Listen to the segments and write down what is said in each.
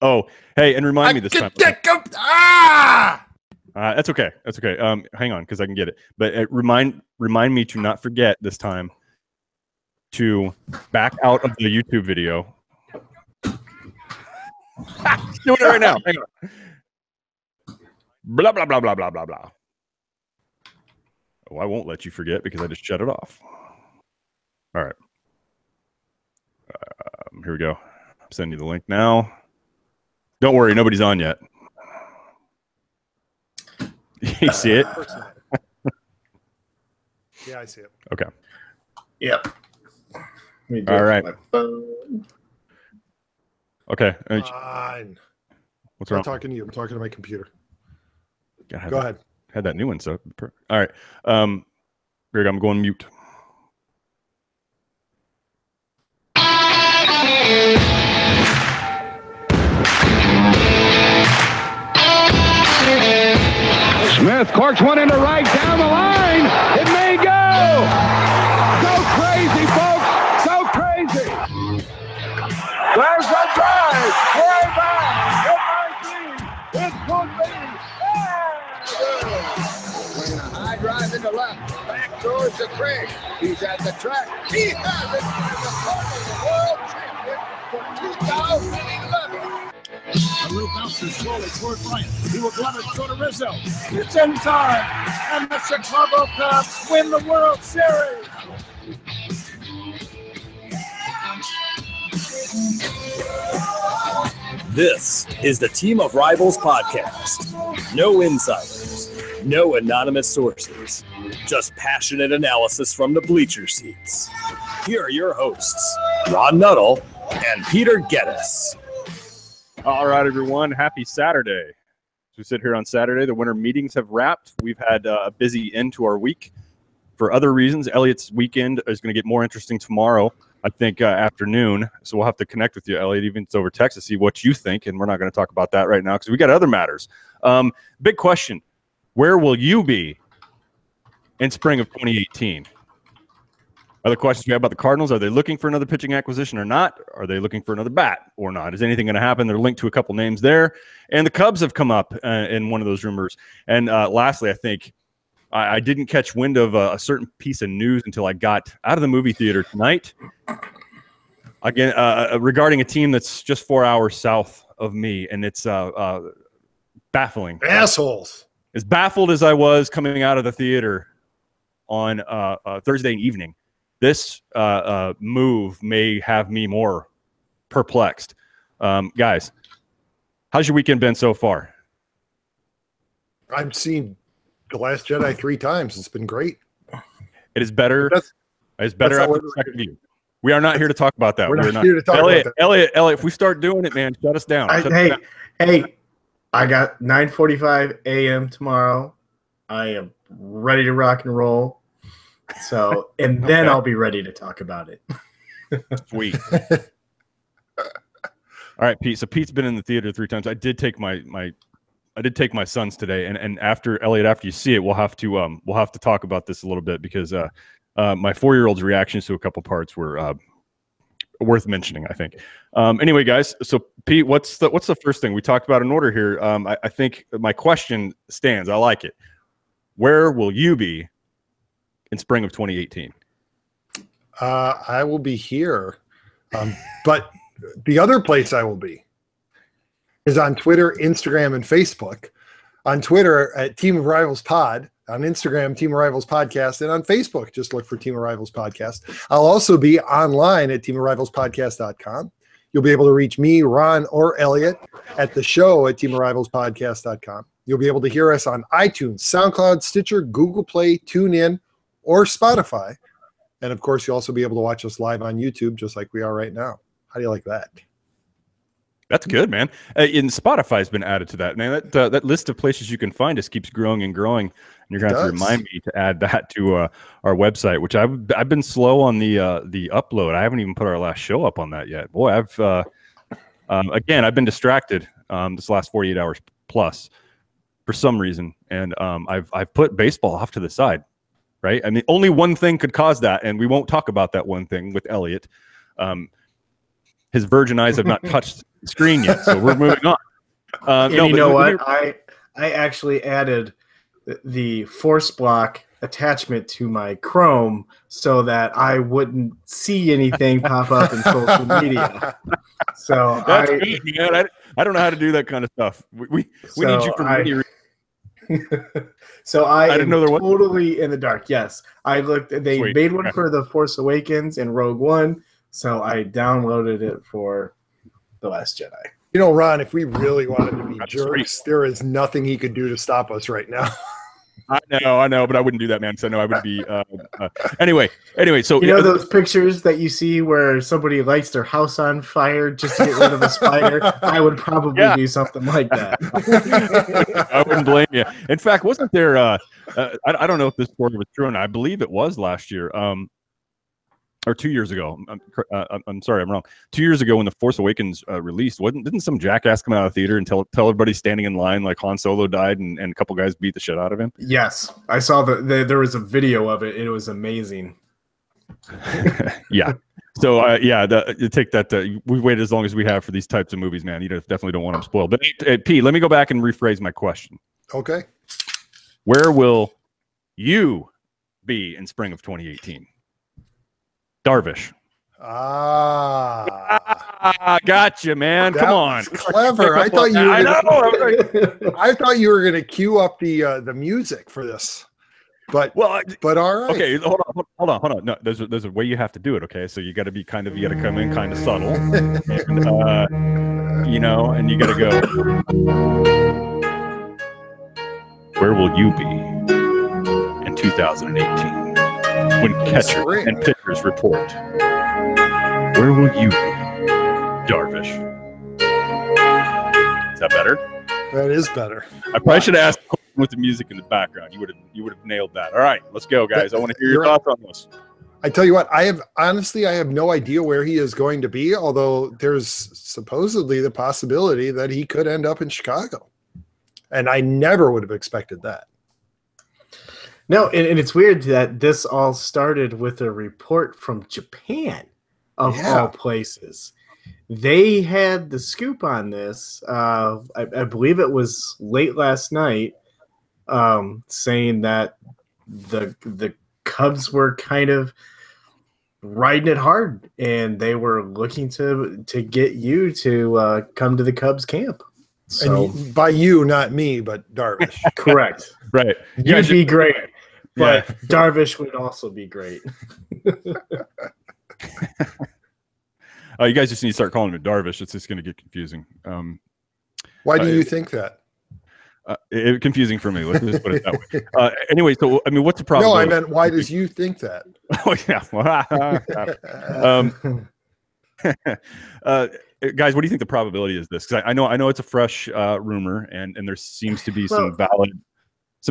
Oh, hey, and remind me this time. That's okay. That's okay. Hang on, because I can get it. But remind me to not forget this time to back out of the YouTube video. Doing it right now. Hang on. Blah blah blah blah blah blah blah. Oh, I won't let you forget because I just shut it off. All right. Here we go. I'm sending you the link now. Don't worry, nobody's on yet. You see it? Yeah, I see it. Okay. Yep. All right. Okay. Fine. What's I'm wrong? not talking to you. I'm talking to my computer. Go ahead. Had that new one, so all right. Here we go. I'm going mute. Smith corks one into right down the line. It may go. Go crazy, folks. Go crazy. There's a drive. Way back. It could be. Swinging a high drive into left. Back towards the creek. He's at the track. He has it. And the Cardinals world champion for 2011. A little bouncer slowly toward Bryant. He will glove it to Rizzo. It's in time. And the Chicago Cubs win the World Series. This is the Team of Rivals podcast. No insiders, no anonymous sources, just passionate analysis from the bleacher seats. Here are your hosts, Ron Nuttall and Peter Geddes. All right, everyone. Happy Saturday. As we sit here on Saturday, the winter meetings have wrapped. We've had a busy end to our week. For other reasons, Elliot's weekend is going to get more interesting tomorrow, I think, afternoon. So we'll have to connect with you, Elliot, even if it's over text, to see what you think. And we're not going to talk about that right now because we got other matters. Big question. Where will you be in spring of 2018? Other questions we have about the Cardinals: are they looking for another pitching acquisition or not? Are they looking for another bat or not? Is anything going to happen? They're linked to a couple names there. And the Cubs have come up in one of those rumors. And lastly, I think I didn't catch wind of a certain piece of news until I got out of the movie theater tonight. Again, regarding a team that's just 4 hours south of me, and it's baffling. Assholes. As baffled as I was coming out of the theater on Thursday evening, this move may have me more perplexed. Guys, how's your weekend been so far? I've seen The Last Jedi 3 times. It's been great. It is better. It's better after the second view. We are not here to talk about that. We're not here to talk about that. Elliot, if we start doing it, man, shut us down. Hey, I got 9:45 a.m. tomorrow. I am ready to rock and roll. So, and then I'll be ready to talk about it. Sweet. All right, Pete. So Pete's been in the theater 3 times. I did take my sons today, and after Elliot, after you see it, we'll have to talk about this a little bit because my 4-year-old's reactions to a couple parts were worth mentioning, I think. Anyway, guys, so Pete, what's the first thing we talked about in order here? I think my question stands. I like it. Where will you be in spring of 2018? I will be here, but the other place I will be is on Twitter, Instagram, and Facebook. On Twitter at Team of Rivals Pod, on Instagram, Team of Rivals Podcast, and on Facebook, just look for Team of Rivals Podcast. I'll also be online at teamofrivalspodcast.com. You'll be able to reach me, Ron, or Elliot at the show at teamofrivalspodcast.com. You'll be able to hear us on iTunes, SoundCloud, Stitcher, Google Play, TuneIn, or Spotify. And, of course, you'll also be able to watch us live on YouTube, just like we are right now. How do you like that? That's good, man. And Spotify's been added to that, man. That list of places you can find us keeps growing and growing. And you're going to have to remind me to add that to our website, which I've been slow on the upload. I haven't even put our last show up on that yet. Boy, I've been distracted this last 48 hours plus for some reason, and I've put baseball off to the side. Right? I mean, only one thing could cause that, and we won't talk about that one thing with Elliot. his virgin eyes have not touched the screen yet. So we're moving on. And you know what? I actually added the force block attachment to my Chrome so that I wouldn't see anything pop up in social media. So that's good, man. I don't know how to do that kind of stuff. We need you for many reasons. So I didn't know there was totally in the dark. Yes, I looked. They Sweet. made one for The Force Awakens and Rogue One, so I downloaded it for The Last Jedi. You know, Ron, if we really wanted to be That's jerks, sweet. there is nothing he could do to stop us right now. I know, but I wouldn't do that, man. So no, I would be. Anyway. So you know those pictures that you see where somebody lights their house on fire just to get rid of a spider? I would probably do something like that. I wouldn't blame you. In fact, wasn't there? I don't know if this story was true, and I believe it was last year. Or 2 years ago. I'm sorry, I'm wrong. 2 years ago when The Force Awakens released, didn't some jackass come out of the theater and tell everybody standing in line like Han Solo died and a couple guys beat the shit out of him? Yes, I saw there was a video of it. It was amazing. Yeah. So you take that. We've waited as long as we have for these types of movies, man. You definitely don't want them spoiled. But P, let me go back and rephrase my question. Okay. Where will you be in spring of 2018? Darvish. Gotcha, man. Come on. Clever. I thought you were gonna cue up the music for this. But all right. Okay, hold on. No, there's a way you have to do it, okay? So you gotta be you gotta come in kind of subtle. And and you gotta go. Where will you be in 2018? When catchers and pitchers report, where will you be, Darvish? Is that better? That is better. I probably should have asked with the music in the background. You would have nailed that. All right, let's go, guys. I want to hear your thoughts on this. I tell you what, I have no idea where he is going to be, although there's supposedly the possibility that he could end up in Chicago. And I never would have expected that. No, and it's weird that this all started with a report from Japan, of all places. They had the scoop on this. I believe it was late last night, saying that the Cubs were kind of riding it hard, and they were looking to get you to come to the Cubs camp. So, and by you, not me, but Darvish. Correct. Right. You'd be great. But Darvish would also be great. You guys just need to start calling him Darvish. It's just going to get confusing. Why do you think that? It's confusing for me. Let's just put it that way. Anyway, so I mean, what's the problem? No, I meant why does you think that? Oh yeah. Guys, what do you think the probability is this? Because I know it's a fresh rumor, and there seems to be some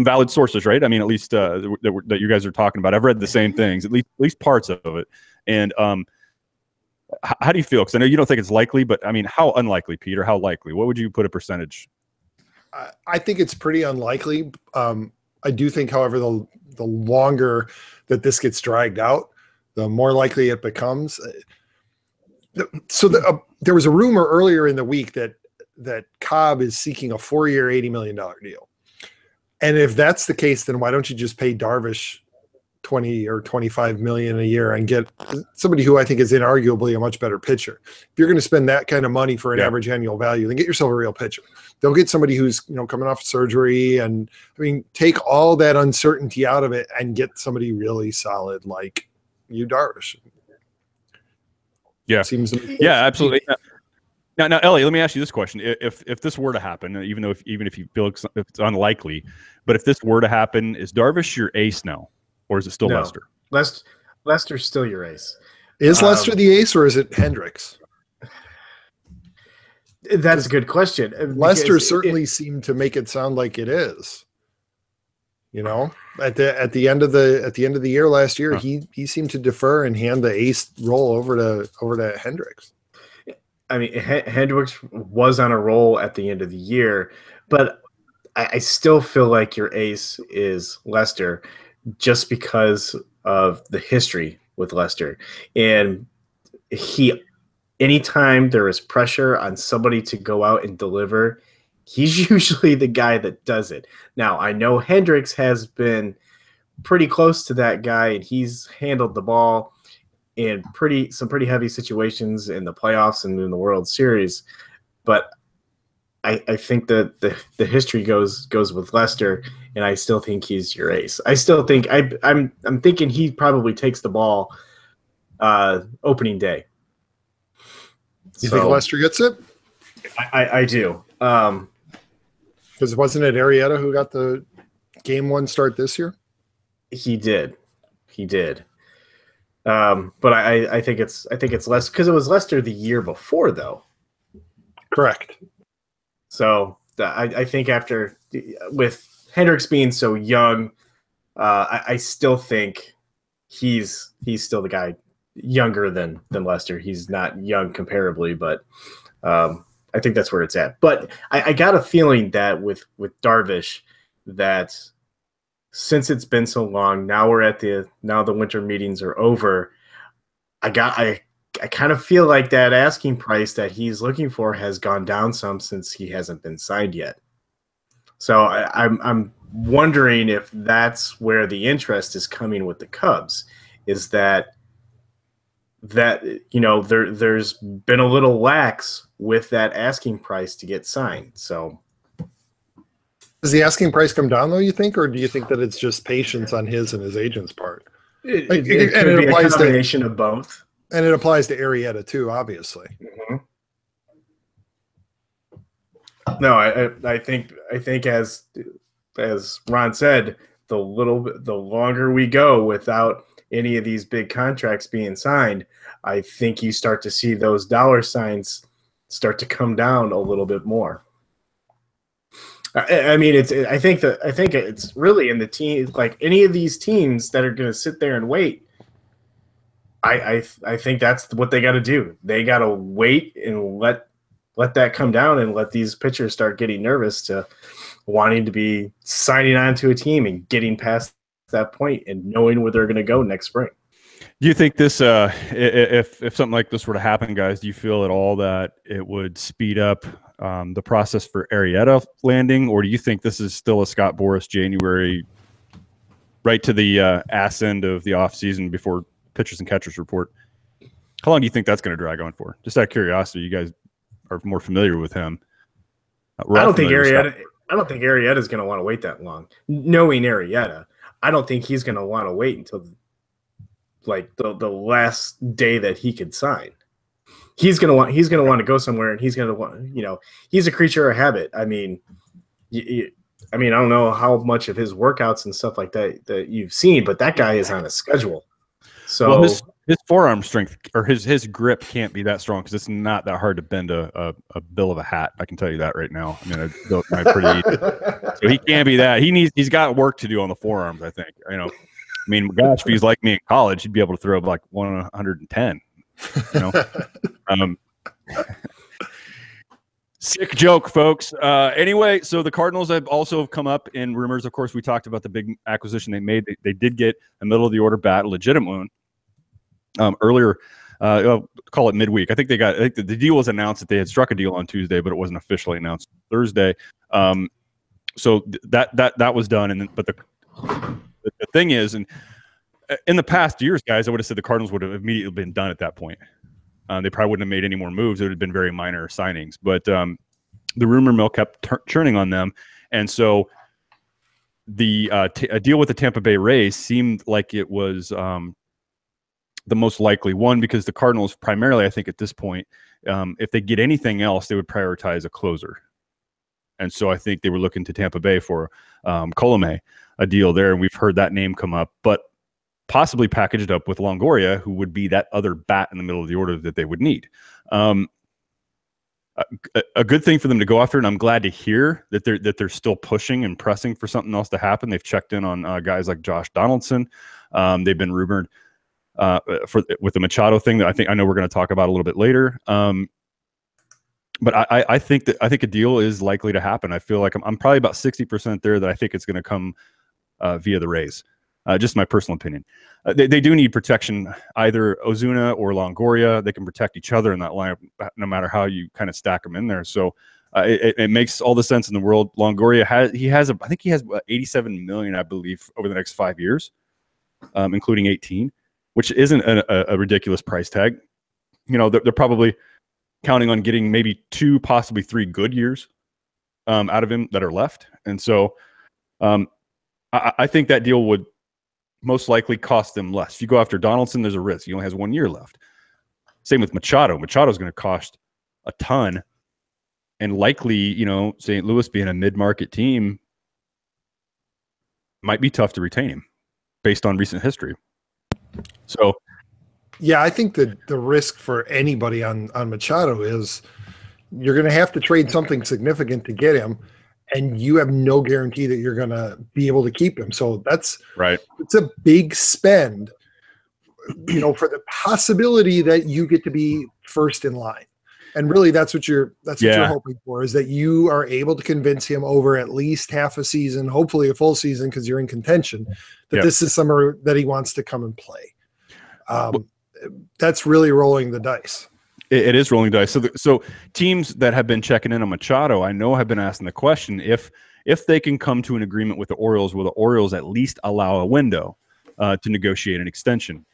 valid sources, right? I mean, at least that you guys are talking about. I've read the same things, at least parts of it. And how do you feel? Because I know you don't think it's likely, but I mean, how unlikely, Peter? How likely? What would you put a percentage? I think it's pretty unlikely. I do think, however, the longer that this gets dragged out, the more likely it becomes. So there was a rumor earlier in the week that Cobb is seeking a 4-year, $80 million deal. And if that's the case, then why don't you just pay Darvish $20 or $25 million a year and get somebody who I think is inarguably a much better pitcher? If you're going to spend that kind of money for an average annual value, then get yourself a real pitcher. Don't get somebody who's coming off surgery, and I mean, take all that uncertainty out of it and get somebody really solid like you, Darvish. Yeah, absolutely. Now, Ellie, let me ask you this question: If this were to happen, even if you feel it's unlikely, but if this were to happen, is Darvish your ace now, or is it still Lester? Lester's still your ace. Is Lester the ace, or is it Hendricks? That's a good question. Lester certainly seemed to make it sound like it is. At the end of the year last year, he seemed to defer and hand the ace role over to Hendricks. I mean, Hendricks was on a roll at the end of the year, but I still feel like your ace is Lester, just because of the history with Lester, and he anytime there is pressure on somebody to go out and deliver, he's usually the guy that does it. Now, I know Hendricks has been pretty close to that guy, and he's handled the ball in some pretty heavy situations in the playoffs and in the World Series. But I think that the history goes with Lester, and I still think he's your ace. I still think I'm thinking he probably takes the ball opening day. You think Lester gets it? I do. Because wasn't it Arrieta who got the game one start this year? He did. But I think it's less because it was Lester the year before, though. Correct. So I think after with Hendricks being so young, I still think he's still the guy younger than Lester. He's not young comparably, but I think that's where it's at. But I got a feeling that with Darvish, that since it's been so long, now the winter meetings are over. I kind of feel like that asking price that he's looking for has gone down some since he hasn't been signed yet. So I'm wondering if that's where the interest is coming with the Cubs, is that there's been a little lax with that asking price to get signed. So does the asking price come down though, you think, or do you think that it's just patience on his and his agent's part? It could be a combination of both. And it applies to Arrieta too, obviously. Mm-hmm. No, I think as Ron said, the longer we go without any of these big contracts being signed, I think you start to see those dollar signs start to come down a little bit more. I mean, I think it's really in the team, like any of these teams that are going to sit there and wait. I think that's what they got to do. They got to wait and let that come down and let these pitchers start getting nervous to wanting to be signing on to a team and getting past that point and knowing where they're going to go next spring. Do you think this, if something like this were to happen, guys, do you feel at all that it would speed up the process for Arrieta landing, or do you think this is still a Scott Boras January, right to the ass end of the offseason before pitchers and catchers report? How long do you think that's going to drag on for? Just out of curiosity, you guys are more familiar with him. I don't think Arrieta is going to want to wait that long. Knowing Arrieta, I don't think he's going to want to wait until like the last day that he could sign. He's going to want to go somewhere, and he's going to want, he's a creature of habit. I mean, I don't know how much of his workouts and stuff like that you've seen, but that guy is on a schedule. So his forearm strength or his grip can't be that strong because it's not that hard to bend a bill of a hat. I can tell you that right now. I mean, I built my pretty easy. So he can't be that. He's got work to do on the forearms, I think. I mean, gosh, if he's like me in college, he'd be able to throw like 110. Sick joke, folks. Anyway, so the Cardinals have also come up in rumors. Of course, we talked about the big acquisition they made. They did get a middle of the order bat, a legitimate one. Earlier, call it midweek. I think the deal was announced that they had struck a deal on Tuesday, but it wasn't officially announced Thursday. So that was done. But the thing is, and in the past years, guys, I would have said the Cardinals would have immediately been done at that point. They probably wouldn't have made any more moves. It would have been very minor signings. But the rumor mill kept churning on them. And so a deal with the Tampa Bay Rays seemed like it was the most likely one, because the Cardinals primarily, I think at this point, if they get anything else, they would prioritize a closer. And so I think they were looking to Tampa Bay for Colome, a deal there. And we've heard that name come up, but possibly packaged up with Longoria, who would be that other bat in the middle of the order that they would need. A good thing for them to go after, and I'm glad to hear that they're still pushing and pressing for something else to happen. They've checked in on guys like Josh Donaldson. They've been rumored with the Machado thing that I know we're going to talk about a little bit later. But I think a deal is likely to happen. I feel like I'm probably about 60% there that I think it's going to come via the Rays. Just my personal opinion. They do need protection, either Ozuna or Longoria. They can protect each other in that lineup, no matter how you kind of stack them in there. So it makes all the sense in the world. Longoria has I think he has $87 million, I believe, over the next 5 years, including 18, which isn't a ridiculous price tag. They're probably counting on getting maybe 2, possibly 3 good years out of him that are left. And so I think that deal would most likely cost them less. If you go after Donaldson, there's a risk. He only has 1 year left. Same with Machado. Machado's going to cost a ton. And likely, St. Louis being a mid-market team might be tough to retain him based on recent history. So, yeah, I think that the risk for anybody on Machado is you're going to have to trade something significant to get him, and you have no guarantee that you're going to be able to keep him. So that's right. It's a big spend, for the possibility that you get to be first in line. And really that's what you're hoping for, is that you are able to convince him over at least half a season, hopefully a full season, because you're in contention, that this is summer that he wants to come and play. That's really rolling the dice. It is rolling dice. So teams that have been checking in on Machado, I know, have been asking the question, if they can come to an agreement with the Orioles, will the Orioles at least allow a window to negotiate an extension,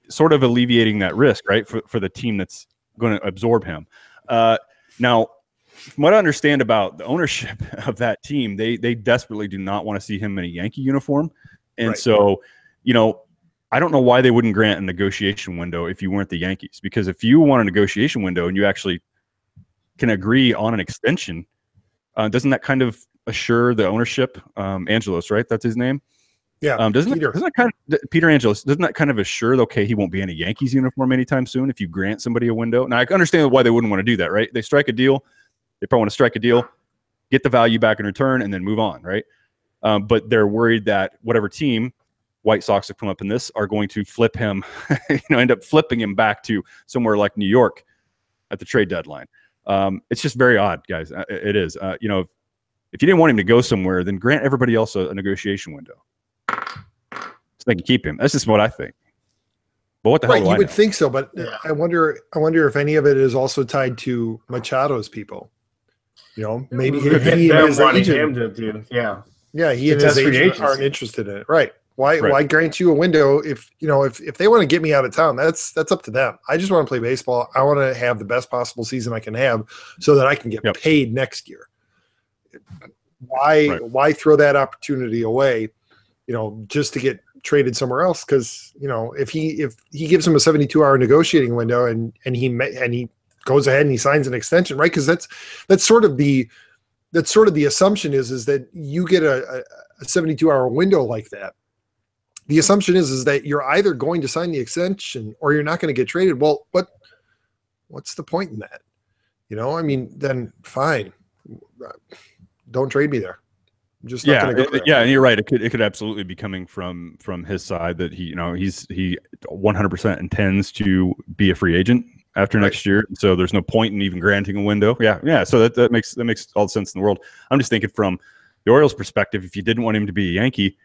sort of alleviating that risk, right, for the team that's going to absorb him. Now, from what I understand about the ownership of that team, they desperately do not want to see him in a Yankee uniform. And so, I don't know why they wouldn't grant a negotiation window if you weren't the Yankees, because if you want a negotiation window and you actually can agree on an extension, doesn't that kind of assure the ownership? Angelos, right? That's his name. Yeah. Doesn't that kind of Peter Angelos? Doesn't that kind of assure, okay, he won't be in a Yankees uniform anytime soon if you grant somebody a window? Now I understand why they wouldn't want to do that, right? They strike a deal, they probably want to strike a deal, get the value back in return, and then move on, right? But they're worried that whatever team, White Sox have come up in this, are going to flip him, end up flipping him back to somewhere like New York at the trade deadline. It's just very odd, guys. It is. If you didn't want him to go somewhere, then grant everybody else a negotiation window so they can keep him. That's just what I think. But what the hell do I know? You would think so, but I wonder if any of it is also tied to Machado's people. Maybe he and his agent, he and his agent aren't interested in it, right? Why grant you a window if they want to get me out of town? That's up to them. I just want to play baseball. I want to have the best possible season I can have so that I can get paid next year. Why throw that opportunity away? Just to get traded somewhere else? Because if he gives him a 72-hour negotiating window and he goes ahead and he signs an extension, right? Because that's sort of the assumption is that you get a 72-hour window like that. The assumption is that you're either going to sign the extension or you're not going to get traded. Well, what's the point in that? Then fine, don't trade me there. I'm just not going to go there. Yeah, and you're right. It could absolutely be coming from his side that he 100% intends to be a free agent after next year. So there's no point in even granting a window. Yeah. So that makes all the sense in the world. I'm just thinking from the Orioles' perspective, if you didn't want him to be a Yankee,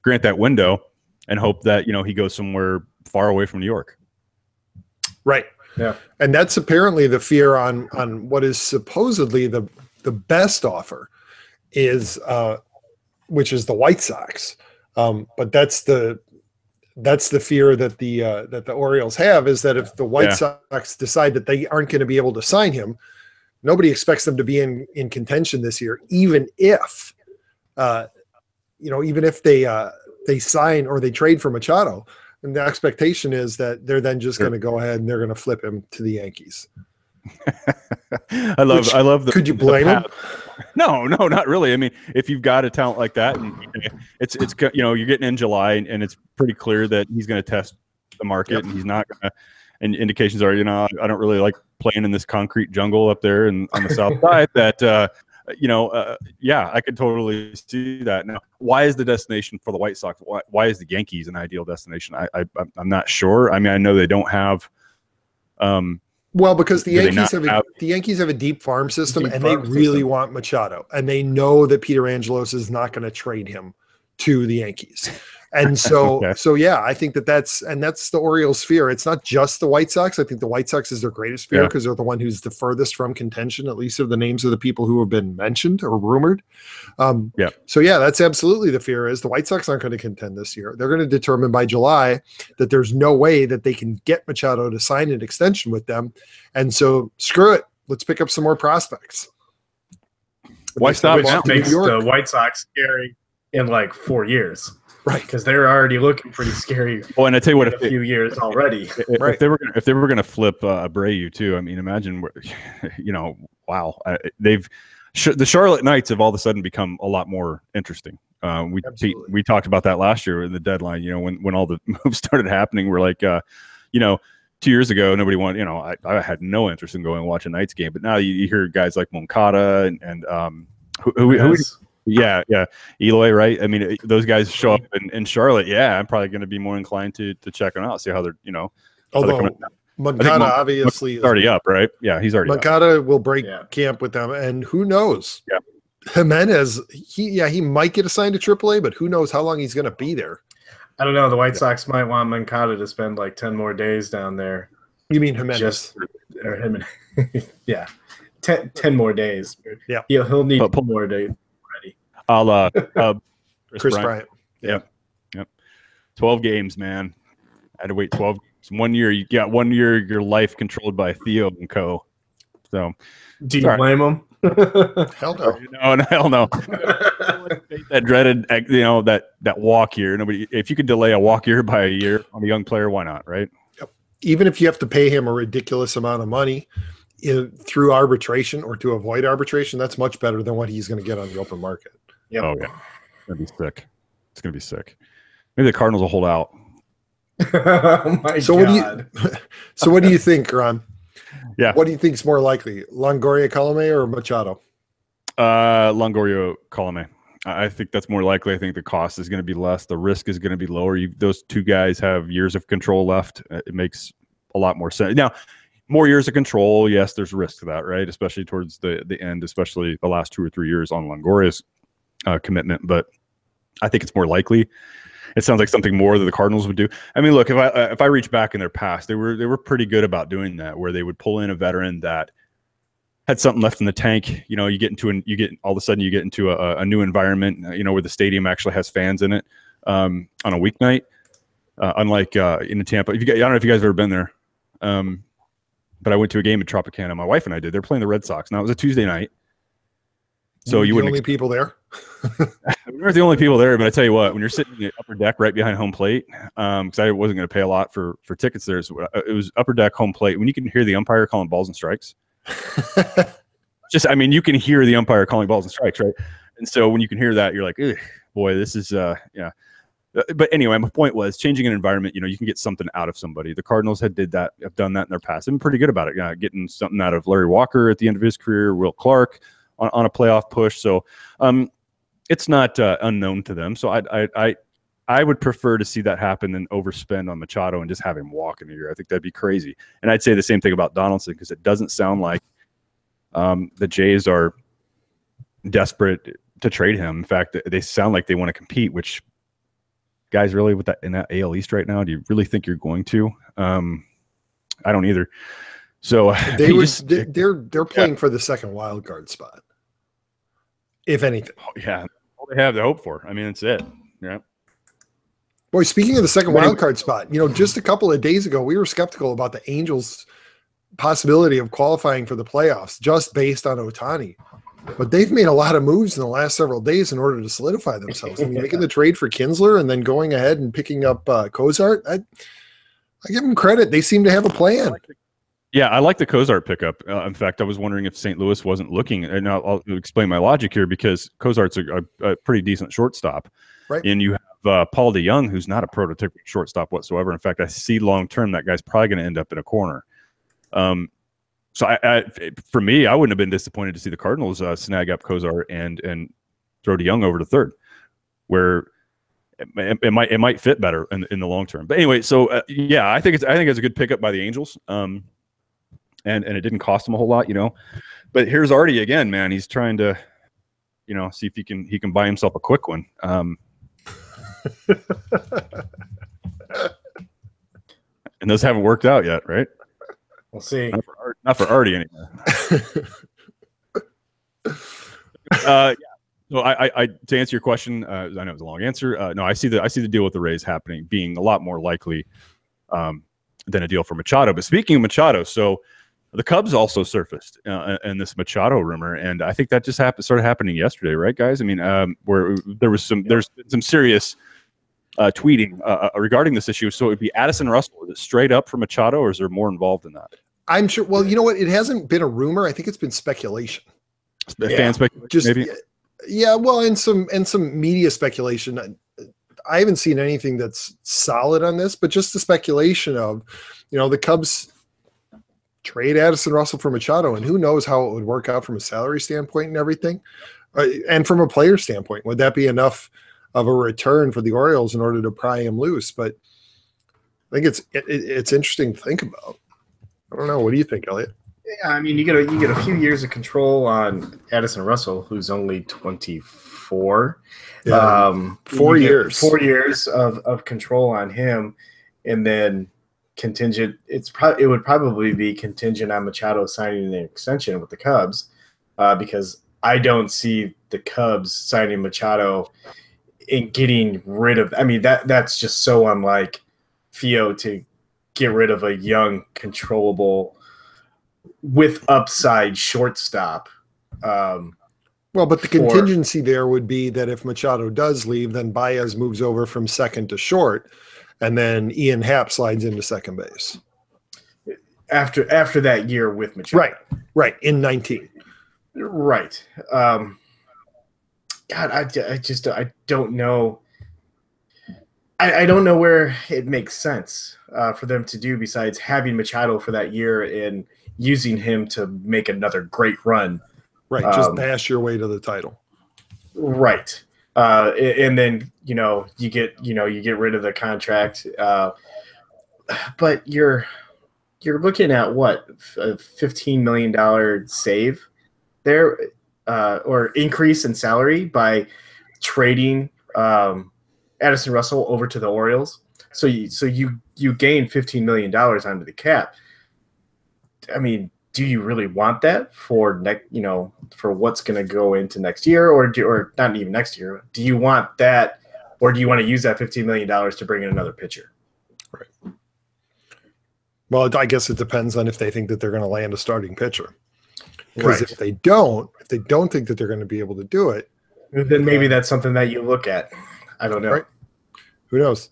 grant that window and hope that he goes somewhere far away from New York. Right. Yeah. And that's apparently the fear on what is supposedly the best offer is which is the White Sox. But that's the fear that the Orioles have, is that if the White Sox decide that they aren't going to be able to sign him, nobody expects them to be in contention this year, even if they sign or they trade for Machado, and the expectation is that they're then just going to go ahead and they're going to flip him to the Yankees. I love the. Could you blame him? No, not really. I mean, if you've got a talent like that, and it's you're getting in July, and it's pretty clear that he's going to test the market, and he's not going to. And indications are, I don't really like playing in this concrete jungle up there and on the south side. That I could totally see that. Now, why is the destination for the White Sox? Why is the Yankees an ideal destination? I'm not sure. I mean, I know they don't have. Well, because the Yankees have a deep farm system, and they really want Machado, and they know that Peter Angelos is not going to trade him to the Yankees. And so, Okay. so yeah, I think that's the Orioles' fear. It's not just the White Sox. I think the White Sox is their greatest fear because they're the one who's the furthest from contention, at least of the names of the people who have been mentioned or rumored. So yeah, that's absolutely the fear is the White Sox aren't going to contend this year. They're going to determine by July that there's no way that they can get Machado to sign an extension with them. And so screw it. Let's pick up some more prospects. Why stop Which now? makes the White Sox scary in like 4 years. Right, because they're already looking pretty scary. Well, and I tell you what, in a few years already. If they were gonna flip Abreu too, I mean, imagine, wow, the Charlotte Knights have all of a sudden become a lot more interesting. We talked about that last year in the deadline. When all the moves started happening, we're like, 2 years ago, nobody wanted. I had no interest in going and watch a Knights game, but now you hear guys like Moncada and who Yeah, Eloy, right? I mean, those guys show up in Charlotte. Yeah, I'm probably going to be more inclined to check them out, see how they're, Although Moncada obviously is already up, right? Yeah, he's already Moncada will break camp with them, and who knows? Yeah, Jimenez, he might get assigned to AAA, but who knows how long he's going to be there? I don't know. The White Sox might want Moncada to spend like 10 more days down there. You mean Jimenez? Or him? Yeah, 10 more days. Yeah, he'll need more days. I'll Chris Bryant. Yep. 12 games, man. I had to wait 12 games. 1 year. You got 1 year your life controlled by Theo and co. So do you blame him? Hell no. No, hell no. That dreaded, that walk year. Nobody. If you could delay a walk year by a year on a young player, why not? Right. Yep. Even if you have to pay him a ridiculous amount of money through arbitration or to avoid arbitration, that's much better than what he's going to get on the open market. Yep. Oh yeah, it's gonna be sick. It's gonna be sick. Maybe the Cardinals will hold out. Oh my God. What do you think, Ron? Yeah. What do you think is more likely, Longoria Colome or Machado? Longoria Colome. I think that's more likely. I think the cost is going to be less. The risk is going to be lower. Those two guys have years of control left. It makes a lot more sense. Now, more years of control. Yes, there's risk to that, right? Especially towards the end, especially the last 2 or 3 years on Longoria's commitment. But I think it's more likely. It sounds like something more that the Cardinals would do. I mean, look, if I reach back in their past, they were pretty good about doing that, where they would pull in a veteran that had something left in the tank. You get all of a sudden you get into a new environment, where the stadium actually has fans in it on a weeknight, unlike in Tampa. I don't know if you guys have ever been there, but I went to a game at Tropicana. My wife and I did. They're playing the Red Sox. Now it was a Tuesday night, so you wouldn't. The only people there. We weren't the only people there, but I tell you what, when you're sitting in the upper deck right behind home plate, because I wasn't going to pay a lot for tickets there, so it was upper deck home plate. When you can hear the umpire calling balls and strikes, you can hear the umpire calling balls and strikes, right? And so when you can hear that, you're like, boy, this is yeah. But anyway, my point was changing an environment. You can get something out of somebody. The Cardinals have done that in their past. They've been pretty good about it. Getting something out of Larry Walker at the end of his career, Will Clark on a playoff push. So it's not unknown to them. So I would prefer to see that happen than overspend on Machado and just have him walk in a year. I think that'd be crazy. And I'd say the same thing about Donaldson, because it doesn't sound like the Jays are desperate to trade him. In fact, they sound like they want to compete, which guys really in that AL East right now, do you really think you're going to? I don't either. So they're playing for the second wild card spot, if anything. Yeah, all they have to hope for. I mean, that's it. Yeah. Boy, speaking of the second wild card spot, just a couple of days ago, we were skeptical about the Angels' possibility of qualifying for the playoffs just based on Ohtani. But they've made a lot of moves in the last several days in order to solidify themselves. I mean, making the trade for Kinsler and then going ahead and picking up Cozart, I give them credit. They seem to have a plan. Yeah, I like the Cozart pickup. In fact, I was wondering if St. Louis wasn't looking, and I'll explain my logic here, because Cozart's a pretty decent shortstop. Right. And you have Paul DeYoung, who's not a prototypical shortstop whatsoever. In fact, I see long-term that guy's probably going to end up in a corner. So for me, I wouldn't have been disappointed to see the Cardinals snag up Cozart and throw DeYoung over to third, where it might fit better in the long term. But anyway, so yeah, I think it's a good pickup by the Angels. And it didn't cost him a whole lot, But here's Artie again, man. He's trying to, see if he can buy himself a quick one. And those haven't worked out yet, right? We'll see. Not for Artie anymore. Yeah. So I to answer your question, I know it was a long answer. No, I see the deal with the Rays happening being a lot more likely than a deal for Machado. But speaking of Machado, so the Cubs also surfaced in this Machado rumor, and I think that just started happening yesterday, right, guys? I mean, where there's been some serious tweeting regarding this issue. So it would be Addison Russell. Is it straight up for Machado, or is there more involved in that? I'm sure. Well, you know what? It hasn't been a rumor. I think it's been speculation. Fan speculation, Just maybe. Yeah, well, and some media speculation. I haven't seen anything that's solid on this, but just the speculation of, the Cubs trade Addison Russell for Machado, and who knows how it would work out from a salary standpoint and everything, and from a player standpoint. Would that be enough of a return for the Orioles in order to pry him loose? But I think it's interesting to think about. I don't know. What do you think, Elliot? Yeah, I mean, you get a few years of control on Addison Russell, who's only 24. Yeah, 4 years. 4 years of control on him, and then contingent. It would probably be contingent on Machado signing an extension with the Cubs, because I don't see the Cubs signing Machado and getting rid of. I mean, that's just so unlike Theo to get rid of a young, controllable, with upside shortstop. Well, but the contingency there would be that if Machado does leave, then Baez moves over from second to short, and then Ian Happ slides into second base. After that year with Machado. Right, in 19. Right. God, I don't know. I don't know where it makes sense for them to do besides having Machado for that year and using him to make another great run. Right, just bash your way to the title. Right. And then, you get rid of the contract. But you're looking at what, a $15 million save there, or increase in salary by trading Addison Russell over to the Orioles. So you gain $15 million onto the cap. I mean, do you really want that for for what's going to go into next year, or not even next year? Do you want that, or do you want to use that $15 million to bring in another pitcher? Right. Well, I guess it depends on if they think that they're going to land a starting pitcher. Because if they don't think that they're going to be able to do it, then maybe that's something that you look at. I don't know. Right? Who knows?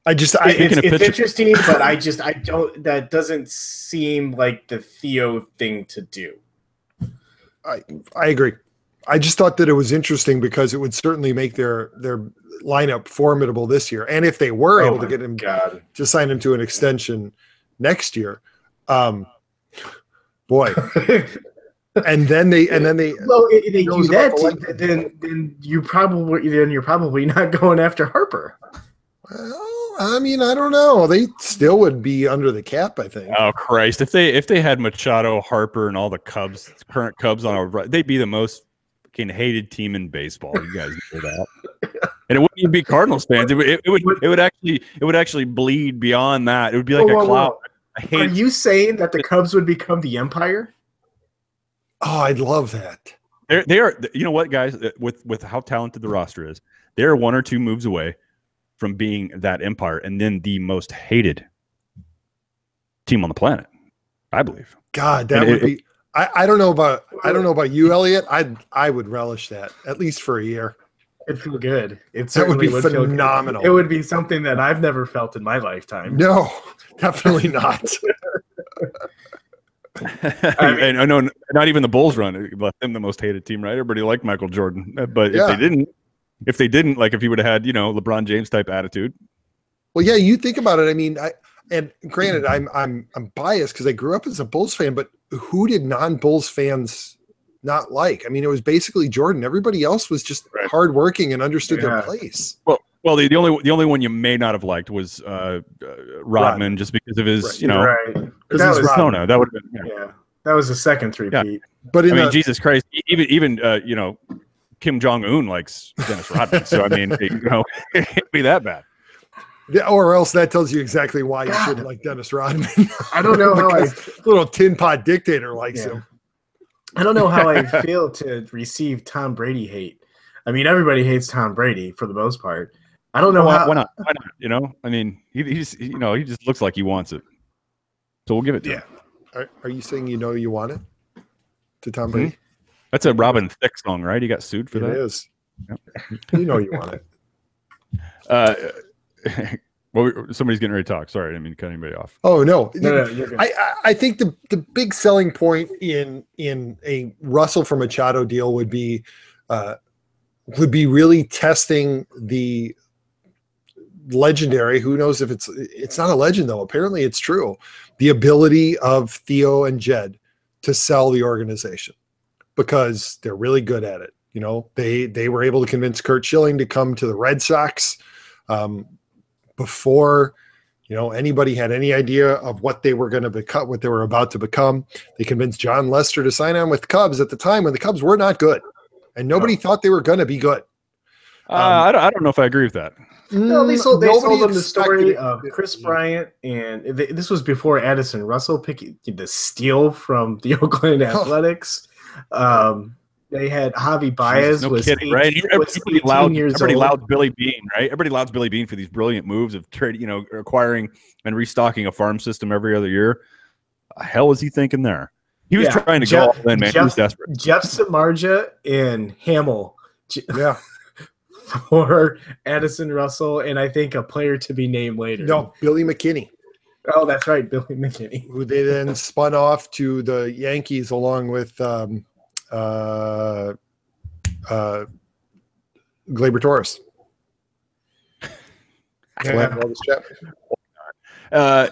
It's interesting, but I don't. That doesn't seem like the Theo thing to do. I agree. I just thought that it was interesting because it would certainly make their lineup formidable this year. And if they were able to get him to sign him to an extension next year, boy. And then they well, if they do that, then you're probably not going after Harper. Well, I mean, I don't know. They still would be under the cap, I think. Oh Christ! If they had Machado, Harper, and all the current Cubs on a, they'd be the most fucking hated team in baseball. You guys know that. And it wouldn't even be Cardinals fans. It would actually bleed beyond that. It would be like a cloud. Are you saying that the Cubs would become the Empire? Oh, I'd love that. They are. You know what, guys? With how talented the roster is, they're one or two moves away from being that empire, and then the most hated team on the planet, I believe. God, that would be. I don't know about you, Elliot. I would relish that at least for a year. It'd feel good. That would be phenomenal. It would be something that I've never felt in my lifetime. No, definitely not. And I know not even the Bulls run left them the most hated team, right? Everybody liked Michael Jordan, but if they didn't, like if he would have had, LeBron James type attitude. Well, yeah, you think about it. I mean, and granted, I'm biased because I grew up as a Bulls fan, but who did non-Bulls fans not like? I mean, it was basically Jordan. Everybody else was just hardworking and understood their place. Well, the only one you may not have liked was Rodman, just because of his, because that was Rodman. That would have been, that was the second three-peat. But Jesus Christ, even Kim Jong-un likes Dennis Rodman. So, I mean, it can't be that bad. Yeah, or else that tells you exactly why you shouldn't like Dennis Rodman. I don't know how little tin pot dictator likes him. I don't know how I feel to receive Tom Brady hate. I mean, everybody hates Tom Brady for the most part. I don't know why not. Why not? I mean, he just looks like he wants it. So we'll give it to him. Are you saying you want it to Tom Brady? Mm-hmm. That's a Robin Thicke song, right? He got sued for that. It is. Yep. You want it. Well, somebody's getting ready to talk. Sorry, I didn't mean to cut anybody off. Oh no, you're good. I think the big selling point in a Russell for Machado deal would be really testing the legendary. Who knows if it's not a legend though. Apparently, it's true. The ability of Theo and Jed to sell the organization because they're really good at it. They were able to convince Curt Schilling to come to the Red Sox. Before anybody had any idea of what they were going to become, what they were about to become. They convinced John Lester to sign on with the Cubs at the time when the Cubs were not good, and nobody thought they were going to be good. I don't know if I agree with that. No, they sold them the story of Chris Bryant, and this was before Addison Russell picking the steal from the Oakland Athletics. They had Javi Baez. No kidding, right? Everybody louds Billy Bean, right? Everybody louds Billy Bean for these brilliant moves of acquiring and restocking a farm system every other year. The hell was he thinking there? He was trying to go all in, man. He was desperate. Jeff Samardzija and Hamill. Yeah. For Addison Russell, and I think a player to be named later. No, Billy McKinney. Oh, that's right, Billy McKinney. Who they then spun off to the Yankees along with Gleyber Torres.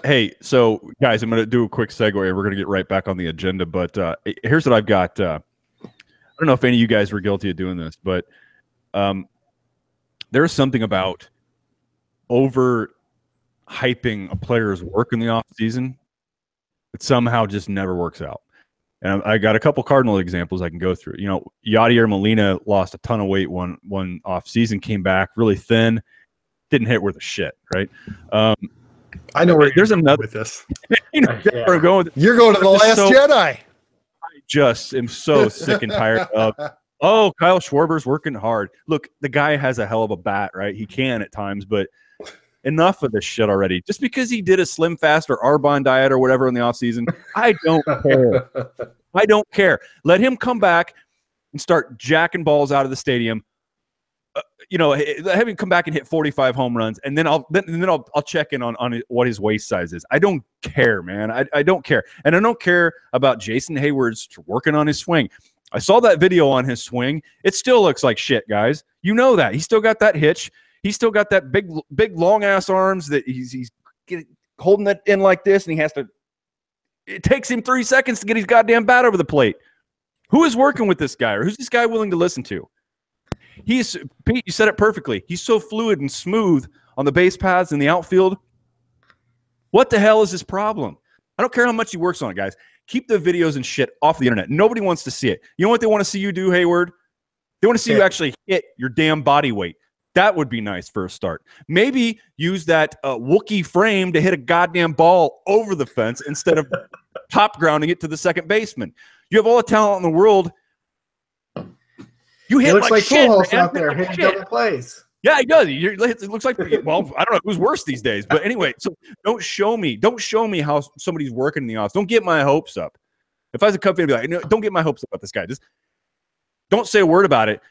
Hey, so guys, I'm going to do a quick segue. We're going to get right back on the agenda, but here's what I've got. I don't know if any of you guys were guilty of doing this, but there's something about over hyping a player's work in the off season that somehow just never works out. And I got a couple Cardinal examples I can go through. Yadier Molina lost a ton of weight one off season, came back really thin, didn't hit worth a shit, right? I know where there's another with this. You're going to the Last Jedi. I just am so sick and tired of. Oh, Kyle Schwarber's working hard. Look, the guy has a hell of a bat, right? He can at times, but enough of this shit already. Just because he did a Slim Fast or Arbonne diet or whatever in the offseason, I don't care. I don't care. Let him come back and start jacking balls out of the stadium. Have him come back and hit 45 home runs, and then I'll check in on what his waist size is. I don't care, man. I don't care, and I don't care about Jason Hayward's working on his swing. I saw that video on his swing. It still looks like shit, guys. You know that. He's still got that hitch. He's still got that big long ass arms that he's holding that in like this, and he has to. It takes him 3 seconds to get his goddamn bat over the plate. Who is working with this guy, or who's this guy willing to listen to? Pete, you said it perfectly. He's so fluid and smooth on the base paths in the outfield. What the hell is his problem? I don't care how much he works on it, guys. Keep the videos and shit off the internet. Nobody wants to see it. You know what they want to see you do, Hayward? They want to see you actually hit your damn body weight. That would be nice for a start. Maybe use that Wookiee frame to hit a goddamn ball over the fence instead of top grounding it to the second baseman. You have all the talent in the world. You hit like shit, out there hitting double plays. Yeah, he does. It looks like, well, I don't know who's worse these days. But anyway, so don't show me how somebody's working in the office. Don't get my hopes up. If I was a Cub fan, I'd be like, no, don't get my hopes up about this guy. Just don't say a word about it.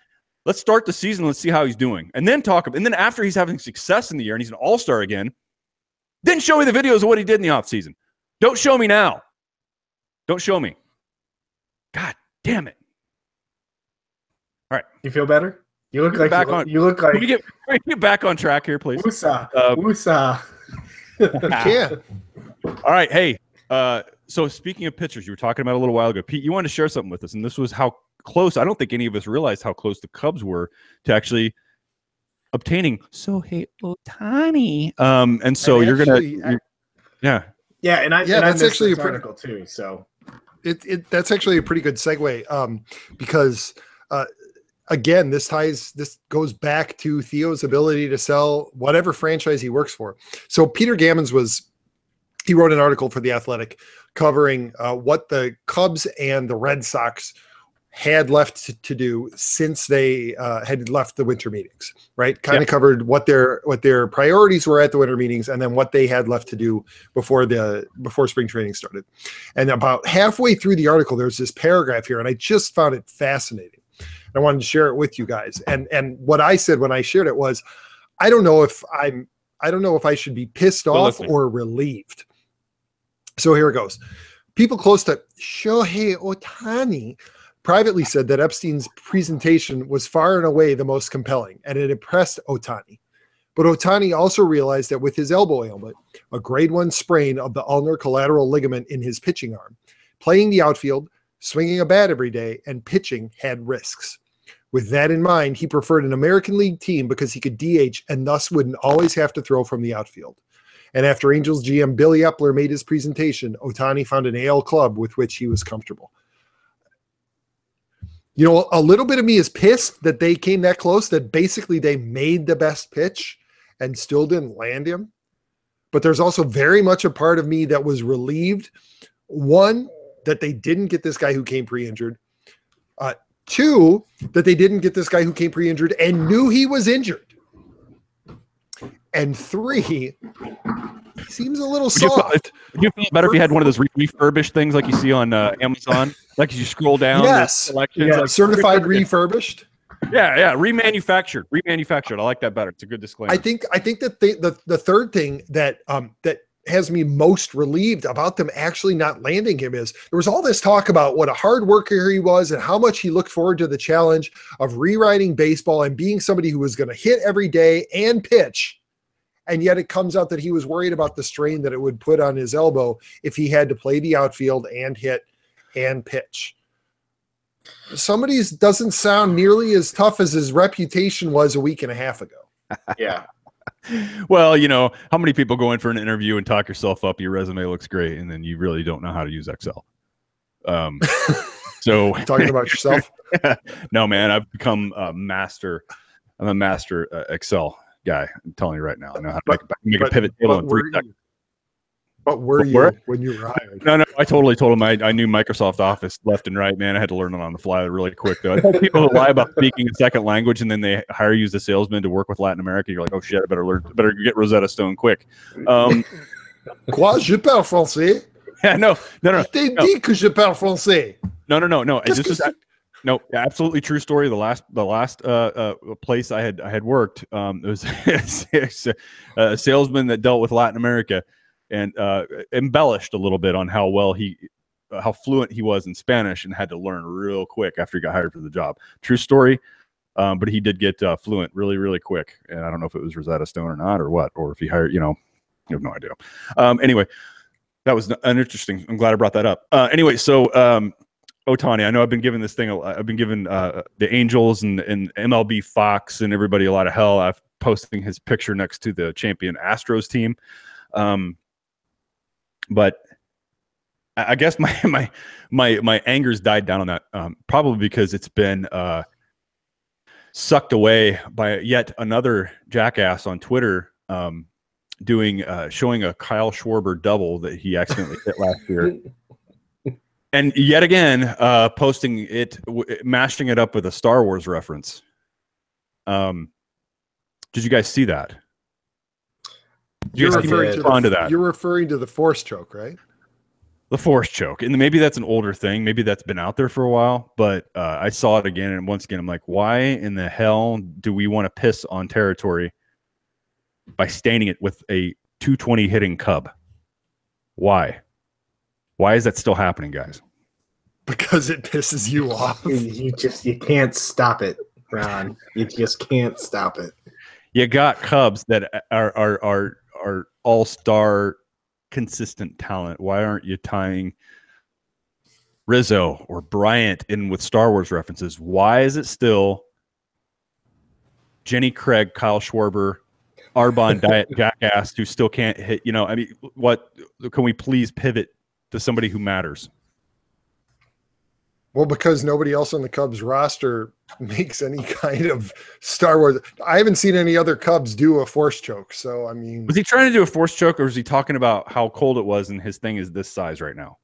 Let's start the season. Let's see how he's doing. And then and then after he's having success in the year and he's an all-star again, then show me the videos of what he did in the offseason. Don't show me now. Don't show me. God damn it. All right. You feel better? You look like you look like. Can we get back on track here, please? Woosah. Yeah. All right. Hey. So speaking of pitchers, you were talking about a little while ago, Pete. You wanted to share something with us, and this was how close. I don't think any of us realized how close the Cubs were to actually obtaining Shohei Ohtani. And so you're gonna. Yeah. Yeah, and that's actually a article too. So that's actually a pretty good segue because. again, this goes back to Theo's ability to sell whatever franchise he works for. So Peter Gammons he wrote an article for The Athletic covering what the Cubs and the Red Sox had left to do since they had left the winter meetings, right? Kind of covered what their priorities were at the winter meetings, and then what they had left to do before spring training started. And about halfway through the article, there's this paragraph here, and I just found it fascinating. I wanted to share it with you guys. And what I said when I shared it was, I don't know if I should be pissed off or relieved. So here it goes. People close to Shohei Ohtani privately said that Epstein's presentation was far and away the most compelling, and it impressed Ohtani. But Ohtani also realized that with his elbow ailment, a grade 1 sprain of the ulnar collateral ligament in his pitching arm, playing the outfield, swinging a bat every day, and pitching had risks. With that in mind, he preferred an American League team because he could DH and thus wouldn't always have to throw from the outfield. And after Angels GM Billy Epler made his presentation, Ohtani found an AL club with which he was comfortable. You know, a little bit of me is pissed that they came that close, that basically they made the best pitch and still didn't land him. But there's also very much a part of me that was relieved. One, that they didn't get this guy who came pre-injured. Two, that they didn't get this guy who came pre-injured and knew he was injured. And three, he seems a little soft. Would you feel better if you had one of those refurbished things like you see on Amazon? Like you scroll down. Yes. Like certified refurbished. Yeah. Remanufactured. I like that better. It's a good disclaimer. I think that the third thing that has me most relieved about them actually not landing him is there was all this talk about what a hard worker he was and how much he looked forward to the challenge of rewriting baseball and being somebody who was going to hit every day and pitch. And yet it comes out that he was worried about the strain that it would put on his elbow if he had to play the outfield and hit and pitch. Somebody's doesn't sound nearly as tough as his reputation was a week and a half ago. Yeah. Well, you know, how many people go in for an interview and talk yourself up, your resume looks great, and then you really don't know how to use Excel. So talking about yourself? No, man, I've become a master. I'm a master Excel guy. I'm telling you right now. I know how to make a pivot table in 3 seconds. But were you when you were hired? No, I totally told him I knew Microsoft Office left and right, man. I had to learn it on the fly really quick, though. I think people who lie about speaking a second language and then they hire you as a salesman to work with Latin America, you're like, oh, shit, I better get Rosetta Stone quick. Quoi? Je parle français? Yeah, no. Je t'ai dit que je parle français. No, absolutely true story. The last place I had worked, it was a salesman that dealt with Latin America. And embellished a little bit on how fluent he was in Spanish and had to learn real quick after he got hired for the job. True story, but he did get fluent really, really quick. And I don't know if it was Rosetta Stone or not or what, or if he hired, I have no idea. Anyway, that was uninteresting. I'm glad I brought that up. Anyway, so Ohtani, I know I've been giving the Angels and MLB Fox and everybody a lot of hell. I've posting his picture next to the champion Astros team. But I guess my anger's died down on that, probably because it's been sucked away by yet another jackass on Twitter showing a Kyle Schwarber double that he accidentally hit last year. And yet again, posting it, mashing it up with a Star Wars reference. Did you guys see that? You're referring to the force choke, right? The force choke. And maybe that's an older thing. Maybe that's been out there for a while. But I saw it again. And once again, I'm like, why in the hell do we want to piss on territory by staining it with a 220 hitting Cub? Why? Why is that still happening, guys? Because it pisses you off. You can't stop it, Ron. You just can't stop it. You got Cubs that are all-star consistent talent. Why aren't you tying Rizzo or Bryant in with Star Wars references? Why is it still Jenny Craig, Kyle Schwarber, Arbonne Diet jackass who still can't hit? What can we please pivot to somebody who matters? Well, because nobody else on the Cubs roster makes any kind of Star Wars. I haven't seen any other Cubs do a force choke. So, I mean, was he trying to do a force choke, or was he talking about how cold it was and his thing is this size right now?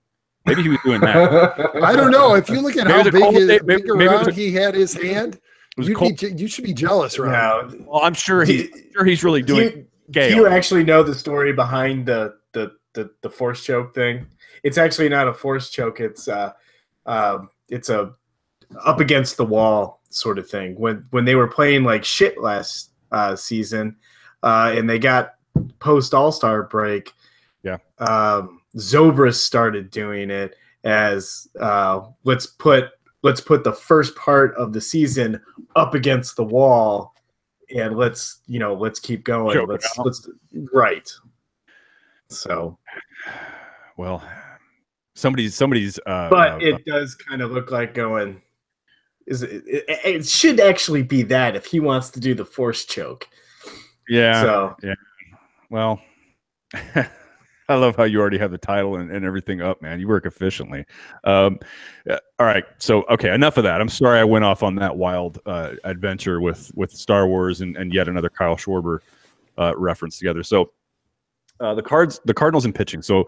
Maybe he was doing that. I don't know. If you look at how big around he had his hand, you should be jealous, right? No. Well, I'm sure he's really doing. Do you actually know the story behind the force choke thing? It's actually not a force choke. It's a up against the wall sort of thing. When they were playing like shit last season, and they got post All-Star break. Yeah. Zobrist started doing it as let's put the first part of the season up against the wall, and let's keep going. Let's right. So, well, somebody's. But it does kind of look like going. It should actually be that if he wants to do the force choke. Yeah. So yeah. Well. I love how you already have the title and everything up, man. You work efficiently. All right. So, okay, enough of that. I'm sorry I went off on that wild adventure with Star Wars and yet another Kyle Schwarber reference together. So the Cardinals in pitching. So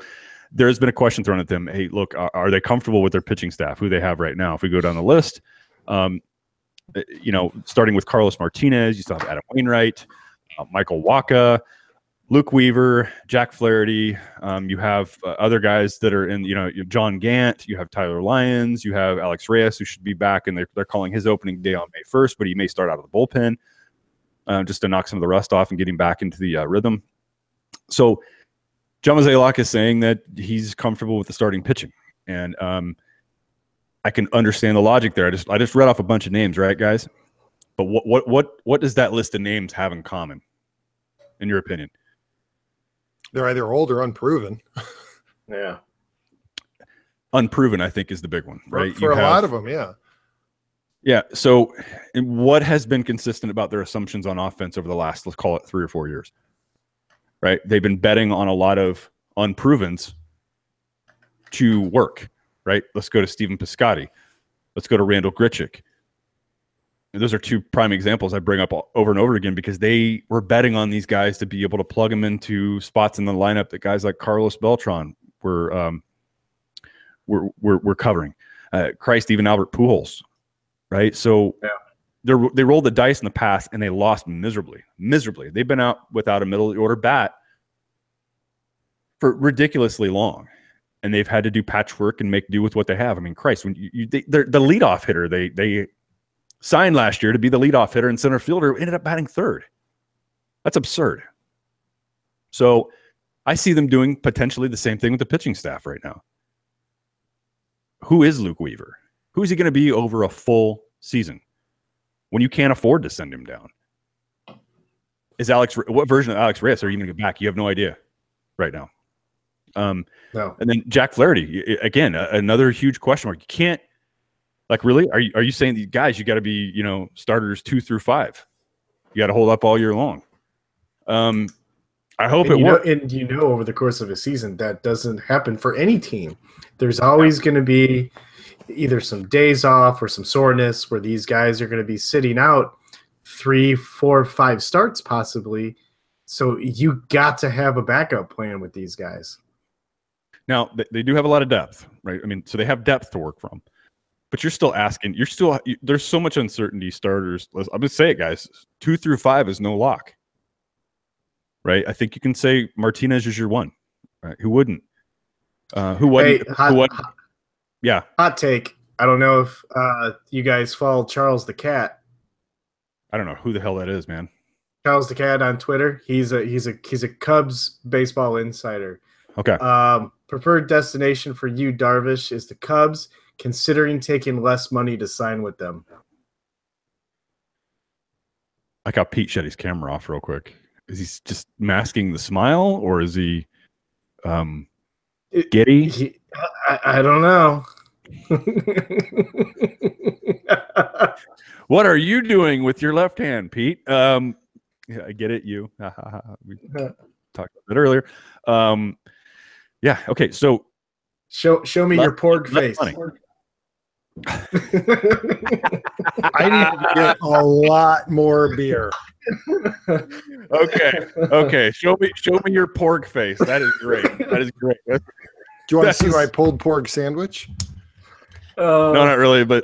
there's been a question thrown at them. Hey, look, are they comfortable with their pitching staff, who they have right now? If we go down the list, starting with Carlos Martinez, you still have Adam Wainwright, Michael Wacha, Luke Weaver, Jack Flaherty. You have other guys that are in, John Gant. You have Tyler Lyons. You have Alex Reyes, who should be back, and they're calling his opening day on May 1st, but he may start out of the bullpen just to knock some of the rust off and get him back into the rhythm. So John Mozeliak is saying that he's comfortable with the starting pitching, and I can understand the logic there. I just read off a bunch of names, right, guys? But what does that list of names have in common, in your opinion? They're either old or unproven. Yeah. Unproven, I think, is the big one, right? For a lot of them, yeah. Yeah. So what has been consistent about their assumptions on offense over the last, let's call it 3 or 4 years, right? They've been betting on a lot of unprovens to work, right? Let's go to Stephen Piscotty. Let's go to Randall Grichuk. And those are two prime examples I bring up over and over again because they were betting on these guys to be able to plug them into spots in the lineup that guys like Carlos Beltran were covering. Christ, even Albert Pujols, right? So they rolled the dice in the past and they lost miserably. They've been out without a middle of the order bat for ridiculously long, and they've had to do patchwork and make do with what they have. I mean, Christ, when they're the leadoff hitter, they signed last year to be the leadoff hitter and center fielder, ended up batting third. That's absurd. So I see them doing potentially the same thing with the pitching staff right now. Who is Luke Weaver? Who is he going to be over a full season when you can't afford to send him down? What version of Alex Reyes are you going to get back? You have no idea right now. No. And then Jack Flaherty, again, another huge question mark. You can't, like, really? Are you saying these guys, you got to be, starters 2 through 5? You got to hold up all year long. I hope it works. And over the course of a season, that doesn't happen for any team. There's always going to be either some days off or some soreness where these guys are going to be sitting out 3, 4, 5 starts possibly. So you got to have a backup plan with these guys. Now, they do have a lot of depth, right? I mean, so they have depth to work from. But you're still asking, there's so much uncertainty starters. I'm going to say it, guys. 2 through 5 is no lock, right? I think you can say Martinez is your one, right? Who wouldn't? Who wouldn't? Yeah. Hot take. I don't know if you guys follow Charles the Cat. I don't know who the hell that is, man. Charles the Cat on Twitter. He's a Cubs baseball insider. Okay. Preferred destination for you, Darvish, is the Cubs, considering taking less money to sign with them. I got Pete shut his camera off real quick. Is he just masking the smile, or is he giddy? I don't know. What are you doing with your left hand, Pete? Yeah, I get it. You. We talked about that earlier. Yeah. Okay. So show me your porg face. I need to get a lot more beer. Okay. Show me your pork face. That is great. That is great. Do you want to see my pulled pork sandwich? No, not really, but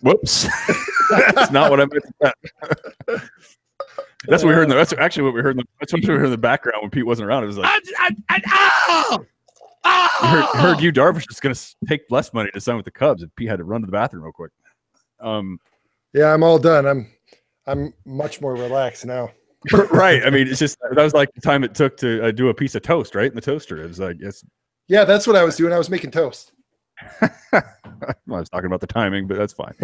whoops. That's not what I meant. That's what we heard. That's actually what we heard. That's what we heard in the background when Pete wasn't around. It was like, heard you, Darvish, is going to take less money to sign with the Cubs, and Pete had to run to the bathroom real quick. Yeah, I'm all done. I'm much more relaxed now. Right. I mean, it's just that was like the time it took to do a piece of toast, right? In the toaster. It was like, yeah, that's what I was doing. I was making toast. I was talking about the timing, but that's fine.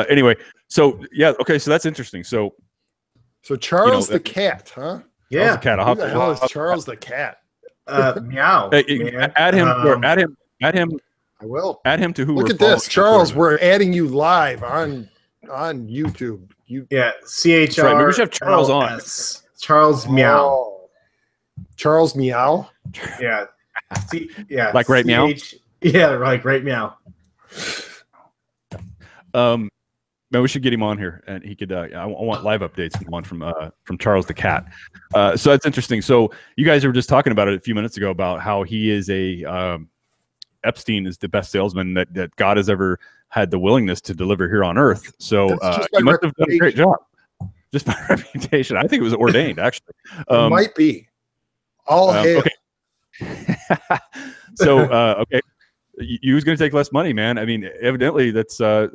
Anyway, so yeah, okay, so that's interesting. So Charles the cat, huh? Yeah, cat. Who the hell is Charles the cat? Meow. Add him. I will add him to who. Look at this, Charles. We're adding you live on YouTube. CHR. Right. Maybe we should have Charles on. Charles Meow. Oh. Charles Meow. Yeah. Like right meow. Yeah, like right meow. Maybe we should get him on here, and he could. I want live updates from Charles the cat. So that's interesting. So you guys were just talking about it a few minutes ago about how he is Epstein is the best salesman that God has ever had the willingness to deliver here on earth. So he must have done a great job. Just by reputation, I think it was ordained. Actually, it might be. All hail. Okay. So okay. You was going to take less money, man. I mean, evidently that's a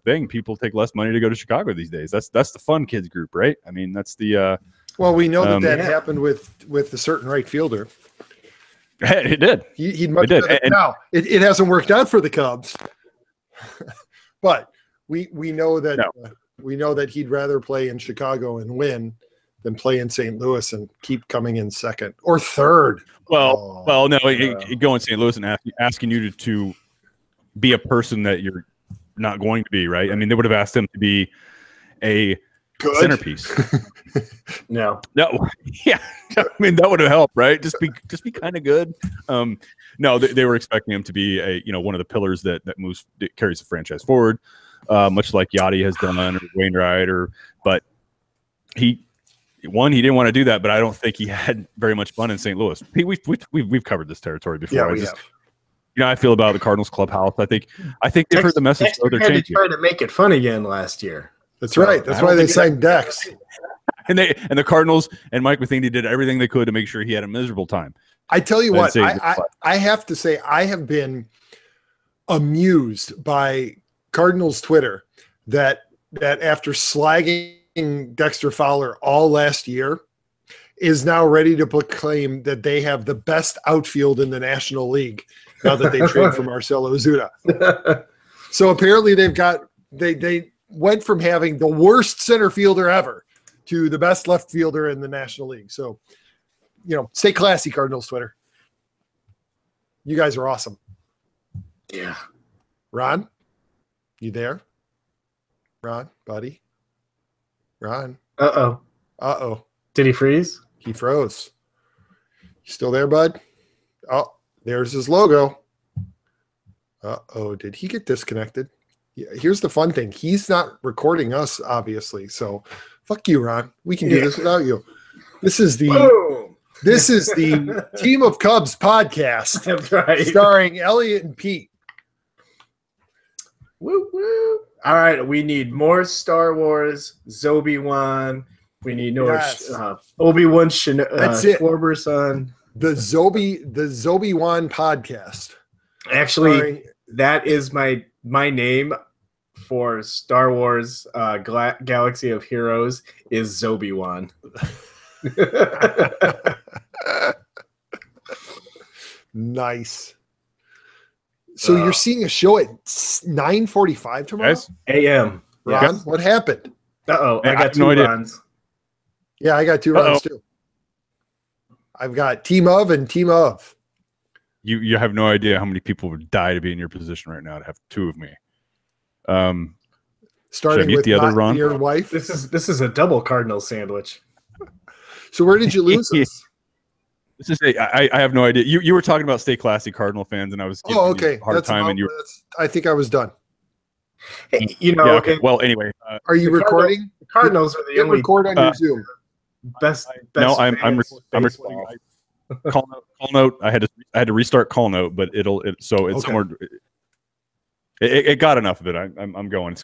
thing. People take less money to go to Chicago these days. That's the fun kids group, right? I mean, that's the. Well, we know that happened with a certain right fielder. It did. He'd much rather, now it hasn't worked out for the Cubs, but we know that we know that he'd rather play in Chicago and win than play in St. Louis and keep coming in second or third. Well, no, go in St. Louis and asking you to be a person that you're not going to be, right? I mean, they would have asked him to be a centerpiece. No, yeah. I mean, that would have helped, right? Just be kind of good. No, they were expecting him to be one of the pillars that carries the franchise forward, much like Yachty has done or Wainwright, but he didn't want to do that, but I don't think he had very much fun in St. Louis. We've covered this territory before. Yeah, we have. I feel about the Cardinals clubhouse. I think they've heard the message. They're changing. Tried to make it fun again last year. That's right. That's why they signed Dex. And the Cardinals and Mike Matheny did everything they could to make sure he had a miserable time. I tell you what, I have to say I have been amused by Cardinals Twitter that after slagging Dexter Fowler all last year is now ready to proclaim that they have the best outfield in the National League now that they trade for Marcelo Ozuna. So apparently they went from having the worst center fielder ever to the best left fielder in the National League. So, stay classy, Cardinals Twitter. You guys are awesome. Yeah. Ron, you there? Ron, buddy? Ron. Uh-oh. Did he freeze? He froze. You still there, bud? Oh, there's his logo. Uh-oh. Did he get disconnected? Yeah, here's the fun thing. He's not recording us, obviously. So fuck you, Ron. We can do this without you. This is the Team of Cubs podcast. That's right. Starring Elliot and Pete. Woo woo. All right, we need more Star Wars, Zobi-Wan. We need more Obi-Wan Schwarber's son. The Zobi-Wan podcast. Actually, that is my name for Star Wars Galaxy of Heroes is Zobi-Wan. Nice. So you're seeing a show at 9:45 tomorrow? a.m. Ron, what happened? I got two runs. Yeah, I got two runs too. I've got team of and team of. You have no idea how many people would die to be in your position right now to have two of me. Starting with the other Ron? Your wife. This is a double Cardinal sandwich. So where did you lose us? This is I have no idea. You were talking about stay classy Cardinal fans, and I was giving you a hard time, and I think I was done. Hey, okay. Well, anyway, are you recording? The Cardinals are the only record on your Zoom. Best. No, I'm recording. Call note. I had to restart call note, but it's somewhere. It got enough of it. I'm going.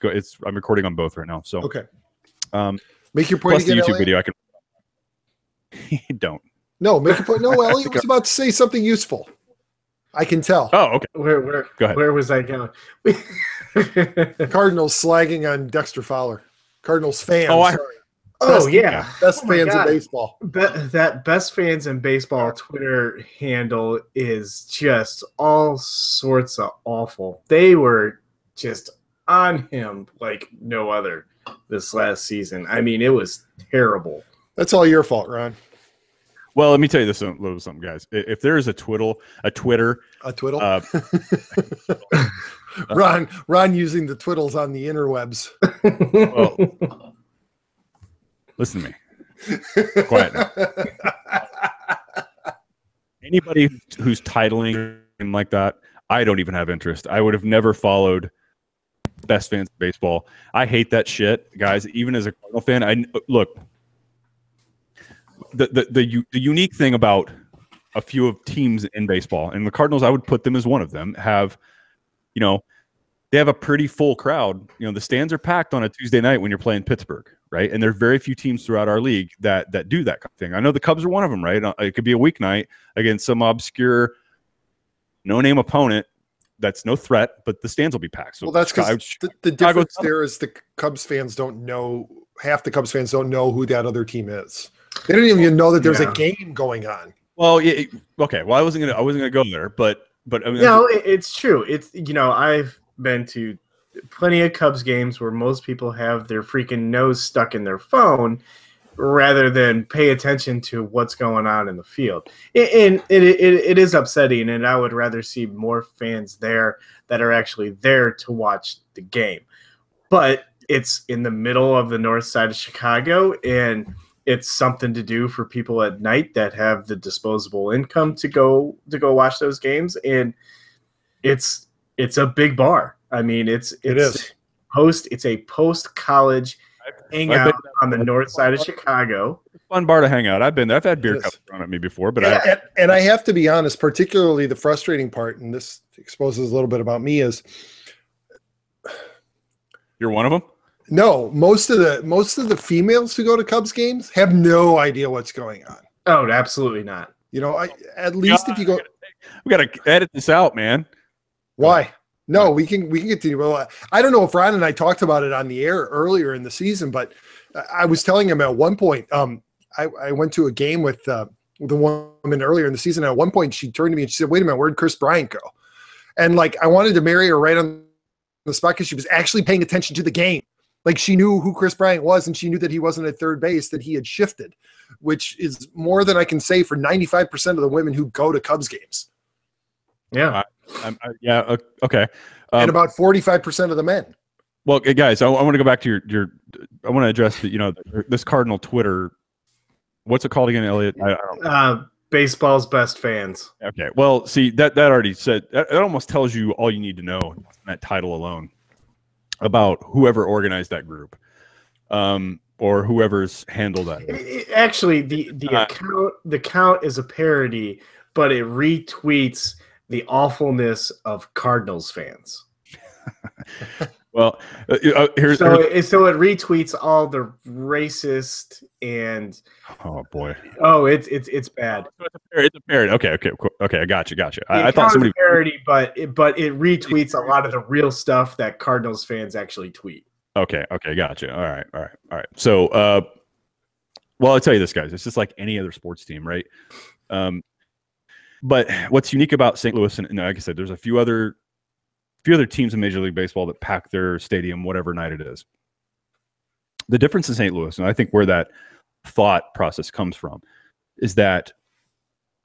I'm recording on both right now. So okay. Make your point plus again. The YouTube Elliot? video. I can. Don't. No, make your point. No, Elliot was about to say something useful. I can tell. Oh, okay. Where? Go ahead. Where was I going? Cardinals slagging on Dexter Fowler. Cardinals fans. Best fans in baseball. That best fans in baseball Twitter handle is just all sorts of awful. They were just on him like no other this last season. I mean, it was terrible. That's all your fault, Ron. Well, let me tell you this little something, guys. If there is a Twitter, Ron using the twiddles on the interwebs. Well, listen to me. Quiet now. Anybody who's titling like that, I don't even have interest. I would have never followed best fans of baseball. I hate that shit, guys. Even as a Cardinal fan, look. The unique thing about a few of teams in baseball, and the Cardinals, I would put them as one of them, have, they have a pretty full crowd. The stands are packed on a Tuesday night when you're playing Pittsburgh, right? And there are very few teams throughout our league that do that kind of thing. I know the Cubs are one of them, right? It could be a weeknight against some obscure, no-name opponent that's no threat, but the stands will be packed. So well, that's because the difference there is the Cubs fans don't know, half the Cubs fans don't know who that other team is. They don't even know that there's a game going on. Well, yeah, okay. Well, I wasn't gonna go there, but I mean, it's true. It's I've been to plenty of Cubs games where most people have their freaking nose stuck in their phone rather than pay attention to what's going on in the field. And it is upsetting, and I would rather see more fans there that are actually there to watch the game. But it's in the middle of the north side of Chicago, and it's something to do for people at night that have the disposable income to go watch those games, and it's a big bar. I mean, it is a post college hangout on the north side of Chicago. Fun bar to hang out. I've been there. I've had beer cups thrown at me before, but I have to be honest. Particularly the frustrating part, and this exposes a little bit about me, is you're one of them. No, most of the females who go to Cubs games have no idea what's going on. Oh, absolutely not. At least if you go, we got to edit this out, man. Why? No, we can continue. Well, I don't know if Ron and I talked about it on the air earlier in the season, but I was telling him at one point, I went to a game with the woman earlier in the season. At one point, she turned to me and she said, "Wait a minute, where'd Chris Bryant go?" And I wanted to marry her right on the spot because she was actually paying attention to the game. She knew who Chris Bryant was, and she knew that he wasn't at third base, that he had shifted, which is more than I can say for 95% of the women who go to Cubs games. Yeah. Yeah. Okay. And about 45% of the men. Well, guys, I want to go back to your I want to address this Cardinal Twitter. What's it called again, Elliot? I don't know. Baseball's best fans. Okay. Well, see, that already said, that almost tells you all you need to know in that title alone about whoever organized that group, or whoever's handled that. Actually, the count is a parody, but it retweets the awfulness of Cardinals fans. Well, here's so it retweets all the racist and it's bad. It's a parody. Okay. I got you. I thought somebody parody, but it retweets a lot of the real stuff that Cardinals fans actually tweet. Okay, gotcha. All right. So, well, I'll tell you this, guys. It's just like any other sports team, right? But what's unique about St. Louis, and like I said, there's a few other teams in Major League Baseball that pack their stadium whatever night it is. The difference in St. Louis, and I think where that thought process comes from, is that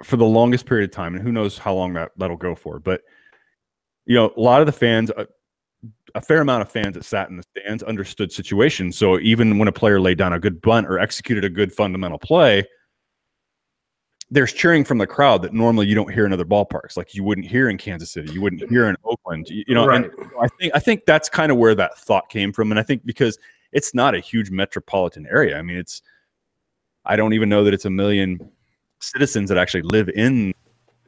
for the longest period of time, and who knows how long that'll go for, but a lot of the fans, a fair amount of fans that sat in the stands understood situations. So even when a player laid down a good bunt or executed a good fundamental play, there's cheering from the crowd that normally you don't hear in other ballparks, like you wouldn't hear in Kansas City, you wouldn't hear in Oakland, you know. Right. And I think that's kind of where that thought came from, and I think because it's not a huge metropolitan area. I mean, I don't even know that it's 1 million citizens that actually live in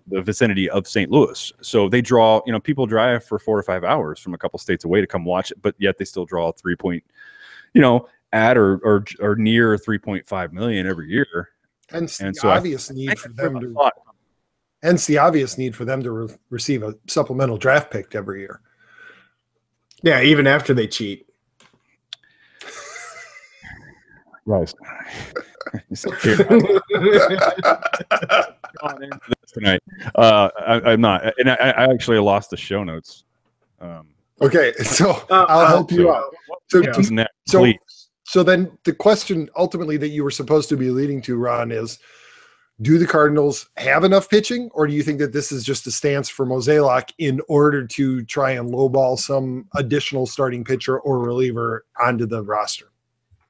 the vicinity of St. Louis. So they draw, people drive for 4 or 5 hours from a couple states away to come watch it, but yet they still draw at or near 3.5 million every year. Hence the obvious need for them to receive a supplemental draft pick every year. Yeah, even after they cheat. Right. Tonight. I'm not, and I actually lost the show notes. Okay, so I'll help you out. So then the question ultimately that you were supposed to be leading to, Ron, is do the Cardinals have enough pitching, or do you think that this is just a stance for Mozeliak in order to try and lowball some additional starting pitcher or reliever onto the roster?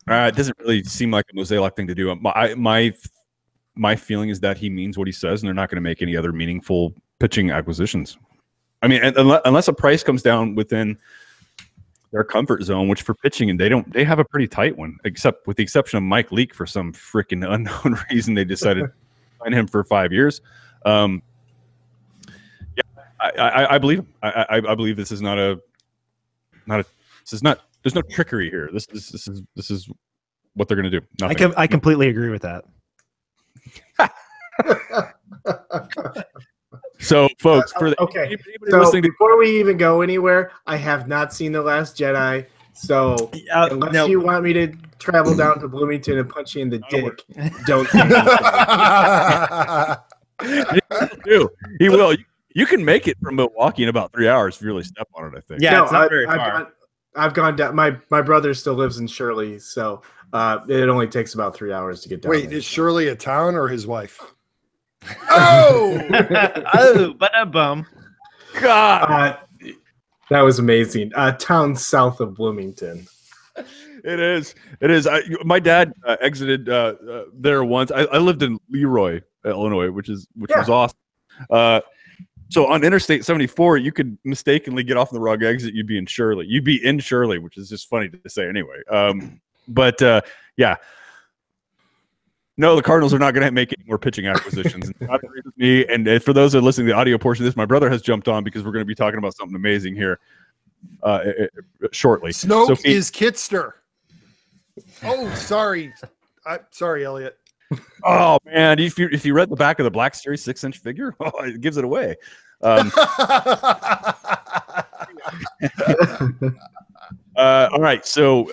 It doesn't really seem like a Mozeliak thing to do. My feeling is that he means what he says, and they're not going to make any other meaningful pitching acquisitions. I mean, unless a price comes down within their comfort zone, which for pitching, and they have a pretty tight one, except with the exception of Mike Leake. For some freaking unknown reason, they decided to sign him for 5 years. I believe him. I believe this is there's no trickery here. This is what they're going to do. I completely agree with that. So, folks, before we even go anywhere, I have not seen The Last Jedi. So, unless you want me to travel down to Bloomington and punch you in the dick, don't say anything. He will. You can make it from Milwaukee in about 3 hours if you really step on it, I think. Yeah, it's not very far. I've gone down. My brother still lives in Shirley, so it only takes about 3 hours to get down. Wait, is Shirley a town or his wife? Oh, but a bum. God, that was amazing. Town south of Bloomington. It is. My dad exited there once. I lived in Leroy, Illinois, which was awesome. So on Interstate 74, you could mistakenly get off the wrong exit. You'd be in Shirley. You'd be in Shirley, which is just funny to say anyway. Yeah. No, the Cardinals are not going to make any more pitching acquisitions. Not with me. And for those that are listening to the audio portion of this, my brother has jumped on because we're going to be talking about something amazing here shortly. Snoke is Kitster. Oh, sorry. Sorry, Elliot. Oh man! If you read the back of the Black Series 6-inch figure, it gives it away. All right, so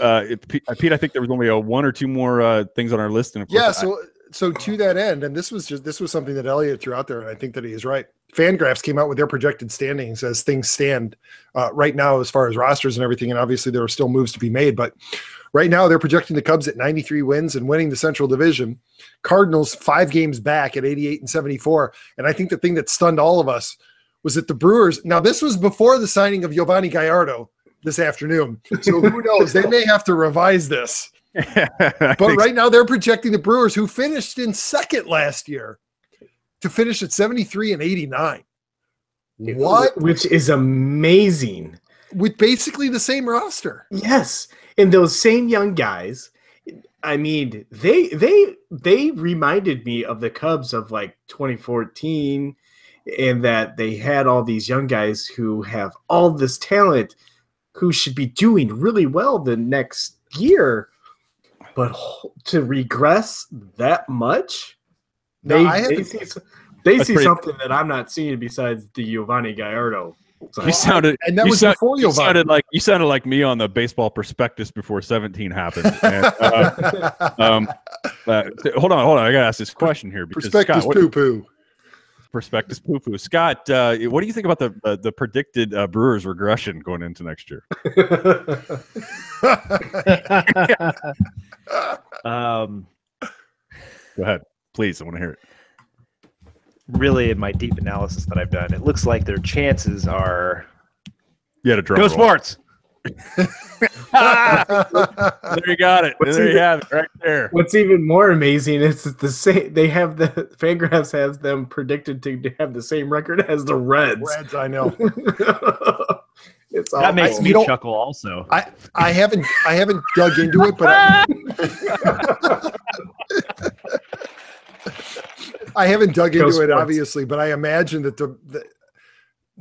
Pete, I think there was only one or two more things on our list, and of course, so to that end, and this was something that Elliot threw out there, and I think that he is right. Fangraphs came out with their projected standings as things stand right now as far as rosters and everything, and obviously there are still moves to be made, but right now they're projecting the Cubs at 93 wins and winning the Central Division. Cardinals 5 games back at 88 and 74, and I think the thing that stunned all of us was that the Brewers. Now this was before the signing of Giovanni Gallardo this afternoon, so who knows? They may have to revise this. But right now they're projecting the Brewers, who finished in second last year, to finish at 73 and 89. What? Which is amazing. With basically the same roster. Yes. And those same young guys. I mean, they reminded me of the Cubs of like 2014, in that they had all these young guys who have all this talent, who should be doing really well the next year. But to regress that much, they see something that I'm not seeing besides the Giovanni Gallardo. You sounded, and that was before Giovanni. You sounded like me on the baseball prospectus before 17 happened. And, hold on, I gotta ask this question here because prospectus poo-poo. Prospectus poo-poo. Scott, what do you think about the predicted Brewers regression going into next year? Go ahead, please. I want to hear it. Really, in my deep analysis that I've done, it looks like their chances are go sports. There you got it. There you have it, right there. What's even more amazing is it's the same. They have the Fangraphs has them predicted to have the same record as the Reds. Reds, I know. It's That makes me you know- chuckle also. I haven't dug into it, but I haven't dug Go into it Sports. obviously. But I imagine that the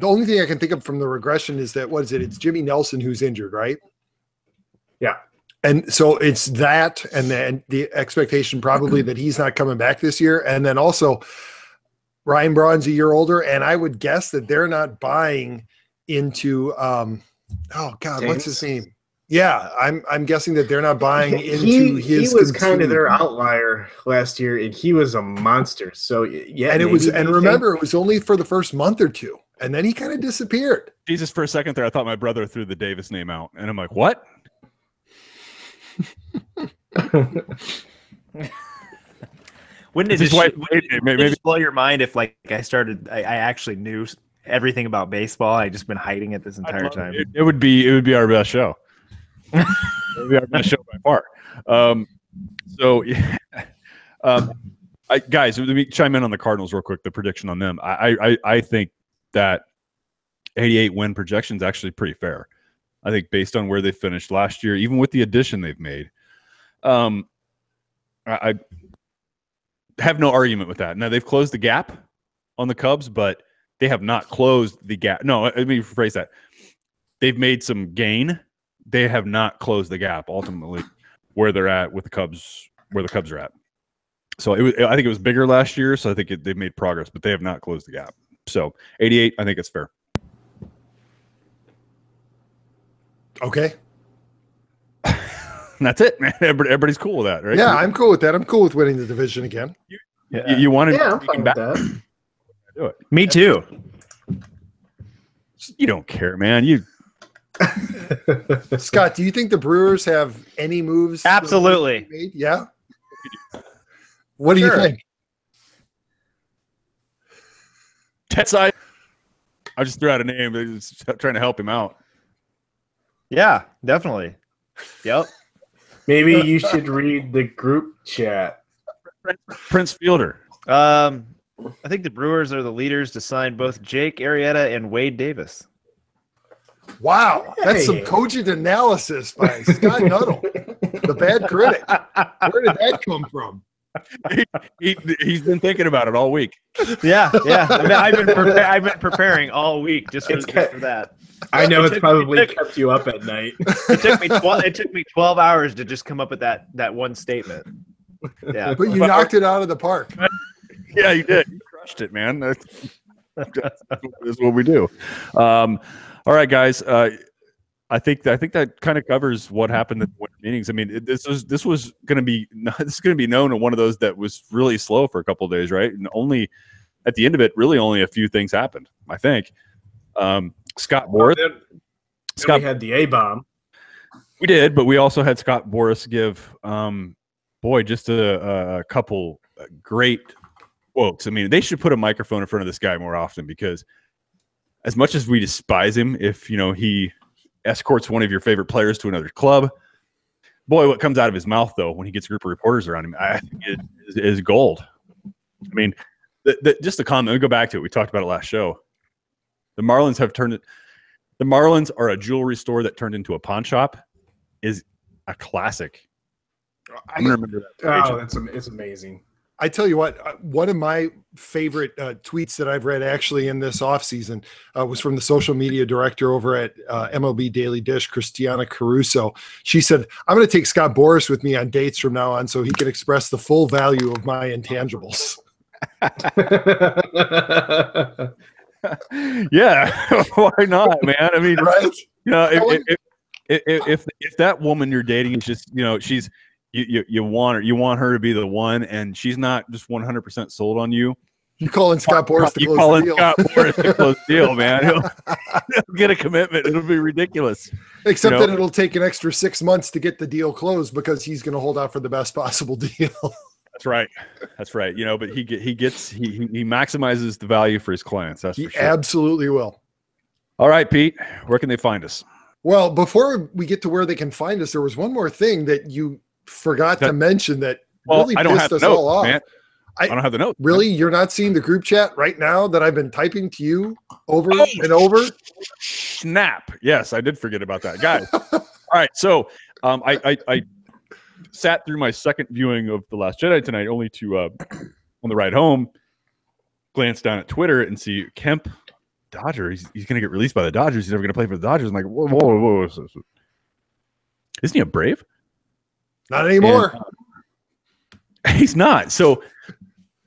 only thing I can think of from the regression is that it's Jimmy Nelson who's injured, right? Yeah. And so it's that, and then the expectation probably that he's not coming back this year, and then also Ryan Braun's a year older, and I would guess that they're not buying into what's his name? Yeah, I'm guessing that they're not buying into his. He was kind of their outlier last year, and he was a monster. So yeah, and it was, and remember, it was only for the first month or two, and then he kind of disappeared. Jesus, for a second there, I thought my brother threw the Davis name out, and I'm like, what? Wouldn't it This is just, why- wouldn't it maybe- just blow your mind if I actually knew everything about baseball? I just been hiding it this entire time. It would be our best show. It would be our best show by far. Guys, let me chime in on the Cardinals real quick. The prediction on them, I think that 88 win projection is actually pretty fair. I think based on where they finished last year, even with the addition they've made, I have no argument with that. Now they've closed the gap on the Cubs, but they have not closed the gap. No, let me rephrase that. They've made some gain. They have not closed the gap ultimately where they're at with the Cubs, where the Cubs are at. So I think it was bigger last year. So I think they've made progress, but they have not closed the gap. So 88, I think it's fair. Okay. And that's it, man. Everybody's cool with that, right? Yeah, I'm cool with that. I'm cool with winning the division again. You want to? Yeah, I'm fine with that. Do it. Me too. You don't care, man. You Scott, do you think the Brewers have any moves? Absolutely. Made? Yeah. What do you Sure. think? Tetsai. I just threw out a name. Just trying to help him out. Yeah, definitely. Yep. Maybe you should read the group chat. Prince Fielder. I think the Brewers are the leaders to sign both Jake Arrieta and Wade Davis. Wow, that's some Hey. cogent analysis by Scott Nuttall, the bad critic. Where did that come from? He's been thinking about it all week. Yeah. I mean, I've been preparing all week just for that. I know It it's took- probably it took- kept you up at night. It took me 12 hours to just come up with that one statement. Yeah. But you knocked it out of the park. Yeah, you did. You crushed it, man. That's what we do. All right, guys. I think that kind of covers what happened at the winter meetings. I mean, this was going to be known as one of those that was really slow for a couple of days, right? And only at the end of it, really only a few things happened. I think. Scott Boras. We had the A-bomb. We did, but we also had Scott Boras give, just a couple great quotes. I mean, they should put a microphone in front of this guy more often, because as much as we despise him, if he escorts one of your favorite players to another club, boy, what comes out of his mouth though when he gets a group of reporters around him, I think it is gold. I mean, just the comment. We go back to it. We talked about it last show. The Marlins are a jewelry store that turned into a pawn shop. Is a classic. I'm gonna remember that. Oh, it's amazing. I tell you what, one of my favorite tweets that I've read actually in this offseason was from the social media director over at MLB Daily Dish, Christiana Caruso. She said, I'm going to take Scott Boras with me on dates from now on so he can express the full value of my intangibles. Yeah, why not, man? I mean, Right? If that woman you're dating is just, she's you want her to be the one, and she's not just 100% sold on you. You calling Scott Boras to You close calling the deal. Scott Boras to close the deal, man? He'll get a commitment. It'll be ridiculous. Except that it'll take an extra 6 months to get the deal closed because he's going to hold out for the best possible deal. That's right. But he maximizes the value for his clients. That's He for sure. absolutely will. All right, Pete, where can they find us? Well, before we get to where they can find us, there was one more thing that you forgot to mention that really pissed us all off. Man. I don't have the note. Really? You're not seeing the group chat right now that I've been typing to you over and over? Snap. Yes, I did forget about that. Guys. All right. So I sat through my second viewing of The Last Jedi tonight, only to, on the ride home, glance down at Twitter and see Kemp, Dodger. He's going to get released by the Dodgers. He's never going to play for the Dodgers. I'm like, whoa. Isn't he a Brave? Not anymore. And, he's not. So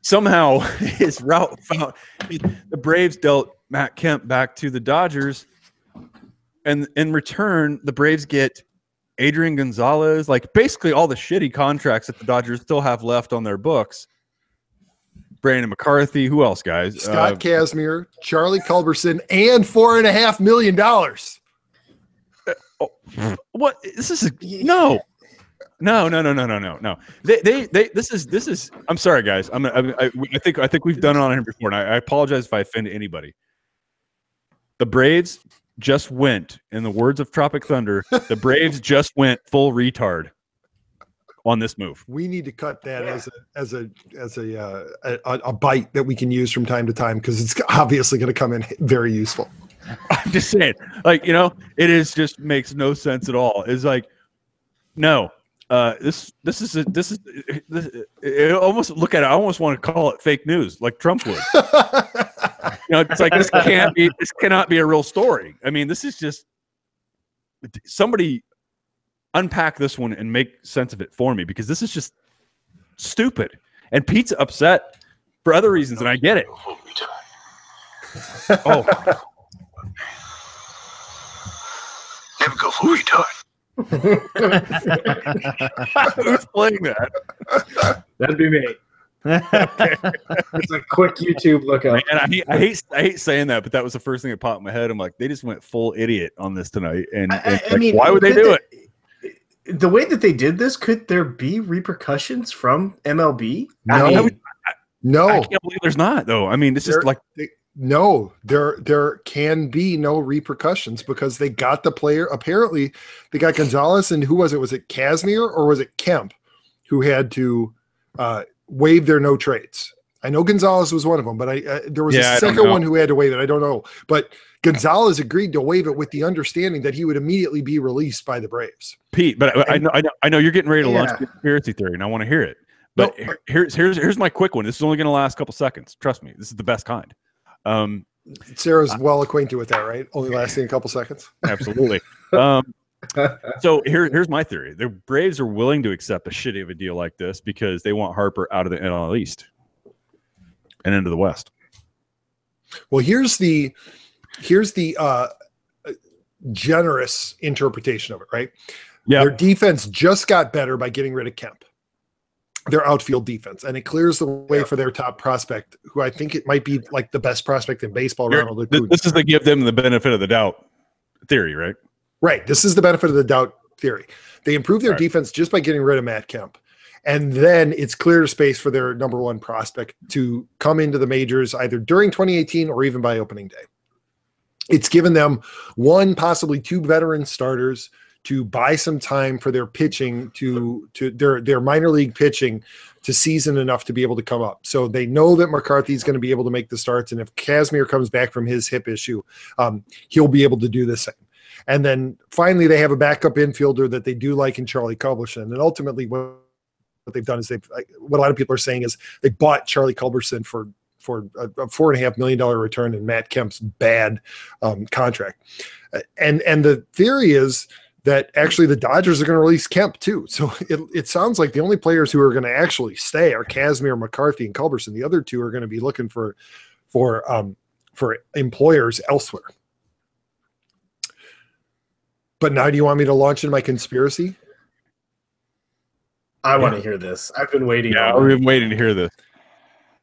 somehow his route found the Braves dealt Matt Kemp back to the Dodgers, and in return, the Braves get Adrian Gonzalez, like basically all the shitty contracts that the Dodgers still have left on their books. Brandon McCarthy, who else, guys? Scott Kazmir, Charlie Culberson, and $4.5 million. What? This is no. This is. I'm sorry, guys. I think we've done it on here before, and I apologize if I offend anybody. The Braves just went, in the words of Tropic Thunder, the Braves just went full retard on this move. We need to cut that as a bite that we can use from time to time, because it's obviously going to come in very useful. I'm just saying, like, it is just makes no sense at all. It's like, no. This is almost, look at it. I almost want to call it fake news, like Trump would. It's like this cannot be a real story. I mean, this is just, somebody unpack this one and make sense of it for me, because this is just stupid. And Pete's upset for other reasons, and I get it. Oh, never go for retard. Who's playing that? That'd be me. It's a quick YouTube lookup. Man, I hate saying that, but that was the first thing that popped in my head. I'm like, they just went full idiot on this tonight, and I mean, why would they do it? The way that they did this, could there be repercussions from MLB? No, I can't believe there's not, though. I mean, this is like. No, there can be no repercussions, because they got the player. Apparently, they got Gonzalez, and who was it? Was it Kazmir or was it Kemp who had to waive their no trades? I know Gonzalez was one of them, but there was a second one who had to waive it. I don't know, but Gonzalez agreed to waive it with the understanding that he would immediately be released by the Braves. Pete, but I know you're getting ready to launch a conspiracy theory, and I want to hear it. But here's my quick one. This is only going to last a couple seconds. Trust me, this is the best kind. Sarah's well acquainted with that, right? Only lasting a couple seconds. Absolutely. So here's my theory. The Braves are willing to accept a shitty of a deal like this because they want Harper out of the NL East and into the West. Well, here's the generous interpretation of it, right? Yeah. Their defense just got better by getting rid of Kemp. Their outfield defense, and it clears the way for their top prospect, who I think it might be like the best prospect in baseball. Ronald Acuna. This is to give them the benefit of the doubt theory, right? Right. This is the benefit of the doubt theory. They improved their defense just by getting rid of Matt Kemp, and then it's clear space for their number one prospect to come into the majors either during 2018 or even by opening day. It's given them one, possibly two veteran starters to buy some time for their pitching, to their minor league pitching to season enough to be able to come up. So they know that McCarthy is going to be able to make the starts, and if Kazmir comes back from his hip issue, he'll be able to do the same. And then finally, they have a backup infielder that they do like in Charlie Culberson. And ultimately, what they've done is what a lot of people are saying is they bought Charlie Culberson for a $4.5 million return in Matt Kemp's bad contract. And the theory is that actually the Dodgers are going to release Kemp too. So it sounds like the only players who are going to actually stay are Kazmir, McCarthy, and Culberson. The other two are going to be looking for employers elsewhere. But now, do you want me to launch into my conspiracy? I want to hear this. I've been waiting. Yeah, we've been waiting to hear this.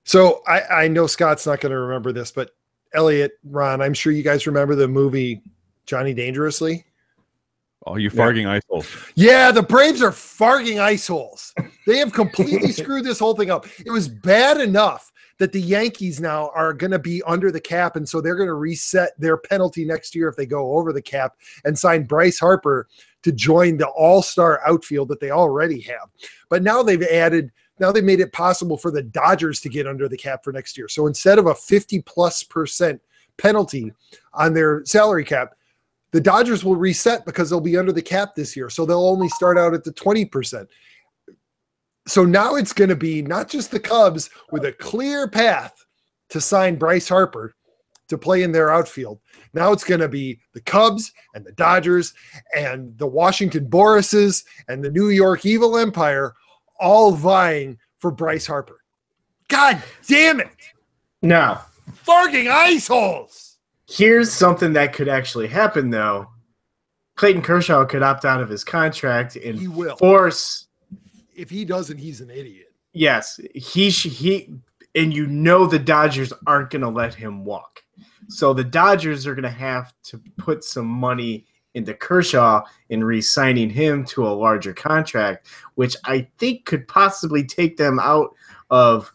So I know Scott's not going to remember this, but Elliot, Ron, I'm sure you guys remember the movie Johnny Dangerously. Oh, you farting ice holes. Yeah, the Braves are farting ice holes. They have completely screwed this whole thing up. It was bad enough that the Yankees now are going to be under the cap, and so they're going to reset their penalty next year if they go over the cap and sign Bryce Harper to join the all-star outfield that they already have. But now they've made it possible for the Dodgers to get under the cap for next year. So instead of a 50+% penalty on their salary cap, the Dodgers will reset because they'll be under the cap this year. So they'll only start out at the 20%. So now it's going to be not just the Cubs with a clear path to sign Bryce Harper to play in their outfield. Now it's going to be the Cubs and the Dodgers and the Washington Borises and the New York Evil Empire all vying for Bryce Harper. God damn it. Now, farting ice holes. Here's something that could actually happen, though. Clayton Kershaw could opt out of his contract and he will force. If he doesn't, he's an idiot. Yes, he and you know the Dodgers aren't going to let him walk. So the Dodgers are going to have to put some money into Kershaw and re-signing him to a larger contract, which I think could possibly take them out of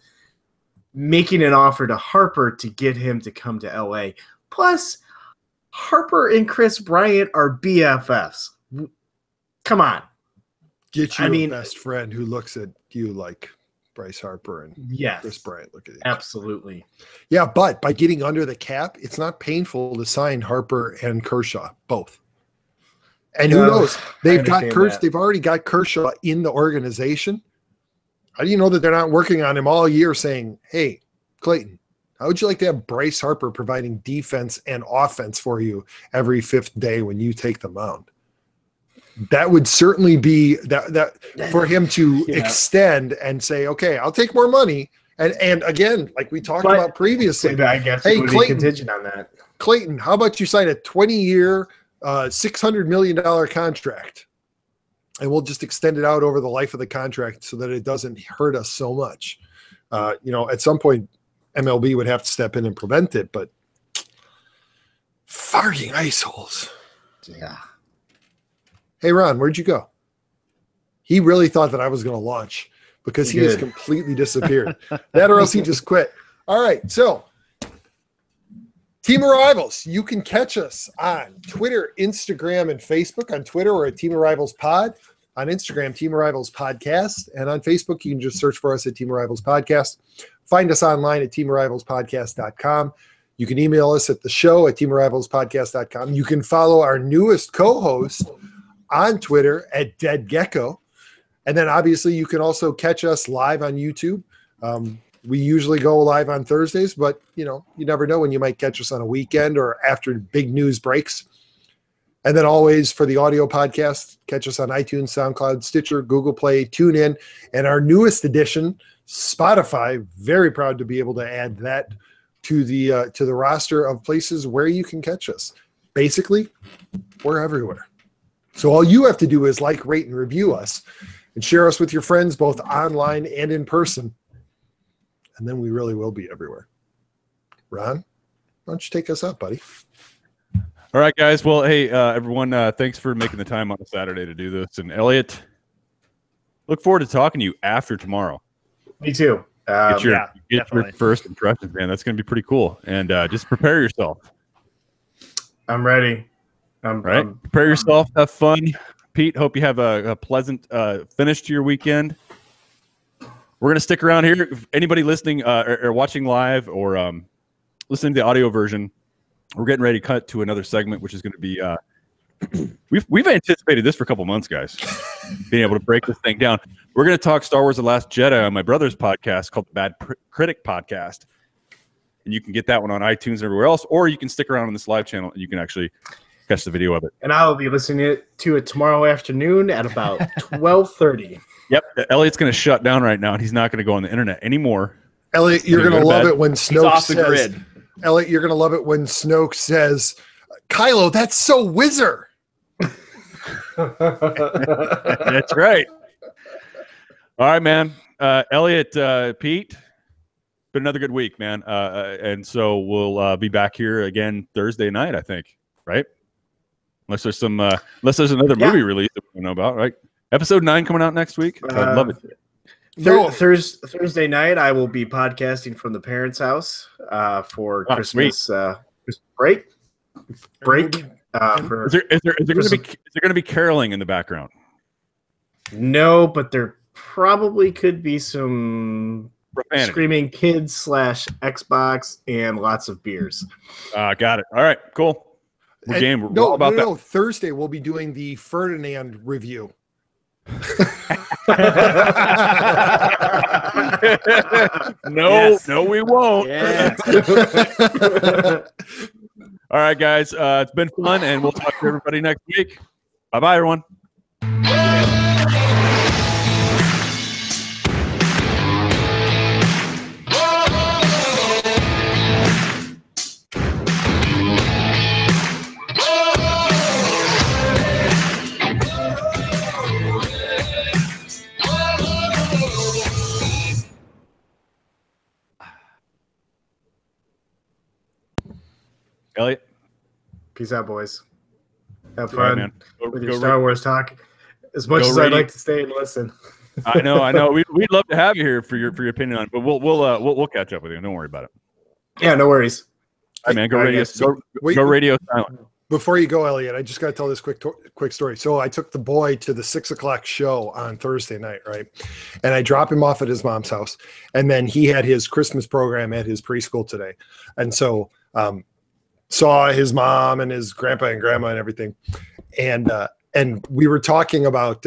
making an offer to Harper to get him to come to LA. Plus, Harper and Chris Bryant are BFFs. Come on. Get you a best friend who looks at you like Bryce Harper and Chris Bryant look at you. Absolutely. Yeah, but by getting under the cap, it's not painful to sign Harper and Kershaw both. And who knows? They've already got Kershaw in the organization. How do you know that they're not working on him all year saying, hey, Clayton, how would you like to have Bryce Harper providing defense and offense for you every fifth day when you take the mound? That would certainly be that for him to extend and say, okay, I'll take more money. And again, like we talked about previously, I guess it would be contingent on that. Clayton, how about you sign a 20-year, $600 million contract? And we'll just extend it out over the life of the contract so that it doesn't hurt us so much. At some point, MLB would have to step in and prevent it, but farting ice holes. Yeah. Hey, Ron, where'd you go? He really thought that I was going to launch because he has completely disappeared. That or else he just quit. All right, so Team Arrivals, you can catch us on Twitter, Instagram, and Facebook. On Twitter, we're at Team Arrivals Pod. On Instagram, Team Arrivals Podcast. And on Facebook, you can just search for us at Team Arrivals Podcast. Find us online at teamarrivalspodcast.com. You can email us at the show at teamarrivalspodcast.com. You can follow our newest co-host on Twitter at Dead Gecko. And then obviously you can also catch us live on YouTube. We usually go live on Thursdays, but you never know when you might catch us on a weekend or after big news breaks. And then always for the audio podcast, catch us on iTunes, SoundCloud, Stitcher, Google Play, TuneIn, and our newest edition, Spotify. Very proud to be able to add that to the roster of places where you can catch us. Basically, we're everywhere. So all you have to do is like, rate, and review us and share us with your friends, both online and in person. And then we really will be everywhere. Ron, why don't you take us out, buddy? All right, guys. Well, hey, everyone, thanks for making the time on a Saturday to do this. And Elliot, look forward to talking to you after tomorrow. Me too. Get your first impressions, man. That's going to be pretty cool. And just prepare yourself. I'm ready. Prepare yourself. Have fun. Pete, hope you have a pleasant finish to your weekend. We're going to stick around here. If anybody listening or watching live or listening to the audio version, we're getting ready to cut to another segment, which is going to be we've anticipated this for a couple months, guys, being able to break this thing down. We're going to talk Star Wars: The Last Jedi on my brother's podcast called the Bad Critic Podcast. And you can get that one on iTunes and everywhere else, or you can stick around on this live channel and you can actually catch the video of it. And I'll be listening to it tomorrow afternoon at about 12:30. Yep. Elliot's going to shut down right now, and he's not going to go on the internet anymore. Elliot, you're going to love it when Snoke says, Elliot, you're going to love it when Snoke says, Kylo, that's so whizzer. That's right. All right, man. Elliot, Pete, been another good week, man. And so we'll be back here again Thursday night, I think, right? Unless there's another movie release that we don't know about, right? Episode 9 coming out next week. I'd love it. Thursday night, I will be podcasting from the parents' house for Christmas break. Is there going to be caroling in the background? No, but there probably could be some profanity. Screaming kids / Xbox and lots of beers. Got it. All right, cool. We're game. We're all about that. Thursday we'll be doing the Ferdinand review. No, we won't. Yeah. All right, guys. It's been fun, and we'll talk to everybody next week. Bye-bye, everyone. Elliot, peace out, boys. Have fun right, man. with your Star Wars talk. As much as I'd like to stay and listen. I know. We'd love to have you here for your opinion on it, but we'll catch up with you. Don't worry about it. Yeah, no worries. Hey, man, go radio silent. Before you go, Elliot, I just got to tell this quick story. So I took the boy to the 6:00 show on Thursday night, right? And I dropped him off at his mom's house, and then he had his Christmas program at his preschool today, and so saw his mom and his grandpa and grandma and everything, and we were talking about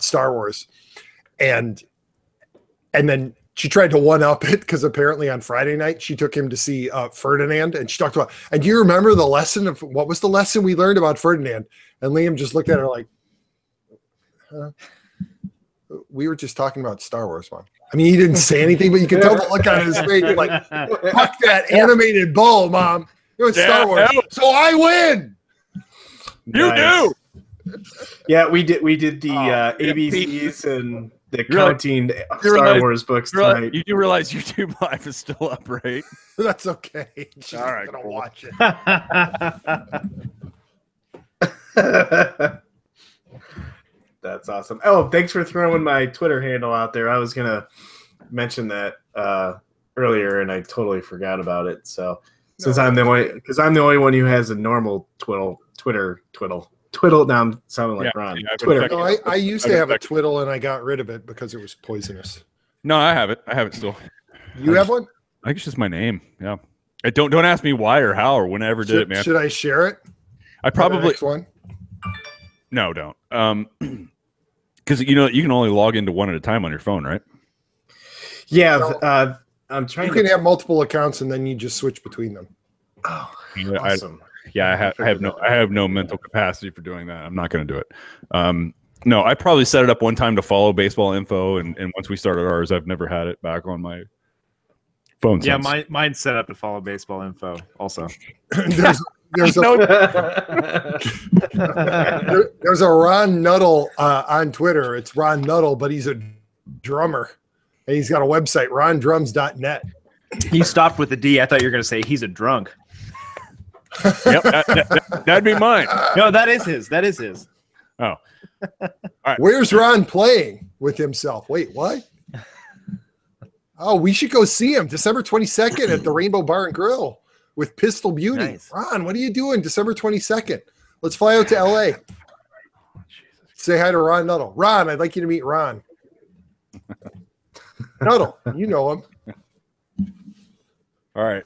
Star Wars, and then she tried to one up it because apparently on Friday night she took him to see Ferdinand, and she talked about, and do you remember the lesson of what was the lesson we learned about Ferdinand? And Liam just looked at her like, we were just talking about Star Wars, Mom. I mean, he didn't say anything, but you could tell the look on his face. Like, fuck that animated bull, Mom. It was Star Wars. So I win. You do. Yeah, we did the ABCs and the counting Star Wars books tonight. You do realize YouTube Live is still up, right? That's okay. She's all right, gonna watch it. That's awesome. Oh, thanks for throwing my Twitter handle out there. I was gonna mention that earlier, and I totally forgot about it. So since I'm the only one who has a normal Twitter. Now I'm sounding like Ron. Yeah, Twitter. No, I used to have a twiddle, and I got rid of it because it was poisonous. No, I have it. still. You have one? I think it's just my name. Yeah. Don't ask me why or how or whenever did it, man. Should I share it? I probably next one. No, don't. Because you can only log into one at a time on your phone, right? Yeah, I'm trying. You can have multiple accounts, and then you just switch between them. Oh, awesome. I have no mental capacity for doing that. I'm not going to do it. No, I probably set it up one time to follow baseball info, and once we started ours, I've never had it back on my phone. Yeah, mine's set up to follow baseball info. Also, there's a Ron Nuttall on Twitter. It's Ron Nuttall, but he's a drummer, and he's got a website, rondrums.net. You stopped with the D. I thought you were going to say he's a drunk. Yep, that'd be mine. No, that is his. Oh, all right. Where's Ron playing with himself? Wait, what? Oh, we should go see him December 22nd at the Rainbow Bar and Grill with Pistol Beauty. Nice. Ron, what are you doing December 22nd? Let's fly out to LA. Say hi to Ron Nuttall. Ron, I'd like you to meet Ron. Nuttall, you know him. All right,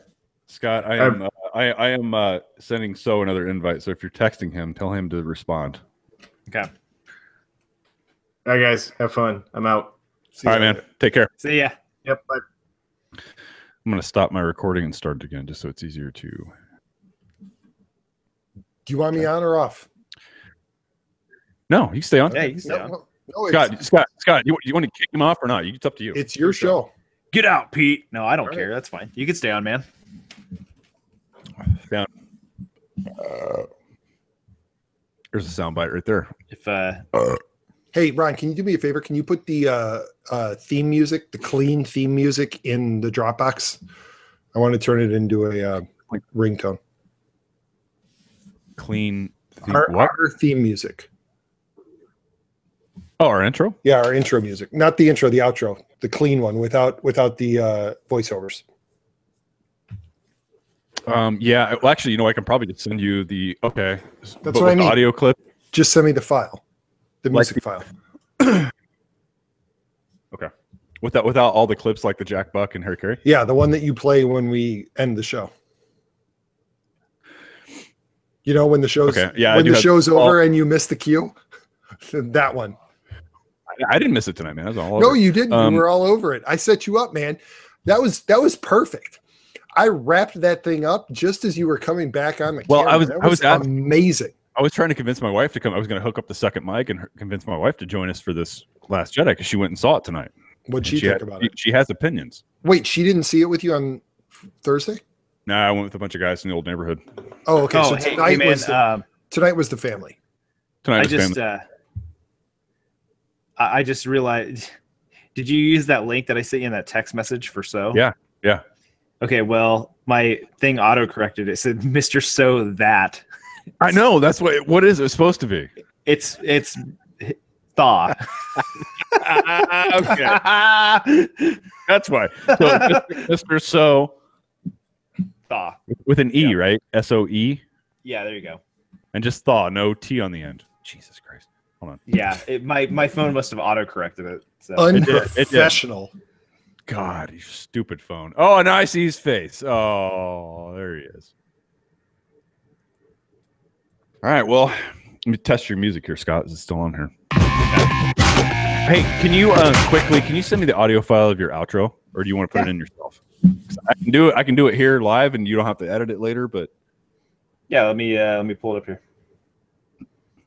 Scott, I am sending another invite. So if you're texting him, tell him to respond. Okay. All right, guys, have fun. I'm out. All right, man. Take care. See ya. Yep. Bye. I'm going to stop my recording and start it again just so it's easier to. Do you want me on or off? No, you can stay on. Yeah, you can stay on. No, Scott, you want to kick him off or not? It's up to you. It's your show. Get out, Pete. No, I don't care. That's fine. You can stay on, man. Down. There's a soundbite right there. If Hey, Ron, can you do me a favor? Can you put the theme music, the clean theme music, in the Dropbox? I want to turn it into a ringtone. Clean. Our theme music. Oh, our intro? Yeah, our intro music. Not the intro, the outro. The clean one without the voiceovers. Yeah. Well, actually, I can probably just send you the That's what I mean. audio clip. Just send me the file, the music file. Okay. Without all the clips like the Jack Buck and Harry Carey? Yeah, the one that you play when we end the show. When the show's over and you miss the cue, that one. I didn't miss it tonight, man. I was all over. No, you didn't. You were all over it. I set you up, man. That was perfect. I wrapped that thing up just as you were coming back on the camera. Well, I was amazing. I was trying to convince my wife to come. I was going to hook up the second mic and convince my wife to join us for this Last Jedi because she went and saw it tonight. What'd she think about it? She has opinions. Wait, she didn't see it with you on Thursday? No, I went with a bunch of guys in the old neighborhood. Oh, okay. So tonight was the family. Family. I just realized. Did you use that link that I sent you in that text message for So? Yeah. Okay, well, my thing auto-corrected. It said Mr. So that. I know. That's what is it supposed to be? It's thaw. Okay. That's why. So, Mr. So Thaw. with an E, right? SOE? Yeah, there you go. And just thaw, no T on the end. Jesus Christ. Hold on. Yeah, my phone must have auto-corrected it. So. Unprofessional. God, you stupid phone. Oh, now I see his face. Oh, there he is. All right, well, let me test your music here, Scott. Is it still on here? Hey, can you can you send me the audio file of your outro, or do you want to put it in yourself? I can do it. I can do it here live, and you don't have to edit it later. But yeah, let me pull it up here.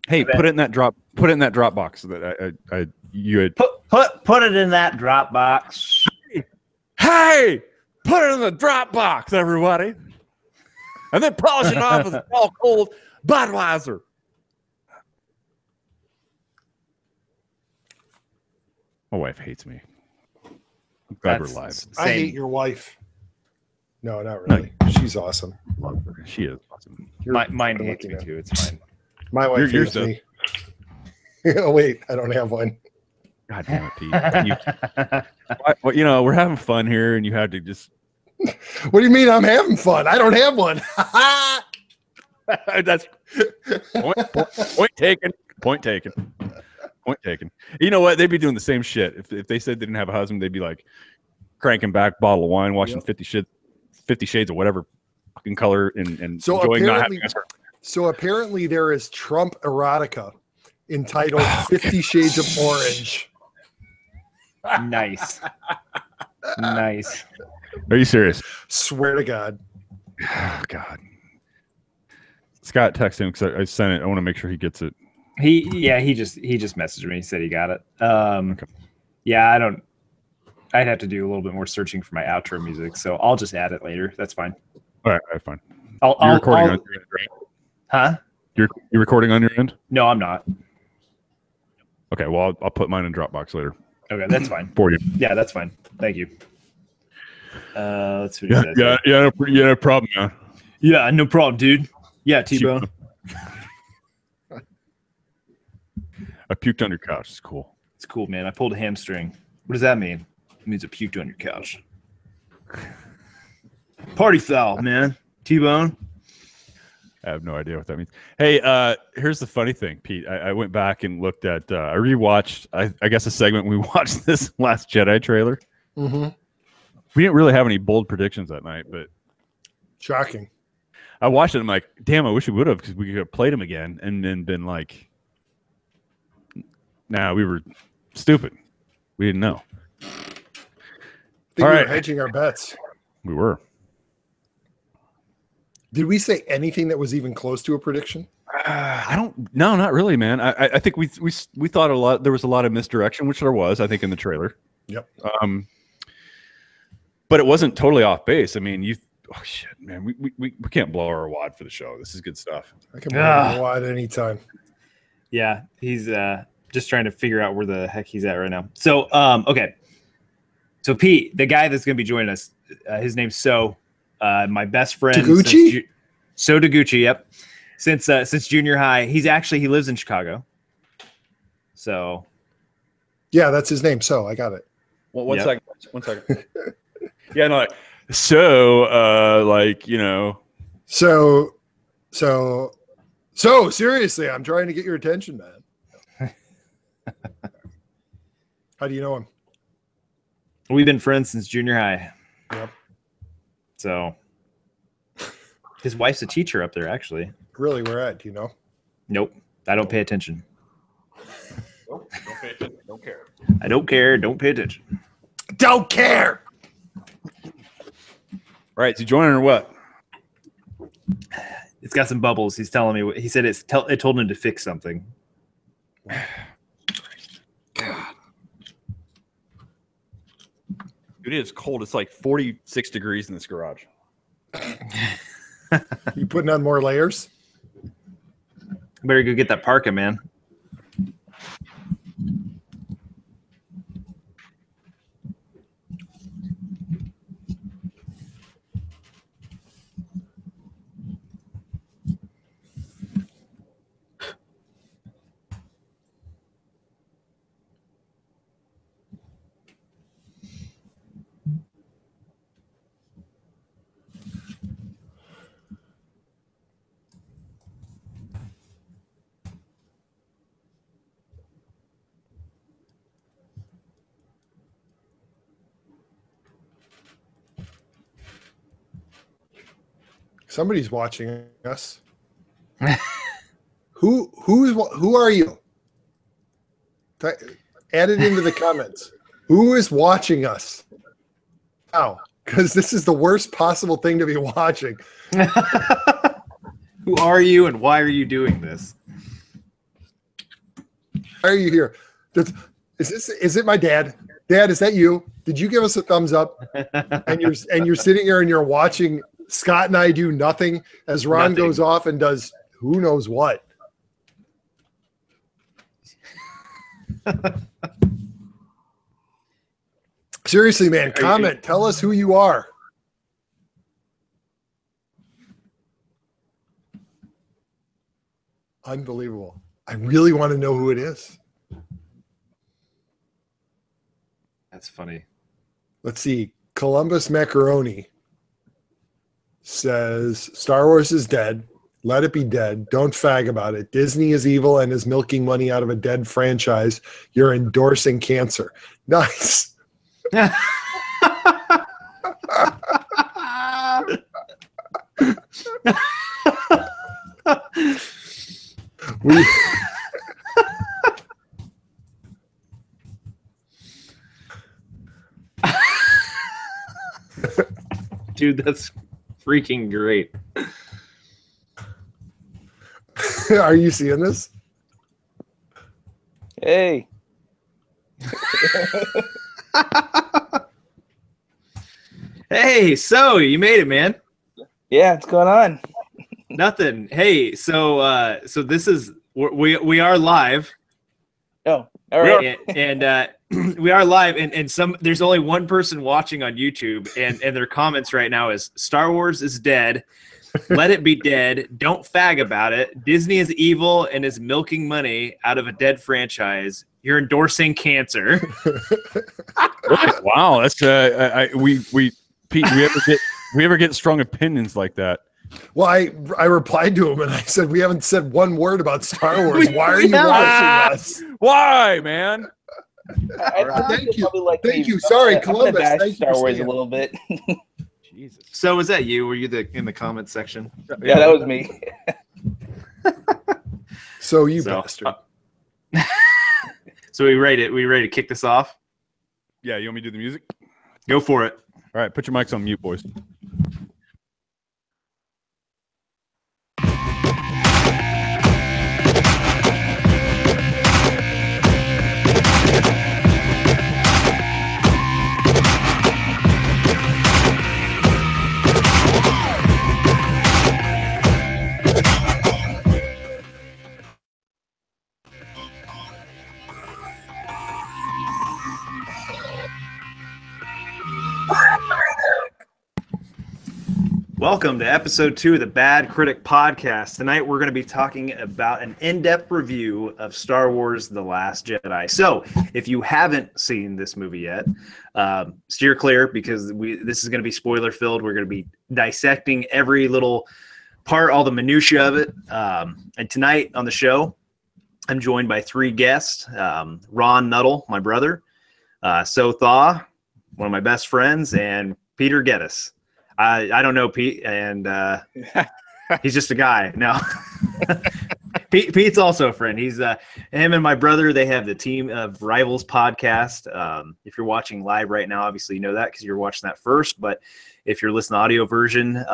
Hey, put it in that Dropbox that you had put it in that Dropbox. Hey, put it in the Dropbox, everybody, and then polish it off with all cold Budweiser. My wife hates me. I'm glad we're live. I hate your wife. No, not really. She's awesome. She is awesome. Mine hates me too. It's fine. My wife hates me. Oh, wait, I don't have one. God damn it, Pete. Well, we're having fun here, and you had to just. What do you mean I'm having fun? I don't have one. That's point taken. Point taken. Point taken. You know what? They'd be doing the same shit. If they said they didn't have a husband, they'd be like cranking back a bottle of wine, watching 50 Shades of whatever fucking color, and so enjoying not having a So apparently there is Trump erotica entitled 50 Shades of Orange. Nice. Nice. Are you serious? Swear to God. Oh, God. Scott texted him because I sent it. I want to make sure he gets it. He just messaged me. He said he got it. Okay. Yeah, I'd have to do a little bit more searching for my outro music, so I'll just add it later. That's fine. All right, fine. You're recording on your end, right? Huh? You're recording on your end? No, I'm not. Okay, well, I'll put mine in Dropbox later. Okay, that's fine. For you. Yeah, that's fine. Thank you. Let's see what he says. No problem, man. Yeah, no problem, dude. Yeah, T-Bone. I puked on your couch. It's cool. It's cool, man. I pulled a hamstring. What does that mean? It means I puked on your couch. Party foul, man. T-Bone. I have no idea what that means. Hey, here's the funny thing, Pete. I went back and looked at, I rewatched, I guess, a segment we watched this Last Jedi trailer. Mm-hmm. We didn't really have any bold predictions that night, but. Shocking. I watched it. I'm like, damn, I wish we would have, because we could have played him again and then been like, nah, we were stupid. We didn't know. I think we were hedging our bets. We were. Did we say anything that was even close to a prediction? No, not really, man. I think we thought a lot. There was a lot of misdirection, which there was, I think, in the trailer. Yep. But it wasn't totally off base. I mean, oh shit, man, we can't blow our wad for the show. This is good stuff. I can blow my wad anytime. Yeah, he's just trying to figure out where the heck he's at right now. So, okay. So Pete, the guy that's going to be joining us, his name's my best friend. Taguchi? Taguchi, yep. Since junior high, he lives in Chicago. So Yeah, that's his name. So I got it. Well, one Yep. second. 1 second. Yeah, no. So, like, you know, So seriously, I'm trying to get your attention, man. How do you know him? We've been friends since junior high. Yep. So his wife's a teacher up there, actually. Really, where at? Do you know? Nope. I don't pay attention. Nope, don't pay attention. Don't care. I don't care. Don't pay attention. Don't care. all right, is he joining or what? It's got some bubbles. He's telling me. He said it told him to fix something. Dude, it is cold. It's like 46 degrees in this garage. You putting on more layers? Better go get that parka, man. Somebody's watching us. Who are you? Add it into the comments. Who is watching us? How? Because this is the worst possible thing to be watching. Who are you and why are you doing this? Why are you here? Is it my dad? Dad, is that you? Did you give us a thumbs up? And you're sitting here and you're watching Scott and I do nothing as Ron Nothing. goes off and does who knows what. Seriously, man, comment. Tell us who you are. Unbelievable. I really want to know who it is. That's funny. Let's see. Columbus Macaroni says Star Wars is dead. Let it be dead. Don't fag about it. Disney is evil and is milking money out of a dead franchise. You're endorsing cancer. Nice. We Dude, that's freaking great. Are you seeing this? Hey. Hey, so you made it, man. Yeah, what's going on? Nothing. Hey, so this is we are live. Oh, all right. And we are live, and there's only one person watching on YouTube, and their comments right now is Star Wars is dead. Let it be dead. Don't fag about it. Disney is evil and is milking money out of a dead franchise. You're endorsing cancer. Wow, that's Pete. We ever get strong opinions like that? Well, I replied to him and I said, we haven't said one word about Star Wars. Why are you watching us? Why, man? Thank you. Like Thank you. Sorry, I'm gonna Columbus. bash Thank you Star for Wars a staying. little bit. Jesus. So was that you? Were you in the comments section? Yeah, that was me. So you So, bastard. So we ready to kick this off? Yeah, you want me to do the music? Go for it. All right, put your mics on mute, boys. Welcome to episode 2 of the Bad Critic Podcast. Tonight we're going to be talking about an in-depth review of Star Wars The Last Jedi. So if you haven't seen this movie yet, steer clear because this is going to be spoiler filled. We're going to be dissecting every little part, all the minutia of it. And tonight on the show, I'm joined by 3 guests. Ron Nuttall, my brother, So Thaw, one of my best friends, and Peter Geddes. I don't know Pete, and he's just a guy. No, Pete's also a friend. He's him and my brother. They have the Team of Rivals podcast. If you're watching live right now, obviously you know that because you're watching that first. But if you're listening to audio version,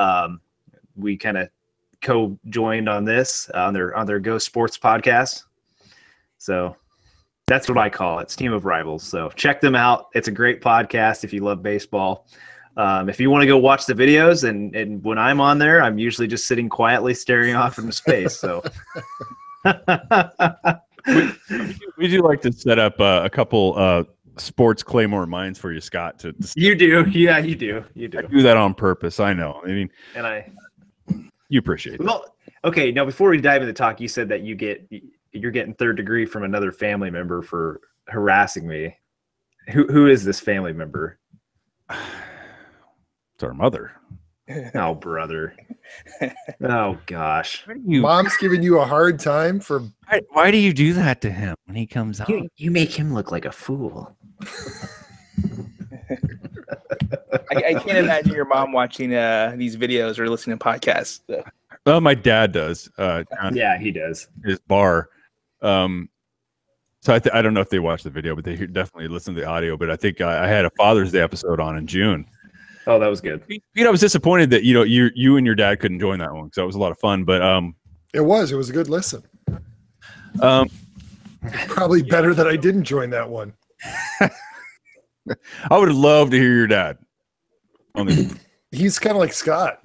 we kind of co-joined on this on their Go Sports podcast. So that's what I call it. It's Team of Rivals. So check them out. It's a great podcast if you love baseball. If you want to go watch the videos, and when I'm on there, I'm usually just sitting quietly staring off into space. So we do like to set up a couple sports Claymore mines for you, Scott. You do, yeah, you do. I do that on purpose. I know. I mean, you appreciate it. Well, okay. Now, before we dive into the talk, you said that you're getting third degree from another family member for harassing me. Who is this family member? It's our mother. Oh, brother. Oh, gosh. Mom's giving you a hard time for. Why do you do that to him when he comes out? You make him look like a fool. I can't imagine your mom watching these videos or listening to podcasts. So. Well, my dad does. Yeah, he does. His bar. So I don't know if they watch the video, but they definitely listen to the audio. But I think I had a Father's Day episode on in June. Oh, that was good. I was disappointed that you and your dad couldn't join that one because that was a lot of fun. But it was a good listen. Probably better that I didn't join that one. I would love to hear your dad. He's kind of like Scott.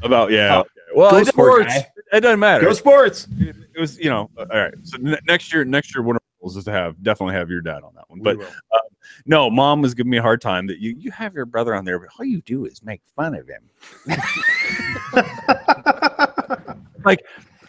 About yeah. Well, Go Sports. It doesn't matter. Go Sports. It was all right. So next year, Winter Rules is to definitely have your dad on that one. But no, Mom was giving me a hard time that you have your brother on there, but all you do is make fun of him. Like,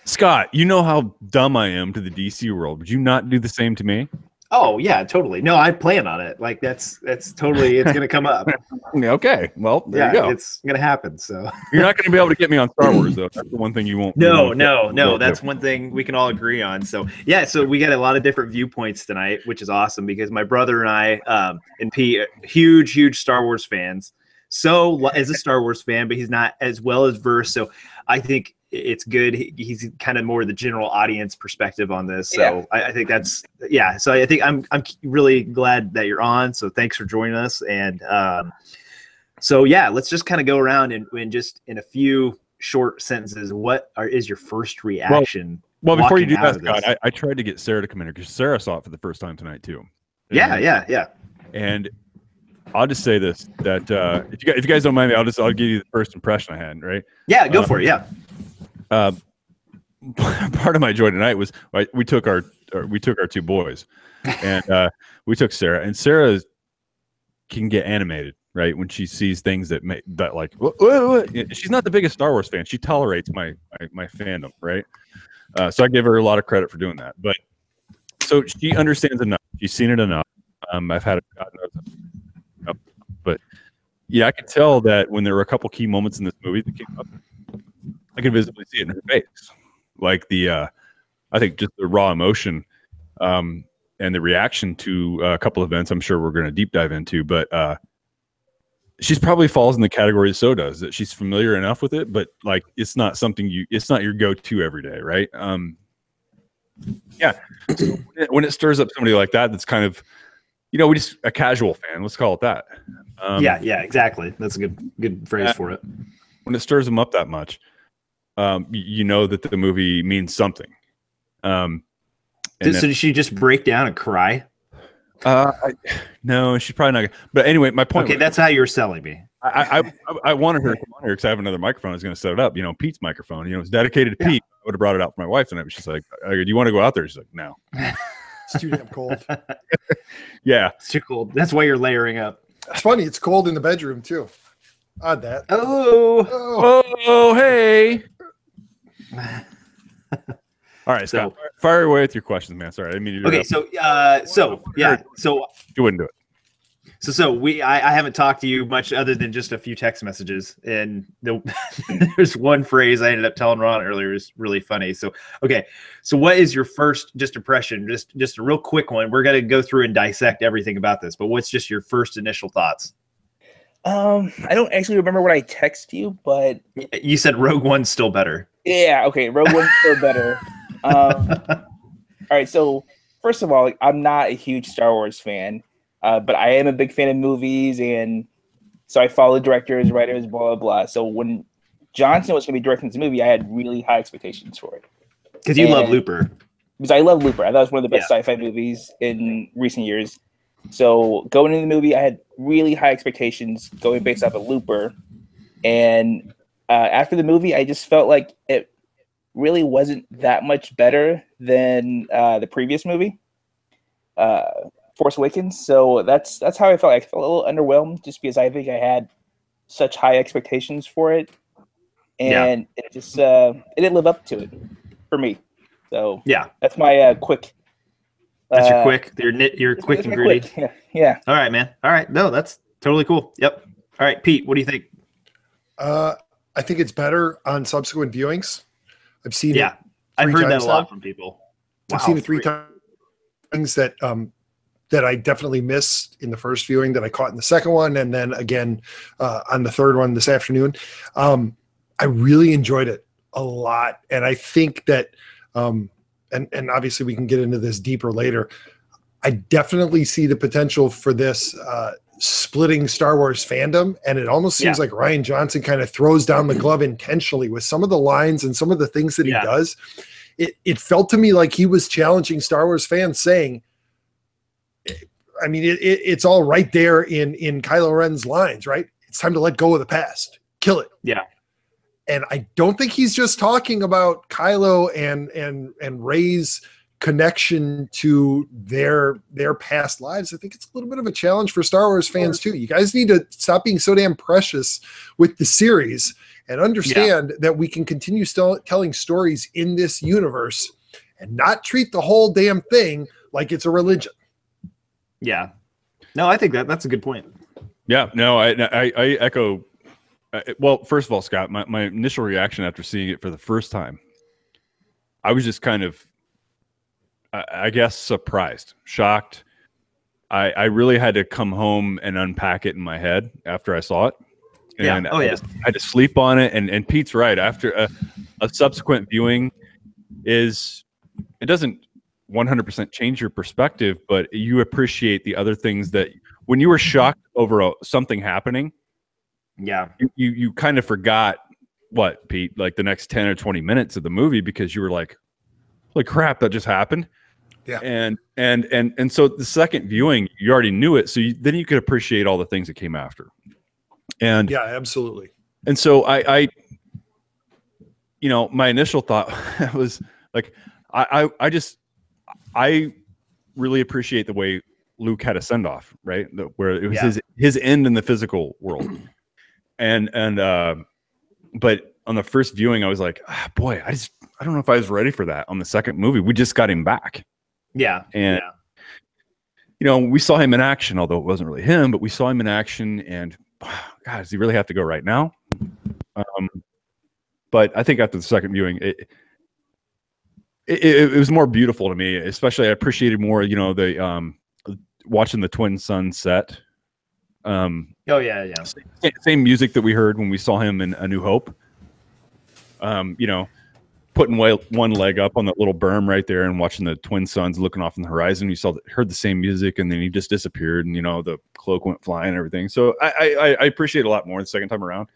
Scott, you know how dumb I am to the DC world. Would you not do the same to me? Oh yeah, totally. No, I plan on it. Like that's totally. It's gonna come up. Okay, well there you go. It's gonna happen. So you're not gonna be able to get me on Star Wars though. That's the one thing you won't. No. That's one thing we can all agree on. So yeah, so we got a lot of different viewpoints tonight, which is awesome because my brother and I and P, huge Star Wars fans. So as a Star Wars fan, but he's not as well as versed. So I think it's good. He's kind of more the general audience perspective on this. So yeah. I think that's, yeah. So I think I'm really glad that you're on. So thanks for joining us. And so, yeah, let's just kind of go around and just in a few short sentences, is your first reaction? Well, before you do that, Scott, I tried to get Sarah to come in here because Sarah saw it for the first time tonight too. Yeah. And I'll just say this, that if you guys don't mind me, I'll give you the first impression I had, right? Yeah, go for it. Yeah. Part of my joy tonight was we took our 2 boys, and we took Sarah, and Sarah can get animated, right, when she sees things that like she's not the biggest Star Wars fan. She tolerates my fandom, right? So I give her a lot of credit for doing that. But so she understands enough. She's seen it enough. I've had it, but yeah, I could tell that when there were a couple key moments in this movie that came up, I could visibly see it in her face, like I think just the raw emotion and the reaction to a couple of events. I'm sure we're going to deep dive into, but she's probably falls in the category that so does, that she's familiar enough with it, but like it's not something it's not your go-to every day, right? Yeah. So when it stirs up somebody like that, that's kind of, we just a casual fan. Let's call it that. Yeah, exactly. That's a good phrase for it. When it stirs them up that much, you know that the movie means something. So did she just break down and cry? No, she's probably not. But anyway, my point. Okay, that's how you're selling me. I wanted her to come on here because I have another microphone. I was going to set it up. Pete's microphone. It's dedicated to Pete. I would have brought it out for my wife tonight, but she's like, "Do you want to go out there?" She's like, "No." It's too damn cold. Yeah, it's too cold. That's why you're layering up. It's funny. It's cold in the bedroom too. on that. Oh, hey. All right, Scott, fire away with your questions, man. Sorry, I didn't mean to do Okay, that. so You wouldn't do it. So I haven't talked to you much other than just a few text messages, and there's one phrase I ended up telling Ron earlier is really funny. So what is your first just impression? Just a real quick one. We're gonna go through and dissect everything about this, but what's just your first initial thoughts? I don't actually remember what I texted you, but You said Rogue One's still better. yeah, okay, Rogue One's still better. All right, so first of all, I'm not a huge Star Wars fan. But I am a big fan of movies, and so I follow directors, writers, blah, blah, blah. So when Johnson was going to be directing this movie, I had really high expectations for it. Because you love Looper. Because I love Looper. I thought it was one of the best sci-fi movies in recent years. So going into the movie, I had really high expectations going based off of Looper. And after the movie, I just felt like it really wasn't that much better than the previous movie. Force Awakens, so that's how I felt. I felt a little underwhelmed just because I think I had such high expectations for it, and it just it didn't live up to it for me. So that's my quick. That's your quick. Your quick and gritty. Quick. Yeah. All right, man. All right. No, that's totally cool. Yep. All right, Pete. What do you think? I think it's better on subsequent viewings. I've seen it. I've heard that a lot from people. I've seen it 3 times. Things that I definitely missed in the first viewing that I caught in the second one, and then again on the third one this afternoon. I really enjoyed it a lot, and I think that, and obviously we can get into this deeper later. I definitely see the potential for this splitting Star Wars fandom, and it almost seems like Rian Johnson kind of throws down the glove intentionally with some of the lines and some of the things that he does. It felt to me like he was challenging Star Wars fans, saying, I mean, it's all right there in Kylo Ren's lines, right? It's time to let go of the past, kill it. Yeah. And I don't think he's just talking about Kylo and Rey's connection to their past lives. I think it's a little bit of a challenge for Star Wars fans too. You guys need to stop being so damn precious with the series and understand that we can continue still telling stories in this universe and not treat the whole damn thing like it's a religion. Yeah. No, I think that's a good point. Yeah. No, I echo. Well, first of all, Scott, my initial reaction after seeing it for the first time, I was just kind of, I guess, surprised, shocked. I really had to come home and unpack it in my head after I saw it. And I had to sleep on it. And Pete's right. After a subsequent viewing it doesn't 100% change your perspective, but you appreciate the other things that when you were shocked over something happening, you kind of forgot what, Pete, like the next 10 or 20 minutes of the movie, because you were like, holy crap, that just happened. Yeah. And so the second viewing, you already knew it. So then you could appreciate all the things that came after. And yeah, absolutely. And so I my initial thought was like, I really appreciate the way Luke had a send off, right? Where it was his end in the physical world. But on the first viewing, I was like, boy, I don't know if I was ready for that on the second movie. We just got him back. Yeah. And, we saw him in action, although it wasn't really him, but we saw him in action, and God, does he really have to go right now? But I think after the second viewing, it was more beautiful to me. Especially, I appreciated more, the watching the twin sun set. Same music that we heard when we saw him in A New Hope. Putting one leg up on that little berm right there and watching the twin suns looking off in the horizon. You heard the same music, and then he just disappeared, and the cloak went flying and everything. So I appreciate it a lot more the second time around.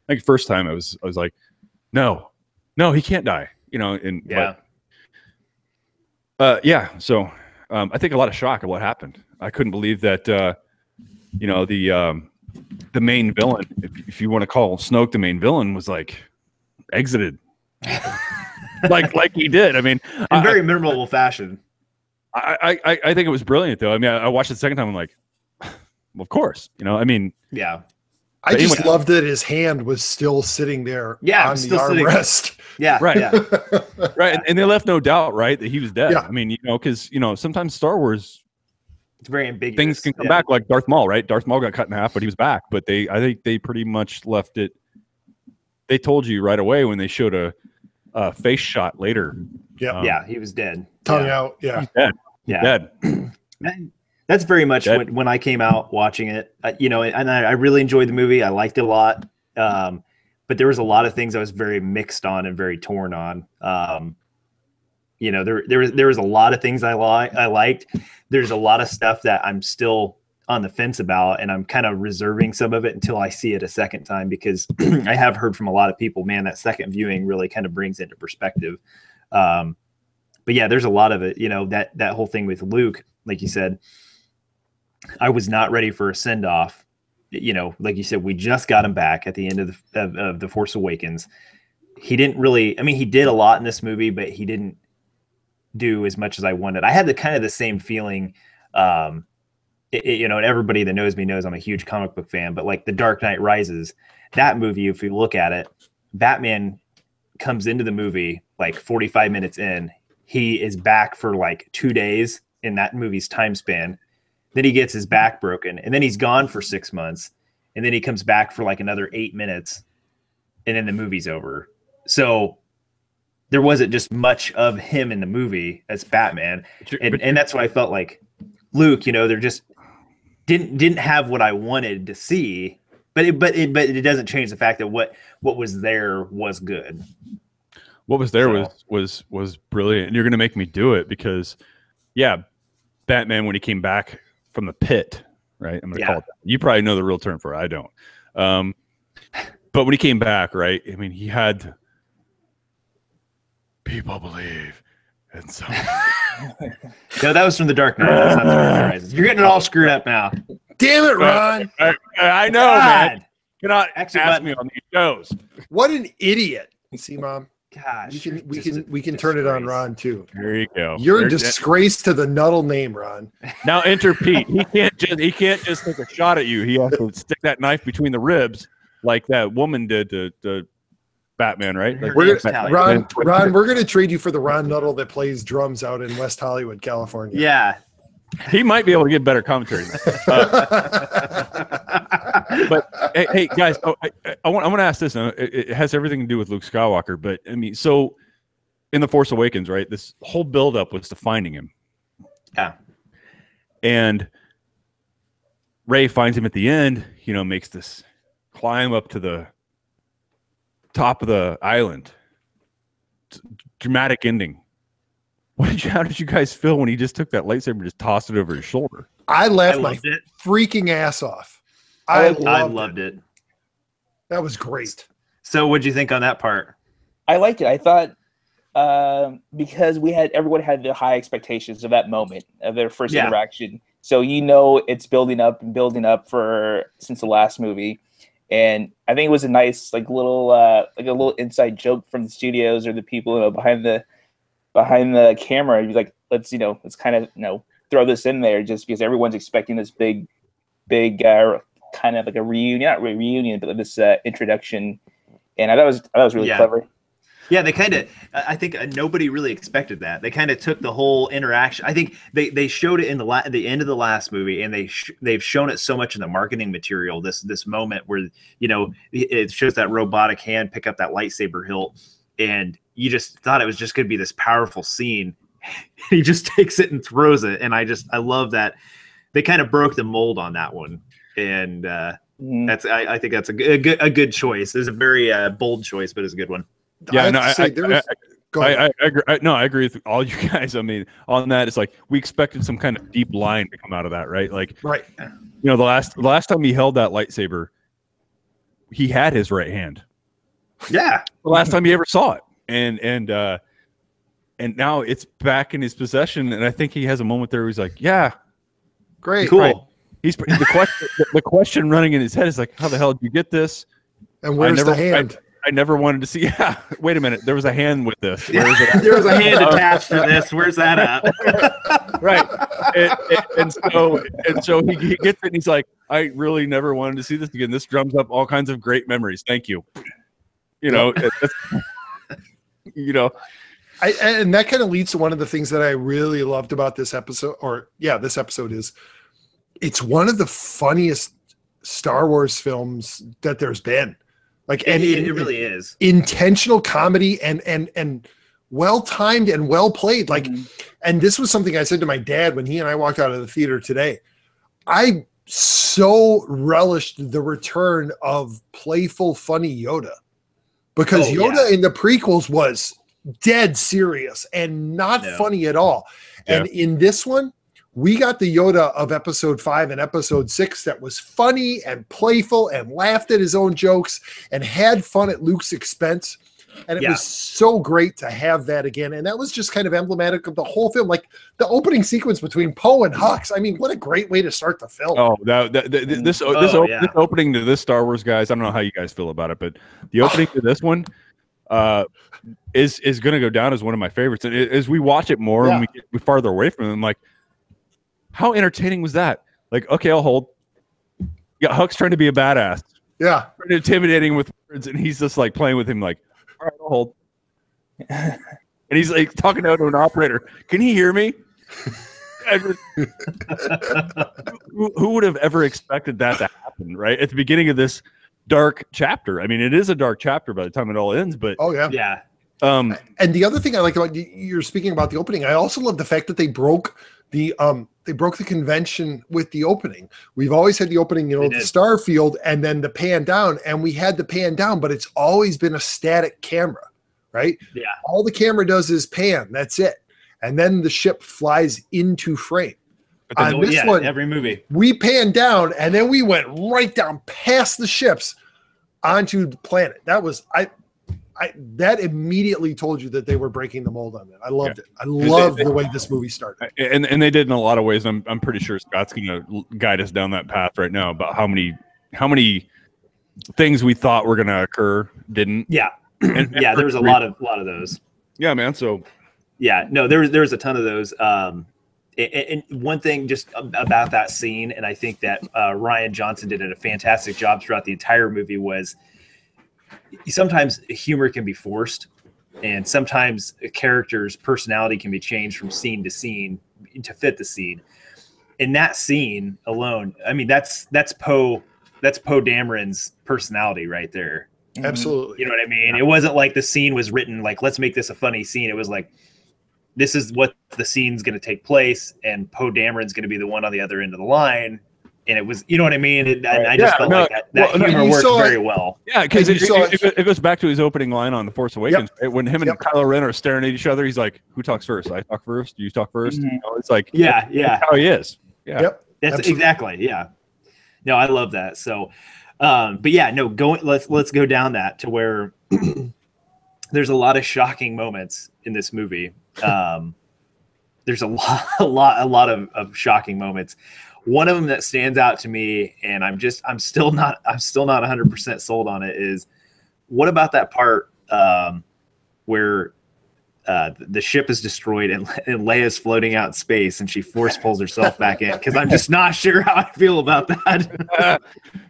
I think the first time I was like, no, he can't die. So I think a lot of shock at what happened. I couldn't believe that the main villain, if you want to call Snoke the main villain, was like exited like he did. I mean, in very memorable fashion. I think it was brilliant though. I mean, I watched it the second time. I'm like, well, of course, I just loved that his hand was still sitting there on the armrest. Yeah, right. Yeah. Right. And they left no doubt, right, that he was dead. Yeah. I mean, because, sometimes Star Wars, it's very ambiguous. Things can come back like Darth Maul, right? Darth Maul got cut in half, but he was back. But I think they pretty much left it. They told you right away when they showed a face shot later. Yeah. He was dead. Tongue out. Yeah. He's dead. Yeah. Dead. That's very much when I came out watching it, and I really enjoyed the movie. I liked it a lot. But there was a lot of things I was very mixed on and very torn on. There was a lot of things I liked. There's a lot of stuff that I'm still on the fence about, and I'm kind of reserving some of it until I see it a second time, because I have heard from a lot of people, man, that second viewing really kind of brings into perspective. But yeah, there's a lot of it, that whole thing with Luke, like you said, I was not ready for a send off. Like you said, we just got him back at the end of the Force Awakens. He didn't really, he did a lot in this movie, but he didn't do as much as I wanted. I had the same feeling, and everybody that knows me knows I'm a huge comic book fan, but like The Dark Knight Rises, that movie, if you look at it, Batman comes into the movie like 45 minutes in. He is back for like 2 days in that movie's time span. Then he gets his back broken, and then he's gone for 6 months, and then he comes back for like another 8 minutes, and then the movie's over. So there wasn't just much of him in the movie as Batman, and that's what I felt like. Luke, they're just didn't have what I wanted to see, but it doesn't change the fact that what was there was good. What was there was brilliant, and you're going to make me do it because, Batman when he came back from the pit, right? I'm going to call it that. You probably know the real term for it. I don't. But when he came back, right? He had people believe in something. No, that was from The Dark Knight. That's not The Dark Knight Rises. You're getting it all screwed up now. Damn it, Ron! I know, man. You cannot ask me on these shows. What an idiot! See, Mom. Gosh, we can turn it on Ron too. There you go. You're a disgrace to the Nuddle name, Ron. Now enter Pete. He can't just take a shot at you. He has to stick that knife between the ribs like that woman did to Batman, right? Like Ron, we're gonna trade you for the Ron Nuddle that plays drums out in West Hollywood, California. Yeah. He might be able to get better commentary. But hey, guys, I want to ask this. It has everything to do with Luke Skywalker, but so in The Force Awakens, right? This whole buildup was to finding him. Yeah. And Rey finds him at the end. Makes this climb up to the top of the island. Dramatic ending. How did you guys feel when he just took that lightsaber and just tossed it over his shoulder? I laughed my freaking ass off. I loved it. That was great. So what'd you think on that part? I liked it. I thought because everyone had the high expectations of that moment, of their first interaction. So it's building up since the last movie. And I think it was a nice little inside joke from the studios or the people behind the camera. You're like, let's kind of throw this in there just because everyone's expecting this big kind of like a reunion, not really reunion, but this introduction. And I thought it was really clever. Yeah, they kind of. I think nobody really expected that. They kind of took the whole interaction. I think they showed it in the end of the last movie, and they've shown it so much in the marketing material. This moment where it shows that robotic hand pick up that lightsaber hilt, and you just thought it was just going to be this powerful scene. He just takes it and throws it, and I love that they kind of broke the mold on that one, and I think that's a good choice. It's a very bold choice, but it's a good one. Yeah, I agree with all you guys. On that, it's like we expected some kind of deep line to come out of that, right? Like, right. The last time he held that lightsaber, he had his right hand. Yeah, the last time he ever saw it, and now it's back in his possession. And I think he has a moment there where he's like, "Yeah, great, cool." Right. The question running in his head is like, "How the hell did you get this? And where's the hand?" I never wanted to see. Yeah, wait a minute. There was a hand with this. There was a hand attached to this. Where's that at? Right. And so he gets it and he's like, I really never wanted to see this again. This drums up all kinds of great memories. Thank you. You know, and that kind of leads to one of the things that I really loved about this episode, this episode is it's one of the funniest Star Wars films that there's been. Like, and it really is intentional comedy and well-timed and well played. Like, and this was something I said to my dad when he and I walked out of the theater today. I so relished the return of playful, funny Yoda, because Yoda in the prequels was dead serious and not funny at all. Yeah. And in this one, we got the Yoda of episode 5 and episode 6 that was funny and playful and laughed at his own jokes and had fun at Luke's expense. And it was so great to have that again. And that was just kind of emblematic of the whole film. Like the opening sequence between Poe and Hux. I mean, what a great way to start the film. Oh, this opening to this Star Wars, guys, I don't know how you guys feel about it, but the opening to this one is going to go down as one of my favorites. And as we watch it more and we get farther away from it, I'm like, how entertaining was that? Like, okay, I'll hold. Yeah, Hux trying to be a badass. Yeah. Intimidating with words, and he's just like playing with him like, all right, I'll hold. And he's like talking out to an operator. Can he hear me? Who would have ever expected that to happen, right? At the beginning of this dark chapter. I mean, it is a dark chapter by the time it all ends, but yeah. And the other thing I like about you're speaking about the opening, I also love the fact that they broke the convention with the opening. We've always had the opening, the star field and then the pan down, and we had the pan down, but it's always been a static camera, right? Yeah. All the camera does is pan. That's it. And then the ship flies into frame. On this one, every movie, we panned down and then we went right down past the ships onto the planet. That was that immediately told you that they were breaking the mold on that. I loved it. I loved the way this movie started. And they did in a lot of ways. I'm pretty sure Scott's going to guide us down that path right now about how many things we thought were going to occur didn't. Yeah. And there was a lot of those. Yeah, man. So yeah, no, there was a ton of those. And one thing just about that scene, and I think that Rian Johnson did a fantastic job throughout the entire movie, was sometimes humor can be forced, and sometimes a character's personality can be changed from scene to scene to fit the scene. In that scene alone, I mean, that's Poe Dameron's personality right there. Absolutely. You know what I mean? It wasn't like the scene was written like, let's make this a funny scene. It was like, this is what the scene's going to take place, and Poe Dameron's going to be the one on the other end of the line. And it was, you know what I mean? And I just felt like that humor worked very well. Yeah, because it goes back to his opening line on The Force Awakens. Yep. Right? When him and Kylo Ren are staring at each other, he's like, who talks first? I talk first? You talk first? Mm-hmm. It's like, that's how he is. Yeah. Yep. That's exactly. Yeah. No, I love that. So, but yeah, no, let's go down that to where there's a lot of shocking moments in this movie. There's a lot of shocking moments. One of them that stands out to me, and I'm still not 100% sold on it, is what about that part where the ship is destroyed and Leia's floating out in space and she force pulls herself back in? Because I'm just not sure how I feel about that.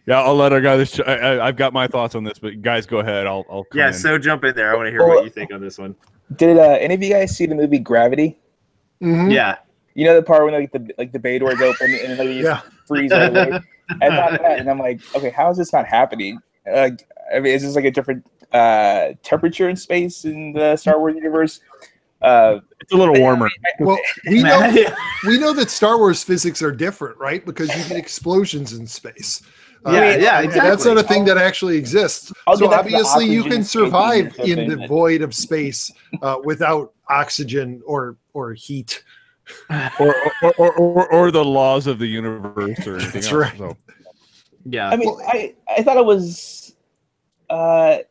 Yeah, I'll let our guys. I've got my thoughts on this, but guys, go ahead. I'll come in. So jump in there. I want to hear what you think on this one. Did any of you guys see the movie Gravity? Mm-hmm. Yeah. You know the part when the bay doors open and then you freeze away. I thought that, and I'm like, okay, how is this not happening? I mean, is this like a different temperature in space in the Star Wars universe? It's a little warmer. Well, we know that Star Wars physics are different, right? Because you get explosions in space. Exactly. That's not a thing that actually exists. So obviously, you can survive in the void of space without oxygen or heat. or the laws of the universe or anything else. Right. So. Yeah. I mean, I thought it was. I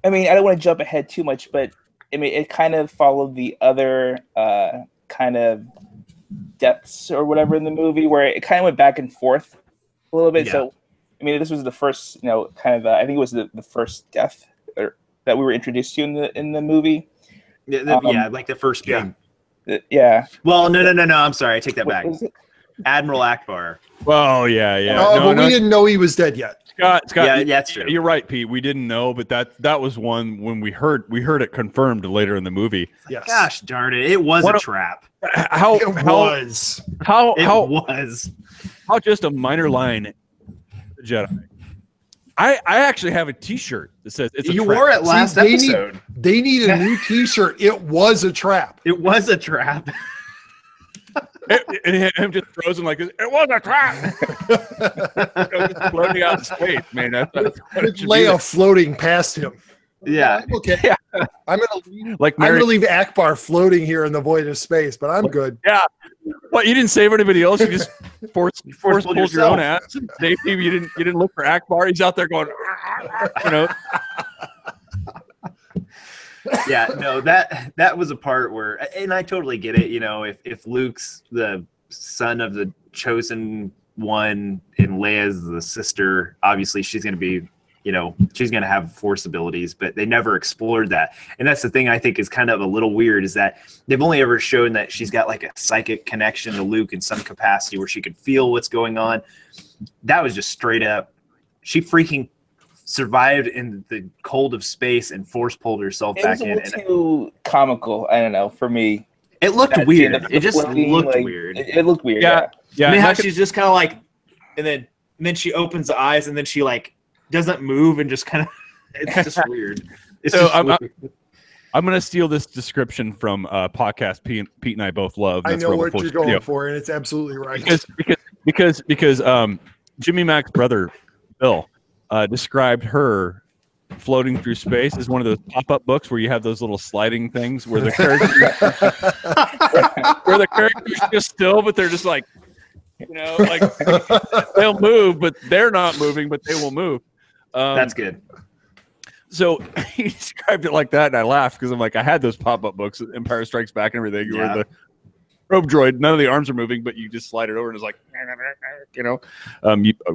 mean, I don't want to jump ahead too much, but I mean, it kind of followed the other kind of depths or whatever in the movie, where it kind of went back and forth a little bit. Yeah. So, I mean, this was the first, kind of. I think it was the first death that we were introduced to in the movie. Yeah, like the first big. Yeah. Well, no. I'm sorry. I take that back. What was it? Admiral Akbar. Well, yeah. Oh, but we didn't know he was dead yet. Scott, Yeah, that's true. You're right, Pete. We didn't know, but that was one when we heard it confirmed later in the movie. Yes. Gosh darn it! It was a trap. How just a minor line, Jedi. I actually have a T-shirt that says it's a You trap. wore it last episode. They need a new T-shirt. It was a trap. It was a trap. And him just frozen like this. It was a trap. Just floating out in space, man. That's what it should be. Leia floating past him. Yeah. Okay. Yeah. I'm gonna Like leave Akbar floating here in the void of space, but I'm good. Yeah. What, you didn't save anybody else? You just force pulled your own ass. Dave, you didn't look for Akbar. He's out there going, you know. Yeah, no, that was a part where, and I totally get it. You know, if Luke's the son of the chosen one and Leia's the sister, obviously she's going to be, you know, she's going to have force abilities, but they never explored that. And that's the thing I think is kind of a little weird, is that they've only ever shown that she's got like a psychic connection to Luke in some capacity where she could feel what's going on. That was just straight up, she freaking survived in the cold of space and force pulled herself back in. It was a little too comical. I don't know. For me, it looked weird. It just looked like, weird. It looked weird. Yeah. I mean, how she's just kind of like, and then she opens the eyes, and then she like doesn't move and just kind of. It's just weird. It's So just weird. I'm going to steal this description from a podcast Pete and I both love. I That's know Rebel what Force you're going Radio. for, and it's absolutely right. Because Jimmy Mac's brother Bill described her floating through space as one of those pop-up books where you have those little sliding things where the characters just still, but they're just like, you know, like they'll move, but they're not moving, but they will move. That's good. So he described it like that, and I laughed because I'm like, I had those pop-up books, Empire Strikes Back and everything, where the probe droid, none of the arms are moving, but you just slide it over and it's like, you know,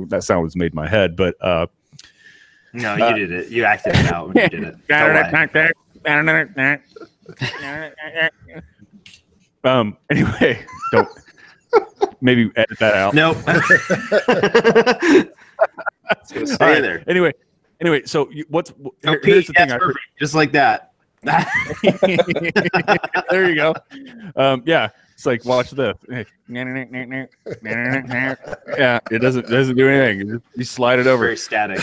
that sound was made in my head, but No, you did it. You acted it out when you did it. Anyway, don't maybe edit that out. Nope. It's gonna stay All right. there. Anyway, so here's Pete, the thing. that's perfect. Just like that. There you go. Yeah, it's like watch this. Yeah, it doesn't do anything. You slide it over. Very static.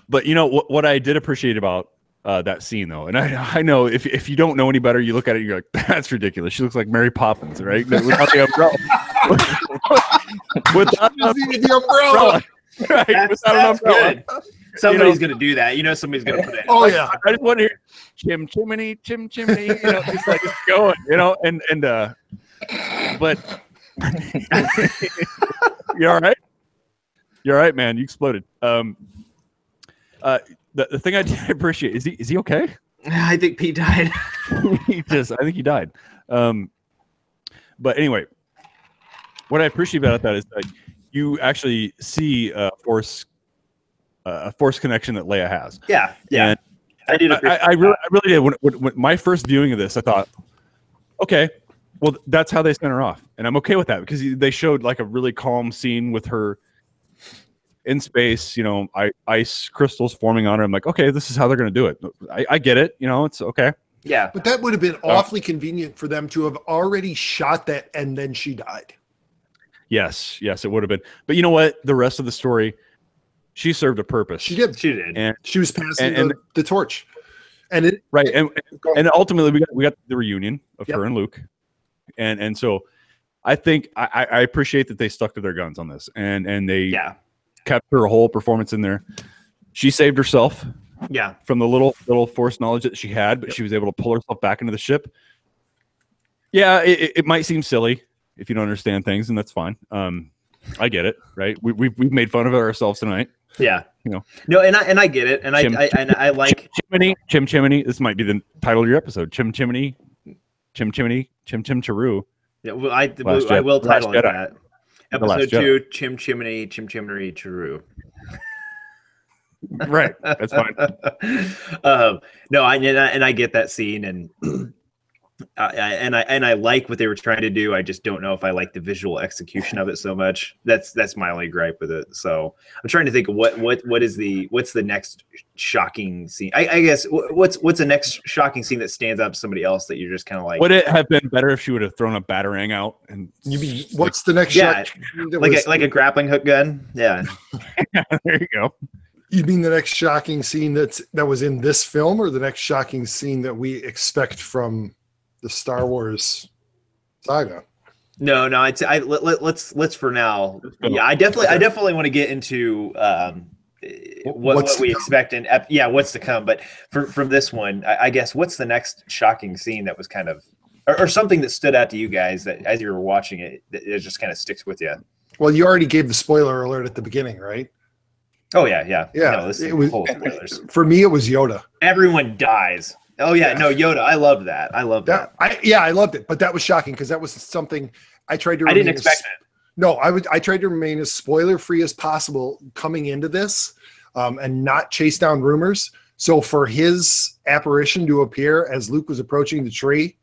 But you know what I did appreciate about that scene though, and I know if you don't know any better, you look at it, you're like, that's ridiculous. She looks like Mary Poppins, right? Without the umbrella. Without the umbrella. Right, without an umbrella. Good. Somebody's gonna do that. You know, somebody's gonna put it. Oh yeah. I just want to hear chimney, you know, just like it's going, you know, and but you all right? You're all right, man. You exploded. The thing I did appreciate, is he okay? I think Pete died. I think he died. But anyway, what I appreciate about that is that you actually see a force connection that Leia has. Yeah. And I did. I really did. When my first viewing of this, I thought, okay, well, that's how they sent her off, and I'm okay with that because they showed like a really calm scene with her in space. You know, ice crystals forming on her. I'm like, okay, this is how they're going to do it. I get it. You know, it's okay. Yeah, but that would have been awfully convenient for them to have already shot that, and then she died. Yes, it would have been. But you know what? The rest of the story, she served a purpose. She did, and she was passing the torch. And it right, and ultimately we got the reunion of her and Luke, and so I think I appreciate that they stuck to their guns on this, and they kept her whole performance in there. She saved herself, from the little force knowledge that she had, but she was able to pull herself back into the ship. Yeah, it might seem silly if you don't understand things, and that's fine. I get it, right? We've made fun of it ourselves tonight. Yeah, you know. No, and I get it, and I like Chimney. This might be the title of your episode. Chimney, Charu. Yeah, well, I will title it that. Episode 2, Chimney, Charu. Right, that's fine. No, I get that scene, and I like what they were trying to do. I just don't know if I like the visual execution of it so much. That's my only gripe with it. So I'm trying to think of what's the next shocking scene. I guess what's the next shocking scene that stands out to somebody else that you're just kind of like. Would it have been better if she would have thrown a batarang out? And You mean what's the next Yeah, shot? like a grappling hook gun? Yeah. there you go. You mean the next shocking scene that was in this film, or the next shocking scene that we expect from the Star Wars saga? No. Let's for now. Yeah, I definitely want to get into what we expect and what's to come. But from this one, I guess what's the next shocking scene that was kind of or something that stood out to you guys that as you were watching it, it just kind of sticks with you. Well, you already gave the spoiler alert at the beginning, right? Oh yeah. No, this it is was full of spoilers. For me. It was Yoda. Everyone dies. Oh yeah, no, Yoda. I love that. I love that. I loved it, but that was shocking because that was something I tried to. I didn't expect it. No, I tried to remain as spoiler free as possible coming into this, and not chase down rumors. So for his apparition to appear as Luke was approaching the tree,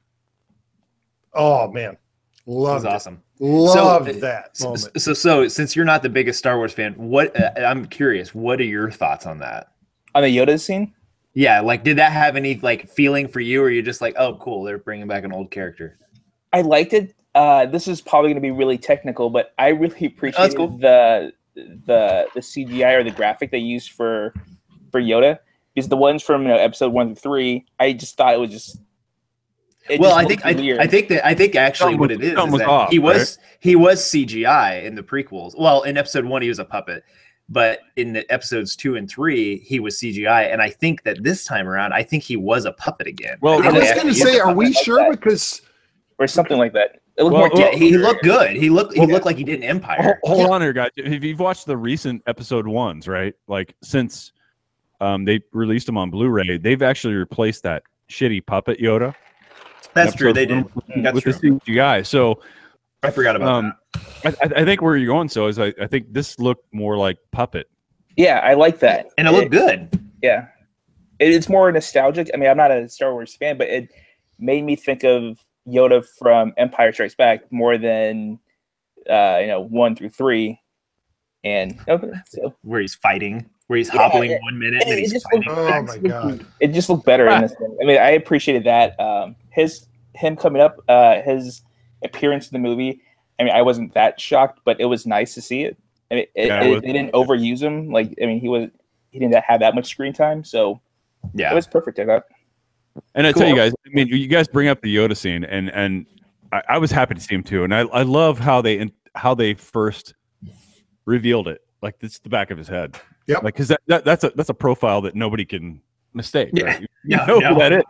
oh man, loved it. Awesome. Loved that moment. So since you're not the biggest Star Wars fan, I'm curious, what are your thoughts on that? On the Yoda scene? Yeah, like did that have any like feeling for you, or you're just like, oh, cool, they're bringing back an old character? I liked it. This is probably going to be really technical, but I really appreciated cool. the CGI or the graphic they used for Yoda, because the ones from episode 1 through 3, I just thought it was just. I think actually what it is that off, he was CGI in the prequels. Well, in episode 1 he was a puppet, but in the episodes 2 and 3 he was CGI, and I think that this time around I think he was a puppet again. Well, I was going to say, are we sure? Because or something like that. It looked Well, more. Yeah, he looked good. He looked like he did an Empire. Hold on here, guys. If you've watched the recent episode 1s, right? Like since they released them on Blu-ray, they've actually replaced that shitty puppet Yoda. That's true. They did. That's with true. the CGI. So I forgot about that. I think where you're going, so is I think this looked more like puppet. Yeah, I like that, And it looked good. Yeah, it's more nostalgic. I mean, I'm not a Star Wars fan, but it made me think of Yoda from Empire Strikes Back more than 1 through 3, and so Where he's fighting, where he's hobbling 1 minute and then he's fighting. oh my god, it just looked better in this one. I mean, I appreciated that. Him coming up, his appearance in the movie. I mean, I wasn't that shocked, but it was nice to see it. I mean, they didn't overuse him. Like, I mean, he didn't have that much screen time, so Yeah, it was perfect. I thought. And I tell you guys, I mean, you guys bring up the Yoda scene, and I was happy to see him too. And I love how they first revealed it. Like this is the back of his head. Yep. Like because that's a profile that nobody can mistake. Yeah. Right? You know who that is.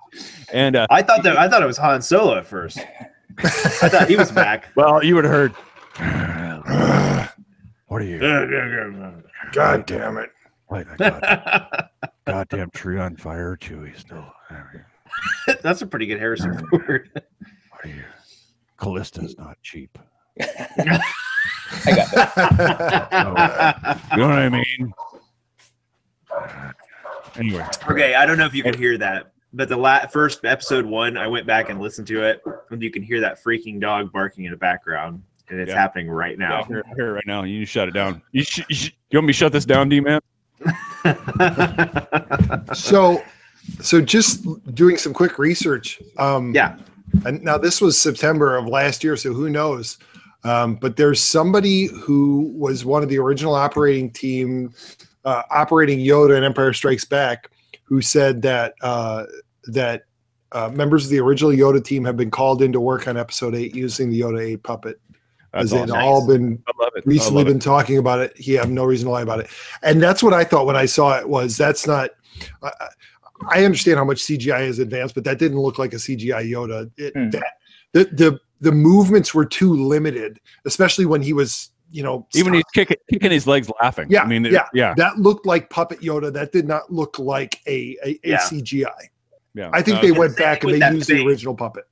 And I thought it was Han Solo at first. I thought he was back. Well, you would have heard. What are you? god damn it! Like goddamn tree on fire, Chewie still. That's a pretty good Harrison Ford. What are you? Callista's not cheap. I got that. You know what I mean? Anyway. Okay, I don't know if you can hear that, but the first episode 1, I went back and listened to it, and you can hear that freaking dog barking in the background, and it's happening right now. Yeah, I hear it right now. You need to shut it down. You want me to shut this down, D-Man? So just doing some quick research. Yeah. And now this was September of last year, so who knows? But there's somebody who was one of the original operating team, operating Yoda in Empire Strikes Back, who said that members of the original Yoda team have been called in to work on Episode 8 using the Yoda 8 puppet. That's As awesome. they'd all been recently been it. talking about it. He have no reason to lie about it. And that's what I thought when I saw it was that's not I understand how much CGI is advanced, but that didn't look like a CGI Yoda. The movements were too limited, especially when he was, even he's kicking his legs laughing. Yeah, I mean, yeah. That looked like puppet Yoda. That did not look like a CGI. Yeah. I think they went back and with they that used face. the original puppet.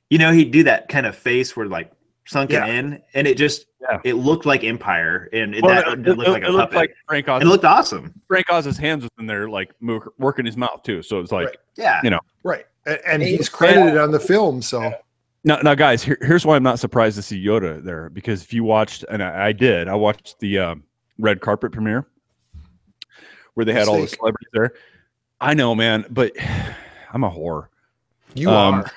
He'd do that kind of face where like sunken in, and it just Yeah. it looked like Empire, and Well, that didn't look like a it looked puppet. like Frank Oz. It looked awesome. Frank Oz's hands was in there, like working his mouth too. So it's like, Yeah. you know, Right. and he's credited on the film. So now, guys, here's why I'm not surprised to see Yoda there, because if you watched, and I watched the red carpet premiere where they had all the celebrities there. I know, man, but I'm a whore. You are.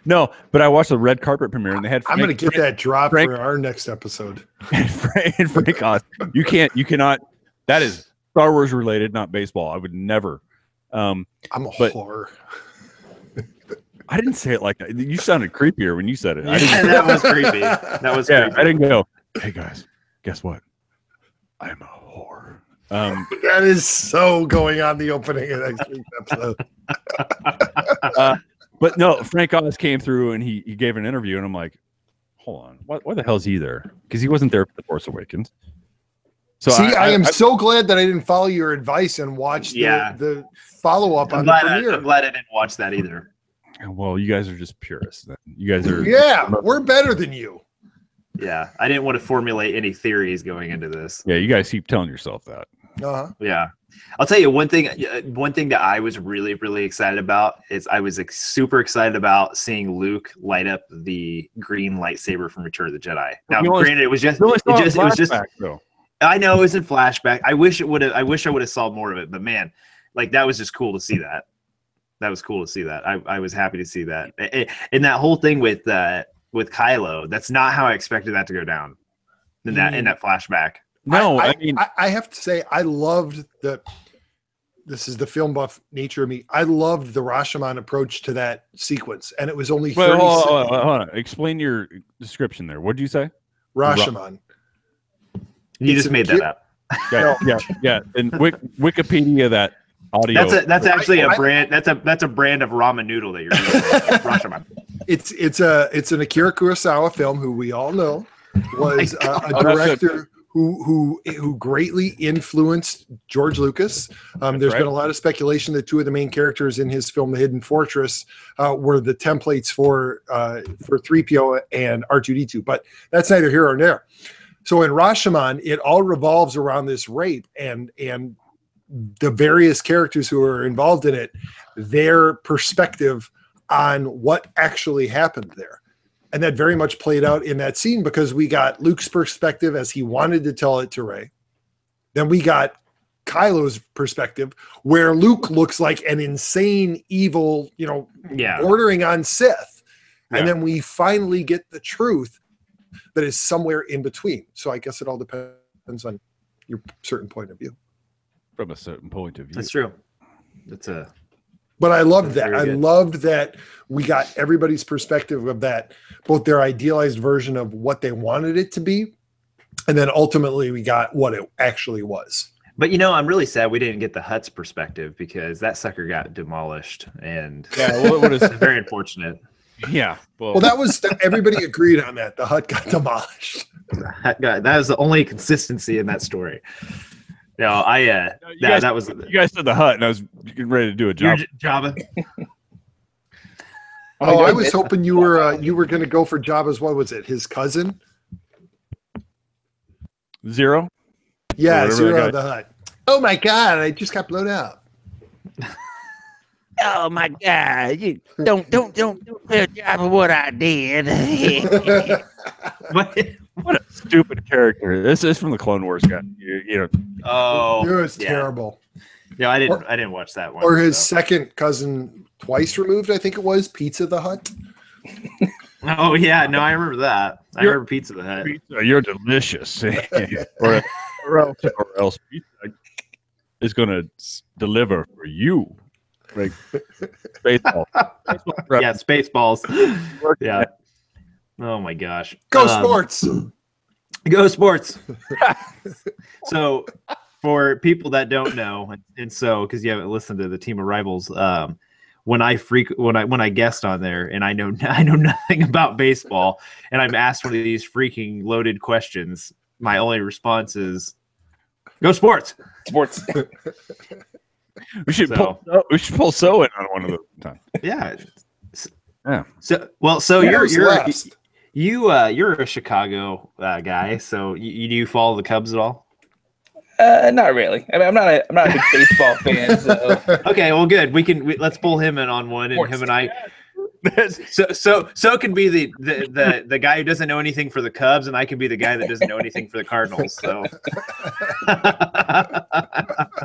No, but I watched the red carpet premiere and they had. I'm going to get that drop for our next episode. And Frank Oz. You cannot. That is Star Wars related, not baseball. I would never. I'm a whore. I didn't say it like that. You sounded creepier when you said it. That was creepy. That was creepy. I didn't go, hey guys, guess what? I am a whore. That is so going on the opening of next week's episode. But no, Frank Oz came through and he gave an interview, and I'm like, hold on, why the hell is he there? Because he wasn't there for The Force Awakens. So I am so glad that I didn't follow your advice and watch the follow-up on the premiere. I'm glad I didn't watch that either. Well, you guys are just purists. Then. You guys are. Yeah, we're better than you. Yeah, I didn't want to formulate any theories going into this. Yeah, you guys keep telling yourself that. Yeah, I'll tell you one thing. One thing that I was really, really excited about is I was super excited about seeing Luke light up the green lightsaber from Return of the Jedi. Now, granted, it was just. Though. I know it was in flashback. I wish I would have saw more of it, but man, like that was just cool to see that. That was cool to see that. I was happy to see that. And that whole thing with Kylo, that's not how I expected that to go down in that flashback. No, I have to say I loved this is the film buff nature of me. I loved the Rashomon approach to that sequence, and it was only 30 seconds. Hold on. Explain your description there. What did you say? Rashomon. You just made that up. Yeah. And Wikipedia that audio. That's actually a brand. That's a brand of ramen noodle that you're using. Rashomon. It's an Akira Kurosawa film, who we all know was a director who greatly influenced George Lucas. There's been a lot of speculation that two of the main characters in his film, The Hidden Fortress, were the templates for 3PO and R2-D2, but that's neither here nor there. So in Rashomon, it all revolves around this rape and the various characters who are involved in it, their perspective on what actually happened there. And that very much played out in that scene, because we got Luke's perspective as he wanted to tell it to Rey. Then we got Kylo's perspective, where Luke looks like an insane, evil, bordering on Sith. Yeah. And then we finally get the truth that is somewhere in between. So I guess it all depends on your certain point of view. From a certain point of view. That's true. But I loved that. I loved that we got everybody's perspective of that, both their idealized version of what they wanted it to be, and then ultimately we got what it actually was. But I'm really sad we didn't get the Hutt's perspective, because that sucker got demolished, and what is very unfortunate. Yeah. Well, that was everybody agreed on that. The Hutt got demolished. That was the only consistency in that story. No, that was. You guys said the Hutt, and I was getting ready to do a job. Jabba. I was hoping you were going to go for Jabba's. What was it? His cousin? Zero. Yeah, Zero the Hutt. Oh my God! I just got blown out. Oh my God! You don't tell Jabba what I did. What a stupid character! This is from the Clone Wars guy. Oh, it was terrible. Yeah, I didn't watch that one. Or his second cousin, twice removed. I think it was Pizza the Hutt. Oh yeah, no, I remember that. I remember Pizza the Hutt. Pizza, you're delicious. or else pizza is going to deliver for you. Like Spaceballs. Yeah, Spaceballs. Yeah. Oh my gosh. Go Sports. Go Sports. So for people that don't know, and so because you haven't listened to the Team of Rivals, when I guest on there and I know nothing about baseball and I'm asked one of these freaking loaded questions, my only response is go Sports. Sports. We should pull So in on one of those times. Yeah. Yeah. So you're a Chicago guy. So you do you follow the Cubs at all? Not really. I mean, I'm not a big baseball fan. So. Okay, well, good. Let's pull him in on one, and him and I. So it can be the guy who doesn't know anything for the Cubs, and I can be the guy that doesn't know anything for the Cardinals. So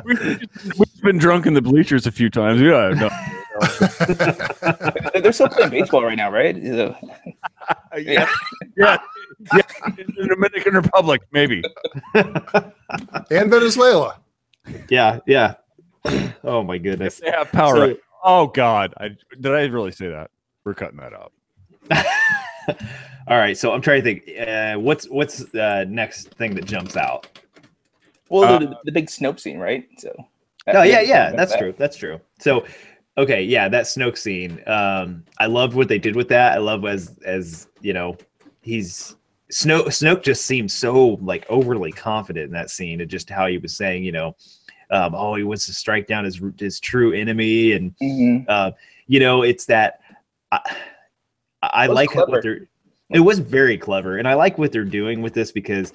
we've been drunk in the bleachers a few times. Yeah, no. They're still playing baseball right now, right? Yeah. In the Dominican Republic, maybe. And Venezuela. Yeah. Oh my goodness. They have power. Right. Oh God, did I really say that? We're cutting that out. All right, so I'm trying to think. What's the next thing that jumps out? Well, the big Snoke scene, right? So. That's true. That's true. So, okay, yeah, that Snoke scene. I loved what they did with that. I love as you know, Snoke just seemed so like overly confident in that scene, and just how he was saying, you know, he wants to strike down his true enemy, and you know, it's that I like what they're. It was very clever, and I like what they're doing with this because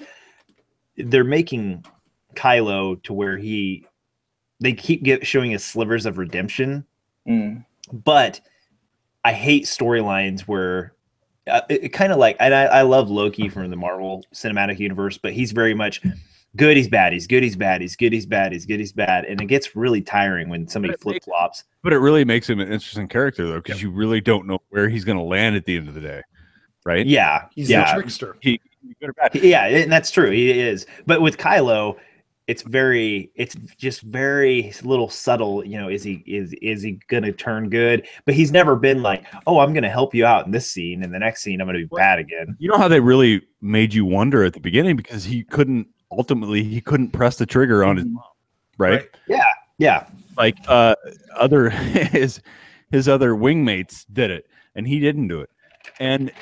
they're making Kylo to where they keep showing us slivers of redemption, but I hate storylines where it kind of like, and I love Loki from the Marvel Cinematic Universe, but he's very much good, he's bad, he's good, he's bad, he's good, he's bad, he's good, he's bad, and it gets really tiring when somebody flip-flops. But it really makes him an interesting character, though, because you really don't know where he's going to land at the end of the day, right? Yeah. He's a trickster. He's good or bad. Yeah, and that's true, he is. But with Kylo, it's just very little subtle, you know, is he going to turn good? But he's never been like, oh, I'm going to help you out in this scene, and the next scene I'm going to be bad again. You know how they really made you wonder at the beginning because he couldn't press the trigger on his mom, right? Yeah. Like his other wingmates did it, and he didn't do it. And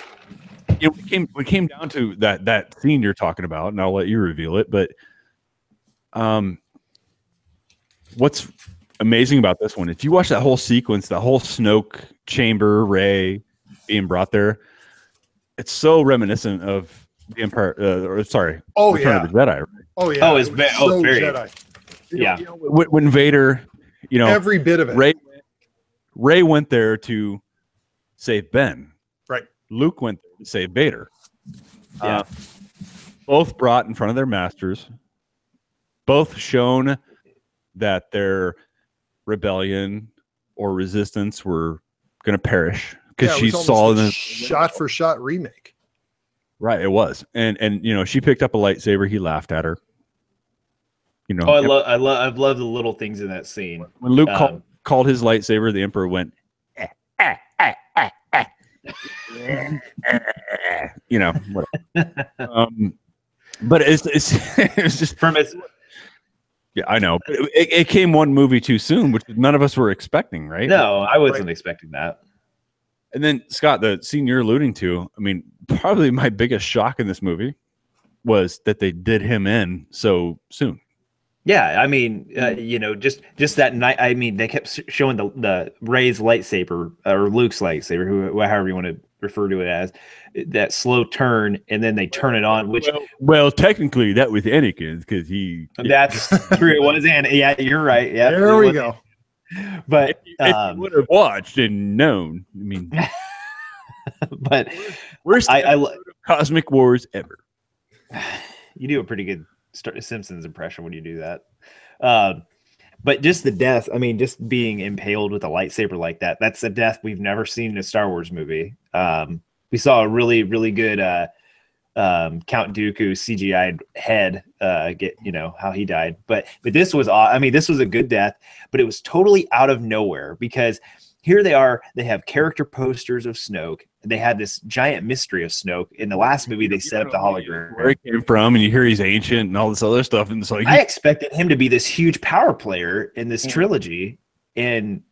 we came down to that scene you're talking about, and I'll let you reveal it. But what's amazing about this one, if you watch that whole sequence, the whole Snoke chamber, Rey being brought there, it's so reminiscent of the Empire. Return of the Jedi. Right? Oh yeah. Oh, it's very Jedi. Yeah. When Vader, you know, every bit of it. Rey went there to save Ben. Right. Luke went there to save Vader. Yeah. Both brought in front of their masters. Both shown that their rebellion or resistance were going to perish because she saw the shot for shot remake. Right, it was, and you know, she picked up a lightsaber. He laughed at her. You know, I've loved the little things in that scene. When Luke called his lightsaber, the Emperor went, you know, whatever. But it's just from his. Yeah, I know. It came one movie too soon, which none of us were expecting, right? No, I wasn't expecting that. And then, Scott, the scene you're alluding to, I mean, probably my biggest shock in this movie was that they did him in so soon. Yeah, I mean, you know, just that night. I mean, they kept showing the Rey's lightsaber or Luke's lightsaber, however you want to refer to it as, that slow turn, and then they turn it on. Which, well, technically, that was Anakin's because he. That's true. It was Anakin. Yeah, you're right. Yeah, there we go. But if you would have watched and known, I mean, but worst Cosmic Wars ever. You do a pretty good Simpsons impression when you do that. But just the death, I mean, just being impaled with a lightsaber like that's a death we've never seen in a Star Wars movie. We saw a really, really good Count Dooku CGI head get, you know, how he died. But this was, I mean, this was a good death, but it was totally out of nowhere because here they are. They have character posters of Snoke. They had this giant mystery of Snoke. In the last movie, they set up the hologram. Where he came from, and you hear he's ancient and all this other stuff. And it's like I expected him to be this huge power player in this trilogy. And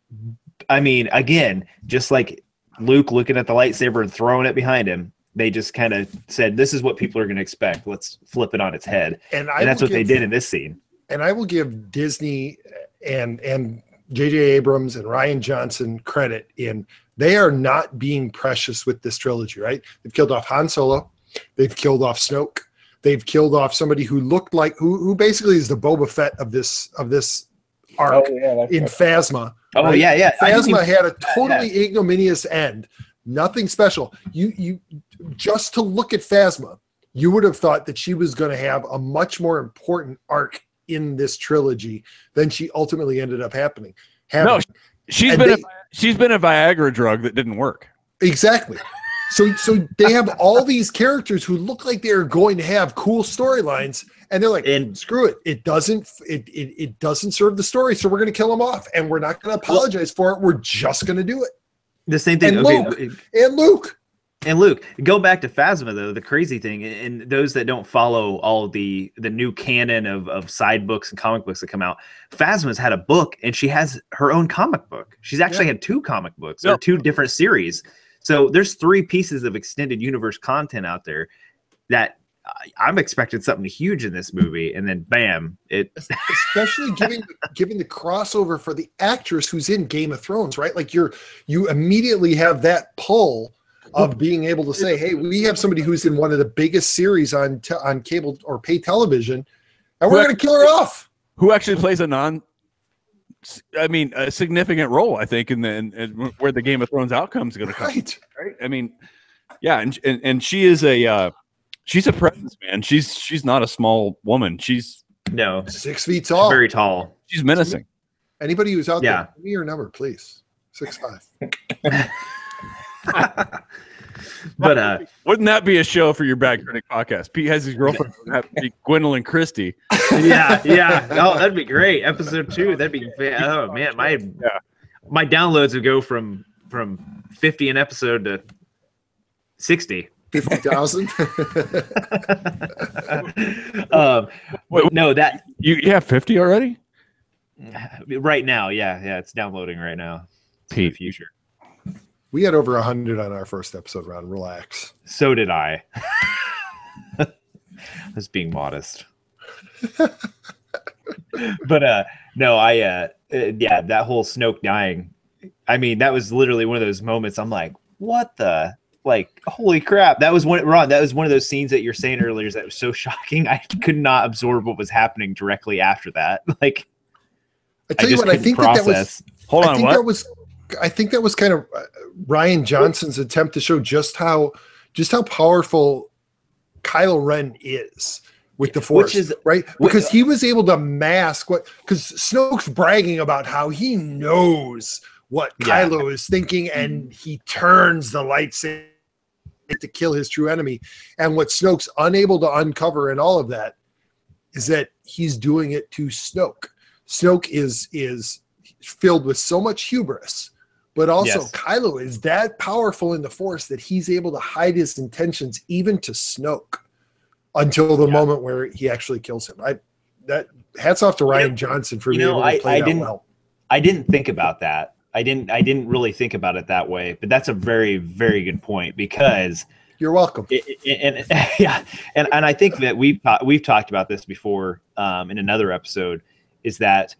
I mean, again, just like Luke looking at the lightsaber and throwing it behind him, they just kind of said, "This is what people are going to expect. Let's flip it on its head." And that's what they did in this scene. And I will give Disney and J.J. Abrams and Rian Johnson credit in they are not being precious with this trilogy, right? They've killed off Han Solo. They've killed off Snoke. they've killed off somebody who looked like who basically is the Boba Fett of this arc in Phasma. Oh, right? yeah. Phasma had a totally ignominious end. Nothing special. You just to look at Phasma, you would have thought that she was going to have a much more important arc in this trilogy than she ultimately ended up having. No, she's been a Viagra drug that didn't work. Exactly. So they have all these characters who look like they're going to have cool storylines, and they're like, screw it. It doesn't serve the story, so we're going to kill them off, and we're not going to apologize for it. We're just going to do it. The same thing. And Luke. Go back to Phasma though. The crazy thing, and those that don't follow all the new canon of side books and comic books that come out, Phasma's had a book, and she has her own comic book. She's actually had 2 comic books or 2 different series. So there's 3 pieces of extended universe content out there that I'm expecting something huge in this movie, and then bam, especially giving the crossover for the actress who's in Game of Thrones, right? Like you immediately have that pull of being able to say, hey, we have somebody who's in one of the biggest series on cable or pay television, and we're going to kill her off. Who actually plays a significant role, I think, in where the Game of Thrones outcome is going to come. Right. I mean, yeah, and she is she's a presence, man. She's not a small woman. She's 6 feet tall, very tall. She's menacing. Anybody who's out there, give me your number, please. 6'5". But wouldn't that be a show for your Bad Critic podcast? Pete has his girlfriend. That'd be Gwendolyn Christie. Yeah. Oh, that'd be great. Episode 2. That'd be. Oh man, my downloads would go from 50 an episode to 60. 50,000. No, that you have 50 already. Right now, yeah, it's downloading right now. Pete, future. We had over 100 on our first episode, Ron. Relax. So did I. I was being modest. But no, that whole Snoke dying. I mean, that was literally one of those moments. I'm like, what the? Like, holy crap. That was one of those scenes that you're saying earlier that was so shocking. I could not absorb what was happening directly after that. Like, I tell you what, I think that was. Hold on, I think that was kind of Rian Johnson's attempt to show just how powerful Kylo Ren is with the Force, right? Because he was able to mask because Snoke's bragging about how he knows what Kylo is thinking, and he turns the lightsaber to kill his true enemy. And what Snoke's unable to uncover in all of that is that he's doing it to Snoke. Snoke is filled with so much hubris, but also Kylo is that powerful in the Force that he's able to hide his intentions even to Snoke until the moment where he actually kills him. That hats off to Rian Johnson for being able to play that well. I didn't think about that. I didn't really think about it that way, but that's a very, very good point because you're welcome. And I think that we've talked about this before in another episode. Is that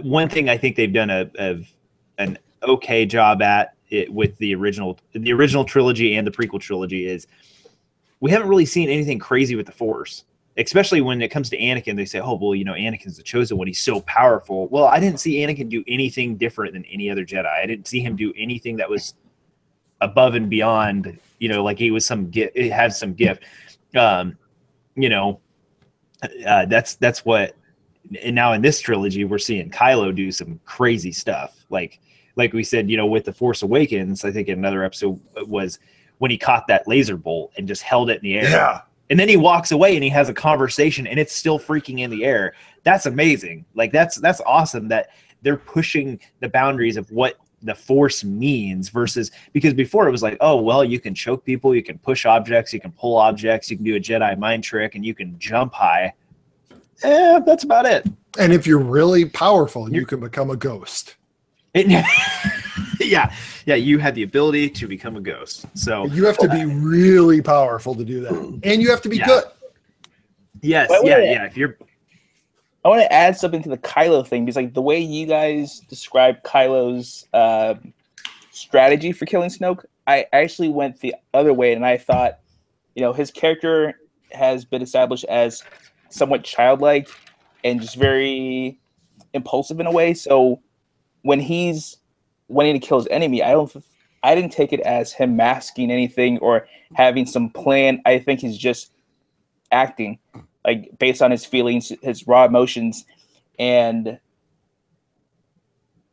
one thing I think they've done an okay job at it with the original trilogy and the prequel trilogy is we haven't really seen anything crazy with the Force. Especially when it comes to Anakin, they say, oh, well, Anakin's the chosen one. He's so powerful. Well, I didn't see Anakin do anything different than any other Jedi. I didn't see him do anything that was above and beyond, like he was it had some gift. That's what, and now in this trilogy, we're seeing Kylo do some crazy stuff. Like we said, with The Force Awakens, I think in another episode was when he caught that laser bolt and just held it in the air. Yeah. And then he walks away and he has a conversation and it's still freaking in the air. That's amazing. Like that's awesome that they're pushing the boundaries of what the Force means versus because before it was like, oh, well, you can choke people, you can push objects, you can pull objects, you can do a Jedi mind trick, and you can jump high. That's about it. And if you're really powerful, you can become a ghost. Yeah, you have the ability to become a ghost. So you have to be really powerful to do that, and you have to be good. Yes, If you're, I want to add something to the Kylo thing because, like, the way you guys describe Kylo's strategy for killing Snoke, I actually went the other way, and I thought, his character has been established as somewhat childlike and just very impulsive in a way. So when he's wanting to kill his enemy, I didn't take it as him masking anything or having some plan. I think he's just acting like based on his feelings, his raw emotions, and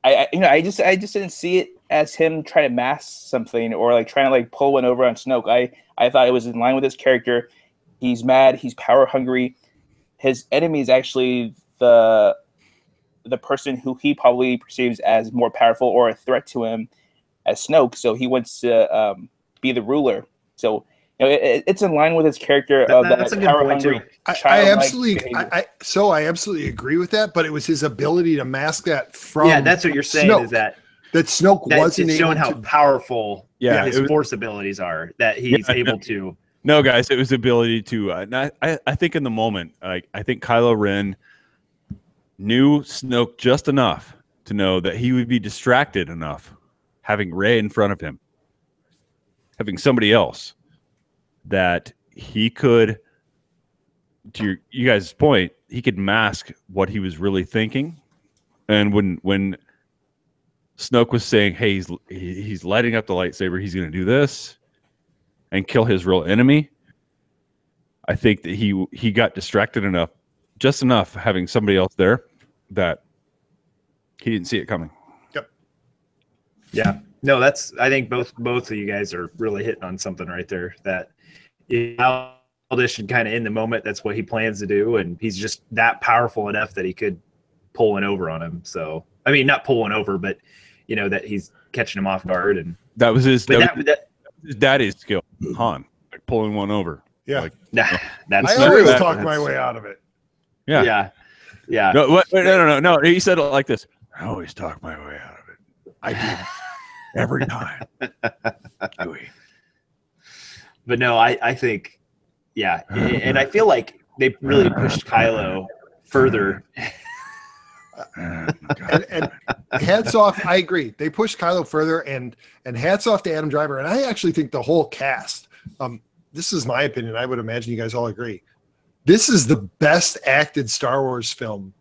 I just didn't see it as him trying to mask something or like trying to like pull one over on Snoke. I thought it was in line with his character. He's mad. He's power hungry. His enemy is actually the person who he probably perceives as more powerful or a threat to him as Snoke. So he wants to be the ruler. So it's in line with his character of that's that a good power point, hungry. too. I absolutely agree with that, but it was his ability to mask that from that's what you're saying Snoke. is that Snoke wasn't it's showing able how to. powerful his it was- force abilities are, that he's able to. No, guys, it was the ability to. I think in the moment, I think Kylo Ren knew Snoke just enough to know that he would be distracted enough, having Rey in front of him, having somebody else, that he could, to you guys' point, he could mask what he was really thinking. And when Snoke was saying, "Hey, he's lighting up the lightsaber, he's going to do this and kill his real enemy," I think that he got distracted enough, just enough, having somebody else there, that he didn't see it coming. Yep. Yeah. No, I think both of you guys are really hitting on something right there. That childish and kind of in the moment, that's what he plans to do, and he's just that powerful enough that he could pull one over on him. So I mean, not pull one over, but that he's catching him off guard, and That was his. but His daddy's skill, Han, like pulling one over. Yeah. Like, that's I always that- talk my way out of it. yeah. yeah. No, no. He said it like this: "I always talk my way out of it. I do every time." But no, I think, and I feel like they really pushed Kylo further. And hats off. I agree. They pushed Kylo further, and hats off to Adam Driver. And I actually think the whole cast. This is my opinion. I would imagine you guys all agree. This is the best acted Star Wars film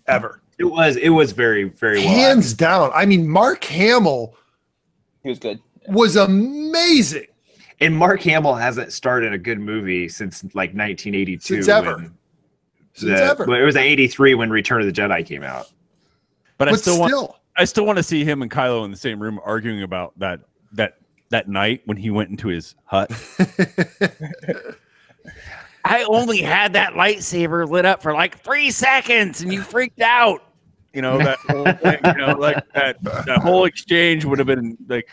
ever. It was very, very well. Hands down. I mean, Mark Hamill He was good. was amazing. And Mark Hamill hasn't started a good movie since like 1982. Since ever. It was 83 when Return of the Jedi came out. But But I still want to see him and Kylo in the same room arguing about that night when he went into his hut. I only had that lightsaber lit up for like 3 seconds and you freaked out. That whole thing, like that whole exchange would have been like,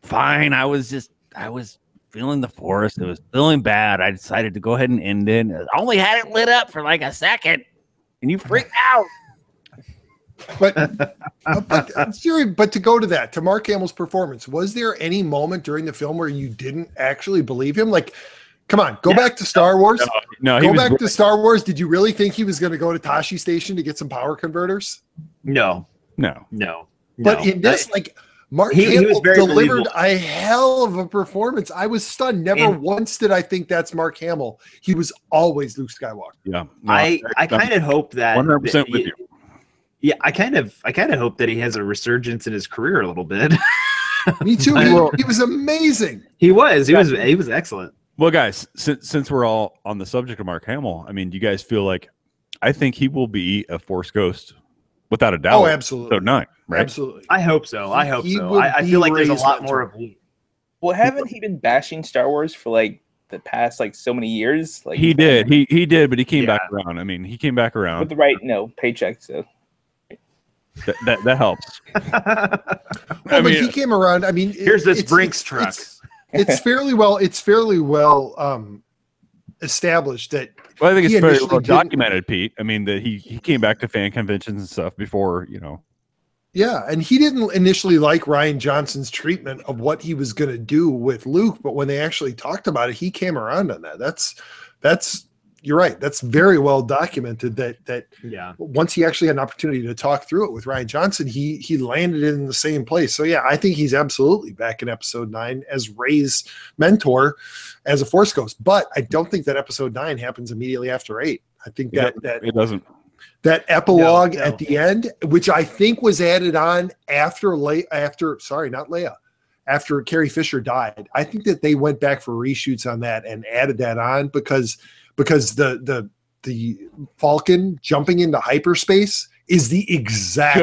Fine. I was feeling the force. It was feeling bad. I decided to go ahead and end it. I only had it lit up for like a second and you freaked out. But to go to Mark Hamill's performance, was there any moment during the film where you didn't actually believe him? Like, come on, go back to Star Wars. No, go back to Star Wars. Did you really think he was going to go to Tashi Station to get some power converters? No. But in this, Mark Hamill delivered a hell of a performance. I was stunned. Never once did I think that's Mark Hamill. He was always Luke Skywalker. Yeah. No, I kind of hope that 100% with you. Yeah, I kind of hope that he has a resurgence in his career a little bit. Me too. He was amazing. He was excellent. Well, guys, since we're all on the subject of Mark Hamill, I mean, do you guys feel like I think he will be a Force ghost without a doubt? Oh, absolutely. So 9, right? Absolutely. I hope so. I feel like there's a lot more of. Well, haven't he been bashing Star Wars for like the past so many years? Like he did, but he came back around. I mean, he came back around with the right paycheck. So that helps. But he came around. I mean, here's this Brinks truck. It's fairly well established that. Well, I think it's very well documented, Pete. I mean, that he came back to fan conventions and stuff before, Yeah, and he didn't initially like Rian Johnson's treatment of what he was going to do with Luke, but when they actually talked about it, he came around on that. That's you're right. That's very well documented that Yeah. once he actually had an opportunity to talk through it with Ryan Johnson, he landed in the same place. So yeah, I think he's absolutely back in episode 9 as Rey's mentor as a Force Ghost. But I don't think that episode 9 happens immediately after 8. I think that it doesn't. That epilogue No. at the end, which I think was added on after Carrie Fisher died. I think that they went back for reshoots on that and added that on because the Falcon jumping into hyperspace is the exact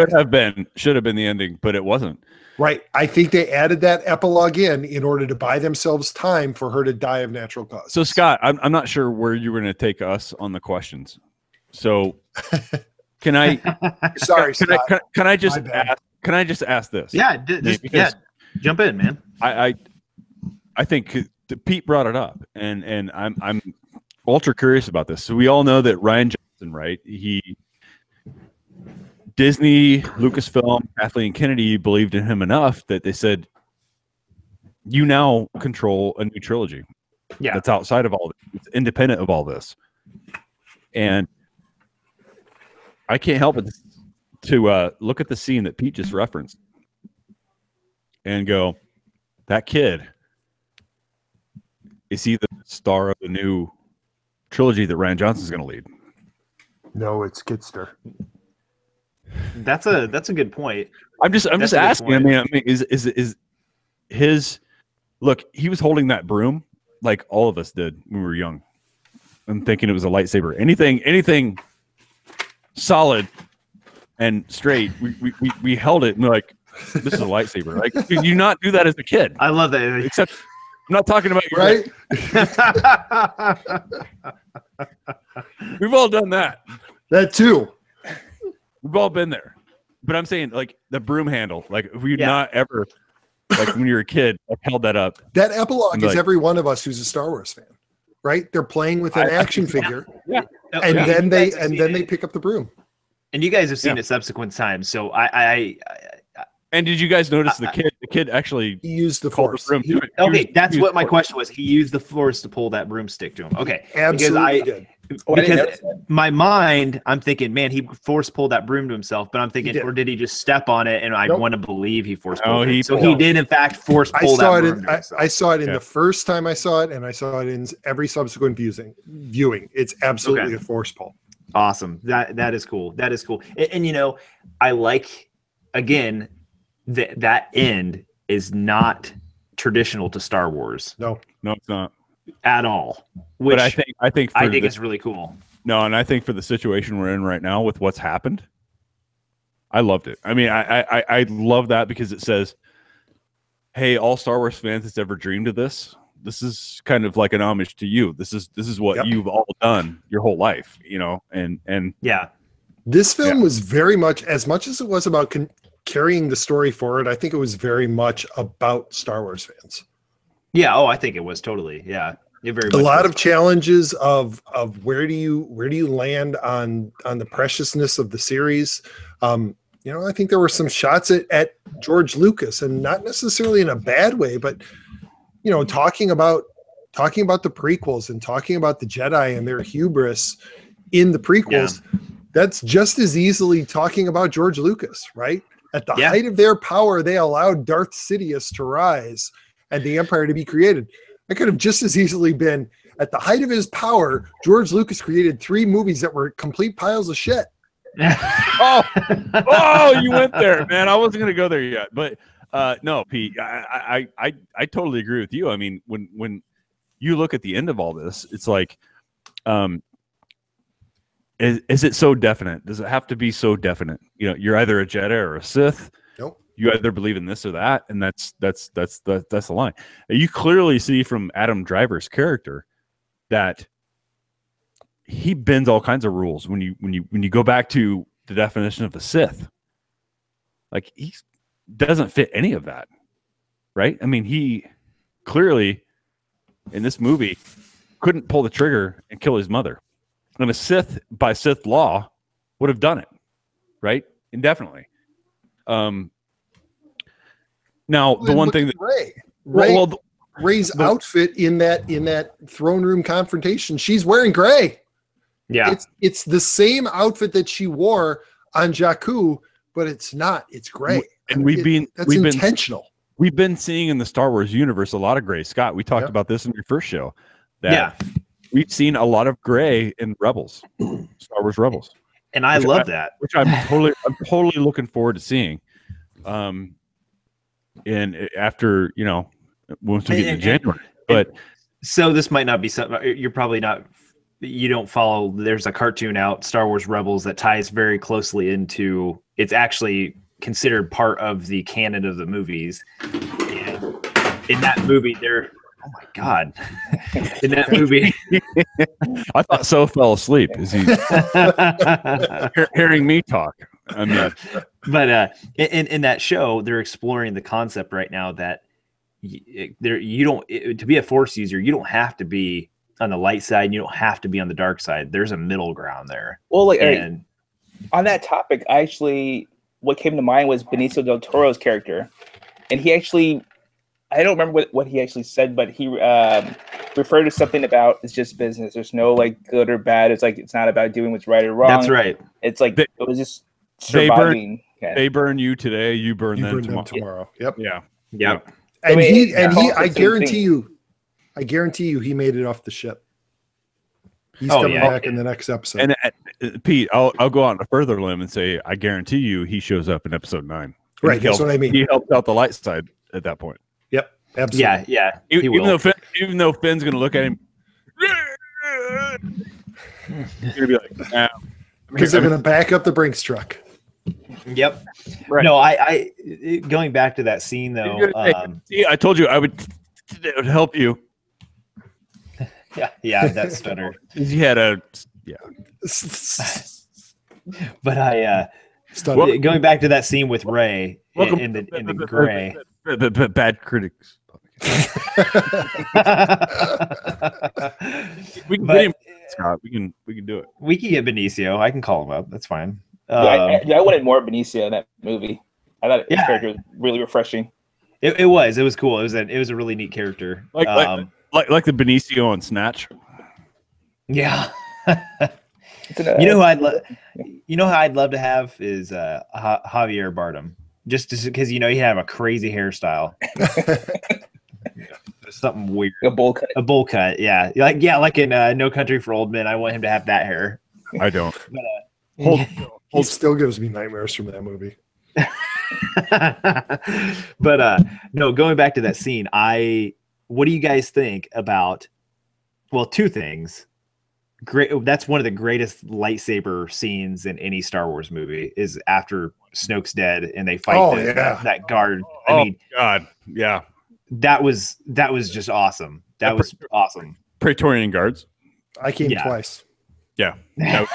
should have been the ending, but it wasn't. right. I think they added that epilogue in order to buy themselves time for her to die of natural causes. So Scott, I'm not sure where you were going to take us on the questions. So can I? Sorry, can Scott. I just My bad. ask? Can I just ask this? Yeah, jump in, man. I think Pete brought it up, and I'm ultra curious about this. So we all know that Ryan Johnson, right? Disney, Lucasfilm, Kathleen Kennedy believed in him enough that they said, "You now control a new trilogy. Yeah. That's outside of all this, it's independent of all this." And I can't help but to look at the scene that Pete just referenced and go, that kid, is he the star of the new trilogy that Ryan Johnson's going to lead? No, it's Kitster. That's a good point. I'm just That's a good asking. I point. mean, is his look? He was holding that broom like all of us did when we were young. I'm thinking it was a lightsaber. Anything solid and straight, we held it and we're like, this is a lightsaber. Like, did you not do that as a kid? I love that. Except, I'm not talking about you, Right? We've all done that. That too. We've all been there. But I'm saying, like, the broom handle. Like, if we Yeah. not ever, like, when you were a kid, like, held that up. That epilogue I'm is like- every one of us who's a Star Wars fan, right? They're playing with an action figure, and Yeah. then they pick up the broom. And you guys have seen Yeah. it subsequent times, so And did you guys notice the kid? The kid actually He used the called the Force. broom. okay. That's what my question was. He used the Force to pull that broomstick to him. Okay, Absolutely did. Oh, I didn't because notice that. my mind, I'm thinking, man, he force pulled that broom to himself. But I'm thinking, He did. or did he just step on it? And I Nope. want to believe he force No, pulled he it. So pulled he it. did, in fact, force I pull saw that it. broom. In, to I himself. saw it in Yeah. the first time I saw it, and I saw it in every subsequent viewing. It's absolutely Okay. a Force pull. Awesome. That is cool. That is cool. And you know, I like, again, that end is not traditional to Star Wars No, No, it's not. at all. Which But I think for the, is really cool. no, and I think for the situation we're in right now with what's happened, I loved it. I mean, I love that because it says, hey, all Star Wars fans that's ever dreamed of this is kind of like an homage to you. This is what Yep. you've all done your whole life, you know, and Yeah. this film was very much as it was about carrying the story forward. I think it was very much about Star Wars fans. Yeah. Oh, I think it was totally. Yeah. It very A much lot was. of challenges of where do you land on the preciousness of the series. You know, I think there were some shots at George Lucas, and not necessarily in a bad way, but you know, talking about the prequels and talking about the Jedi and their hubris in the prequels. That's just as easily talking about George Lucas, right? At the height of their power, they allowed Darth Sidious to rise and the Empire to be created. It could have just as easily been at the height of his power. George Lucas created 3 movies that were complete piles of shit. oh, you went there, man. I wasn't gonna go there yet, but no, Pete, I totally agree with you. I mean, when you look at the end of all this, it's like, is it so definite? Does it have to be so definite? You know, you're either a Jedi or a Sith. Nope. You either believe in this or that, and that's the line. You clearly see from Adam Driver's character that he bends all kinds of rules when you go back to the definition of the Sith. Like, he doesn't fit any of that, right? I mean, he clearly in this movie couldn't pull the trigger and kill his mother. And a Sith, by Sith law, would have done it, right? Indefinitely. Now, the one thing that Rey's outfit in that throne room confrontation, she's wearing gray. Yeah. It's the same outfit that she wore on Jakku, but it's not. It's gray. And that's intentional. We've been seeing in the Star Wars universe a lot of gray. Scott, we talked about this in your first show. We've seen a lot of gray in Rebels, Star Wars Rebels. And I love that. Which I'm totally looking forward to seeing. And after, once we get into January. But so this might not be something you're probably not, you don't follow. There's a cartoon out, Star Wars Rebels, that ties very closely into, it's actually considered part of the canon of the movies. And in that movie, oh my God. In that movie. I thought So fell asleep. Is he hearing me talk? I mean, but in that show, they're exploring the concept right now that to be a Force user, you don't have to be on the light side, and you don't have to be on the dark side. There's a middle ground there. Well, on that topic, what came to mind was Benicio del Toro's character, and he actually, I don't remember what he actually said, but he referred to something about it's just business. There's no good or bad. It's not about doing what's right or wrong. That's right. It's it was just surviving. They burn you today. You burn them tomorrow. Yep. Yeah. Yep. And I guarantee you, he made it off the ship. He's coming back in the next episode. And Pete, I'll go on a further limb and say, I guarantee you, he shows up in episode 9. Right. That's what I mean. He helped out the light side at that point. Yep. Absolutely. Yeah. Even though Finn's going to look at him, he's going to be like, nah. Because they're going to back up the Brinks truck. Yep. Right. No, I going back to that scene though. See, I told you it would help you. Yeah, that stutter. He had But going back to that scene with Rey in the gray. Bad critics. We can get him, Scott. We can do it. We can get Benicio. I can call him up. That's fine. I wanted more Benicio in that movie. I thought his character was really refreshing. It was cool. It was a really neat character. Like the Benicio on Snatch. Yeah. You know who I'd love to have is Javier Bardem. Just because he'd have a crazy hairstyle. Something weird. A bowl cut. A bowl cut, yeah. Like in No Country for Old Men, I want him to have that hair. I don't. He still gives me nightmares from that movie. But no, going back to that scene, what do you guys think about, well, two things. That's one of the greatest lightsaber scenes in any Star Wars movie is after Snoke's dead and they fight that guard. I mean, God, yeah. That was just awesome. That was awesome. Praetorian guards. I came twice. Yeah. Yeah.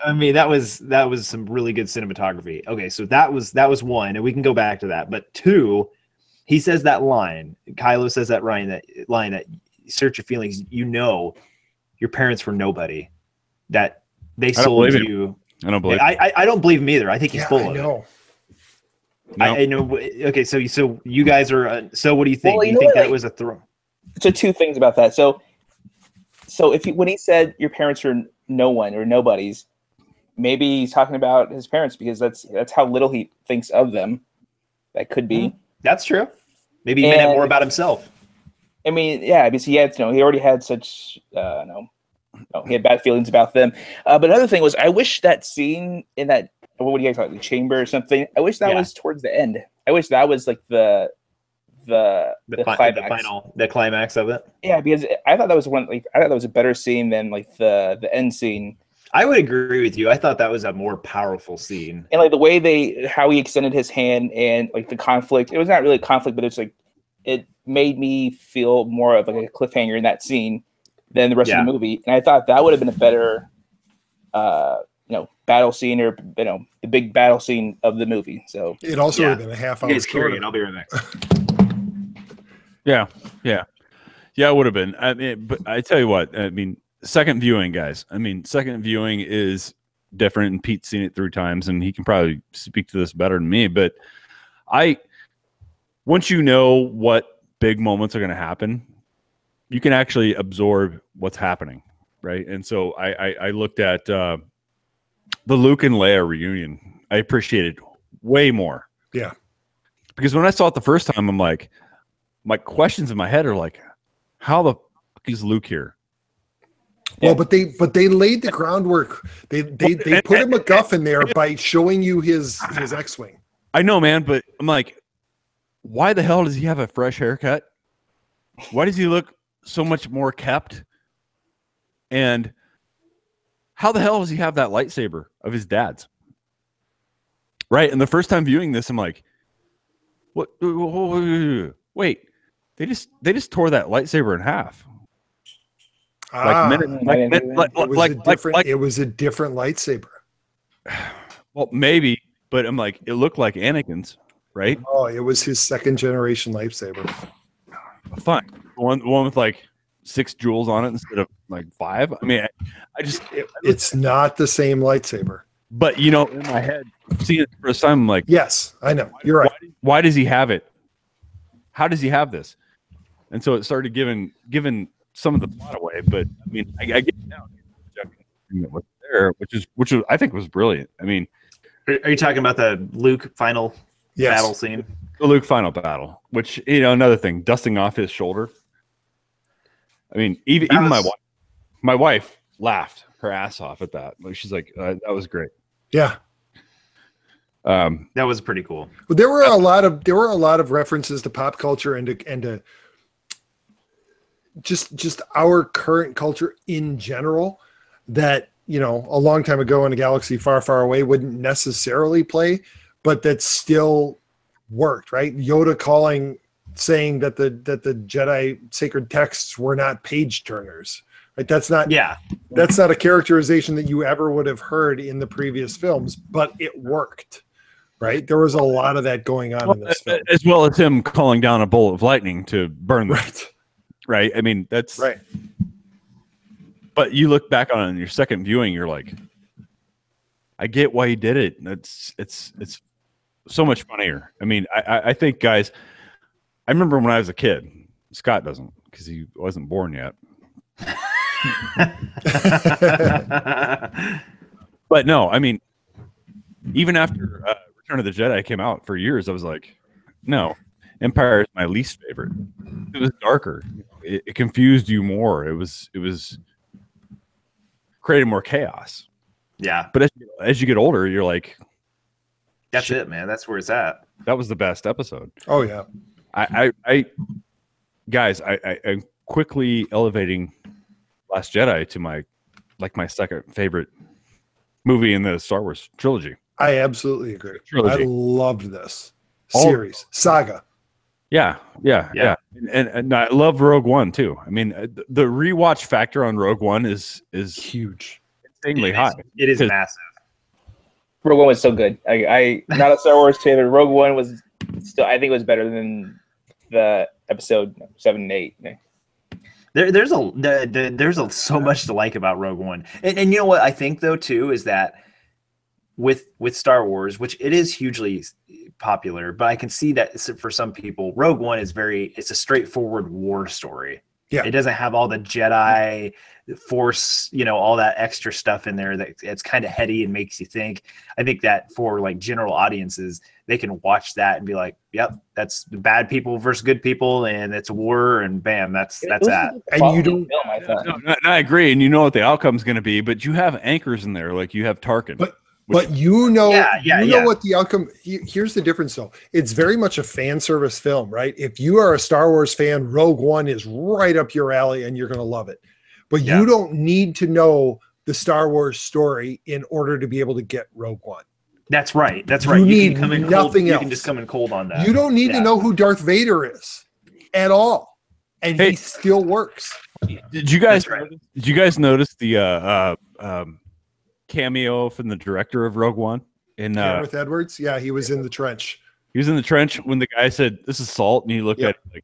I mean, that was some really good cinematography. Okay, so that was one, and we can go back to that. But two, he says that line. Kylo says that line that search your feelings. Your parents were nobody. That they sold you. I don't believe. I don't believe him either. I think he's full of it. No. I know. Okay, so you guys are. So what do you think? Well, do you think that was a throw? So two things about that. So when he said your parents are no one or nobodies, maybe he's talking about his parents because that's how little he thinks of them. That could be. That's true. Maybe he meant more about himself. I mean, yeah, because he already had such he had bad feelings about them. But another thing was, I wish that scene in that, what do you guys call it, the chamber or something? I wish that was towards the end. I wish that was like the climax. The climax of it. Yeah, because I thought that was I thought that was a better scene than like the end scene. I would agree with you. I thought that was a more powerful scene. And like the way how he extended his hand and like the conflict, it was not really a conflict, but it's like, it made me feel more of like a cliffhanger in that scene than the rest of the movie. And I thought that would have been a better, battle scene or, the big battle scene of the movie. So it also would have been a half hour. I'll be right back. Yeah, it would have been. I mean, but I tell you what, I mean, second viewing, guys. I mean, second viewing is different, and Pete's seen it 3 times, and he can probably speak to this better than me. But once you know what big moments are going to happen, you can actually absorb what's happening, right? And so I looked at the Luke and Leia reunion. I appreciated way more. Yeah. Because when I saw it the first time, I'm like, my questions in my head are like, how the fuck is Luke here? Well, but they laid the groundwork. They put a MacGuffin there by showing you his X-wing. I know, man, but I'm like, why the hell does he have a fresh haircut? Why does he look so much more kept? And how the hell does he have that lightsaber of his dad's? Right? And the first time viewing this, I'm like, what? Wait, they just tore that lightsaber in half. It was a different lightsaber. Well, maybe, but I'm like, it looked like Anakin's, right? Oh, it was his second generation lightsaber. Fine, one with like 6 jewels on it instead of like 5. I mean, It's not the same lightsaber. But in my head, seeing it the first time, I'm like, yes, I know. You're right. Why does he have it? How does he have this? And so it started giving some of the plot away. But I mean, I get it now. That was there, which was, I think was brilliant. I mean, are you talking about the Luke final battle scene? The Luke final battle, which another thing, dusting off his shoulder. I mean, even my wife laughed her ass off at that. Like, she's like, that was great. Yeah. That was pretty cool. Well, there were a lot of references to pop culture and to just our current culture in general that, a long time ago in a galaxy far, far away wouldn't necessarily play, but that still worked, right? Yoda saying that the Jedi sacred texts were not page turners. Right? That's not a characterization that you ever would have heard in the previous films, but it worked. Right? There was a lot of that going on in this film. As well as him calling down a bolt of lightning to burn them. Right. I mean, that's right. But you look back on it in your second viewing, you're like, I get why he did it. It's so much funnier. I mean, I think, guys, I remember when I was a kid. Scott doesn't, because he wasn't born yet. But no, I mean, even after Return of the Jedi came out, for years I was like, no, Empire is my least favorite. It was darker. It confused you more. It was created more chaos. Yeah. But as you get older, you're like, that's it, man. That's where it's at. That was the best episode. Oh yeah. I'm quickly elevating Last Jedi to my second favorite movie in the Star Wars trilogy. I absolutely agree. Trilogy. I loved this series saga. Yeah. And I love Rogue One too. I mean, the rewatch factor on Rogue One is huge, insanely high. It is massive. Rogue One was so good. I not a Star Wars favorite. Rogue One was still, I think it was better than the episode 7 and 8. There's so much to like about Rogue One, and you know what I think though too is that with Star Wars, which it is hugely popular, but I can see that for some people, Rogue One is it's a straightforward war story. Yeah, it doesn't have all the Jedi Force, all that extra stuff in there that it's kind of heady and makes you think. I think that for like general audiences, they can watch that and be like, "Yep, that's bad people versus good people, and it's a war, and bam, that's that." And you don't. I agree, and you know what the outcome's going to be, but you have anchors in there, like you have Tarkin. But you know what the outcome. Here's the difference, though. It's very much a fan service film, right? If you are a Star Wars fan, Rogue One is right up your alley, and you're going to love it. But you don't need to know the Star Wars story in order to be able to get Rogue One. That's right. You need nothing else. You can just come in cold on that. You don't need to know who Darth Vader is at all, and he still works. Did you guys notice the cameo from the director of Rogue One in Gareth Edwards? Yeah, he was in the trench. He was in the trench when the guy said, "This is salt," and he looked at it like,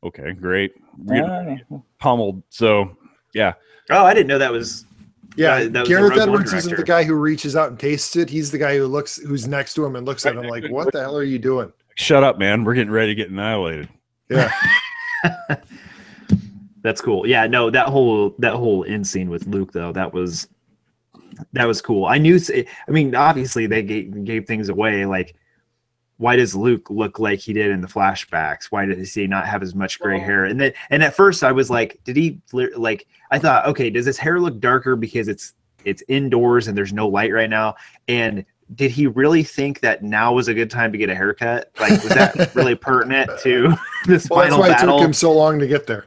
"Okay, great, we're gonna get pummeled." So, yeah. Oh, I didn't know that was. Yeah, that was Gareth Edwards isn't the guy who reaches out and tastes it. He's the guy who's next to him and looks at him like, "What the hell are you doing?" Shut up, man. We're getting ready to get annihilated. Yeah. That's cool. Yeah, no, that whole end scene with Luke though, that was cool. I mean, obviously they gave things away. Like, why does Luke look like he did in the flashbacks? Why does he not have as much gray hair? And at first I was like, did he like? I thought, okay, does his hair look darker because it's indoors and there's no light right now? And did he really think that now was a good time to get a haircut? Like, was that really pertinent to this final that's why battle? it took him so long to get there.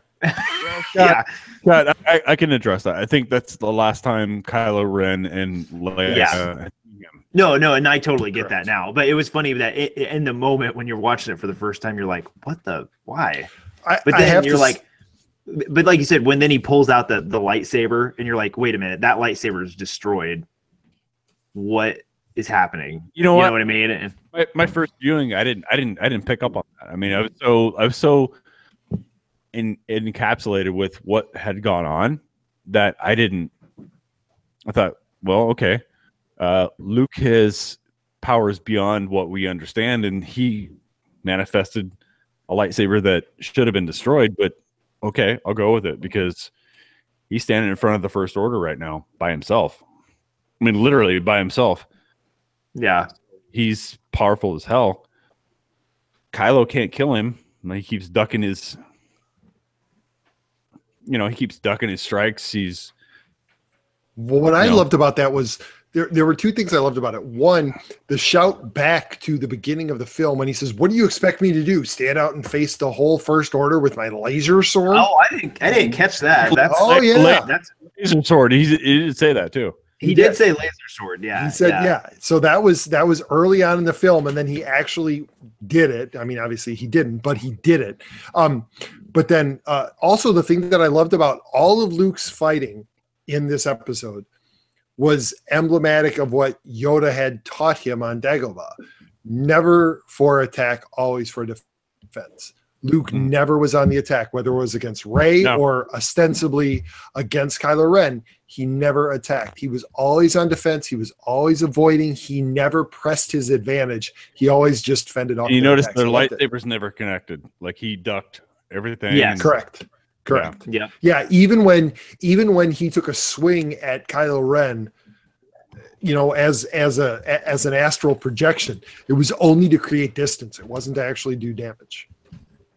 Yeah. God, I can address that. I think that's the last time Kylo Ren and Leia. Yeah. No, and I totally get that now. But it was funny that in the moment when you're watching it for the first time, you're like, "What the? Why?" But then you're like, but like you said, when then he pulls out the lightsaber, and you're like, "Wait a minute, that lightsaber is destroyed. What is happening?" You know what I mean? And, my first viewing, I didn't pick up on that. I mean, I was so encapsulated with what had gone on that I thought, well, okay. Luke has powers beyond what we understand, and he manifested a lightsaber that should have been destroyed, but okay, I'll go with it because he's standing in front of the First Order right now by himself. I mean, literally by himself. Yeah. He's powerful as hell. Kylo can't kill him. He keeps ducking his strikes. What I loved about that was there were two things I loved about it. One, the shout back to the beginning of the film when he says, "What do you expect me to do? Stand out and face the whole First Order with my laser sword?" Oh, I didn't catch that. That's that's laser sword. He did say that too. He did say laser sword. Yeah, he said yeah. So that was early on in the film, and then he actually did it. I mean, obviously he didn't, but he did it. But then also the thing that I loved about all of Luke's fighting in this episode was emblematic of what Yoda had taught him on Dagobah. Never for attack, always for defense. Luke never was on the attack, whether it was against Rey or ostensibly against Kylo Ren. He never attacked. He was always on defense. He was always avoiding. He never pressed his advantage. He always just fended off. And you notice their lightsabers never connected. Like he ducked everything. Yeah, correct. Yeah. Even when he took a swing at Kylo Ren, as an astral projection, it was only to create distance. It wasn't to actually do damage.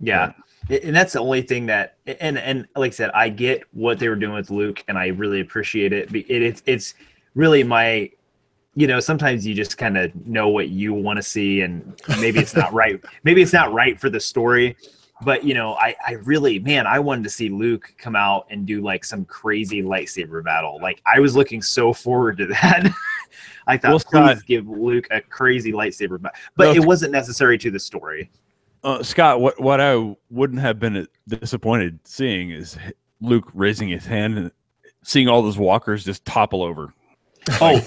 Yeah. And that's the only thing that, and like I said, I get what they were doing with Luke, and I really appreciate it. It's really my, sometimes you just kind of know what you want to see, and maybe it's not right. Maybe it's not right for the story. But, I really, I wanted to see Luke come out and do like some crazy lightsaber battle. Like I was looking so forward to that. I thought, please give Luke a crazy lightsaber battle. But it wasn't necessary to the story. Scott, what I wouldn't have been disappointed seeing is Luke raising his hand and seeing all those walkers just topple over. Oh,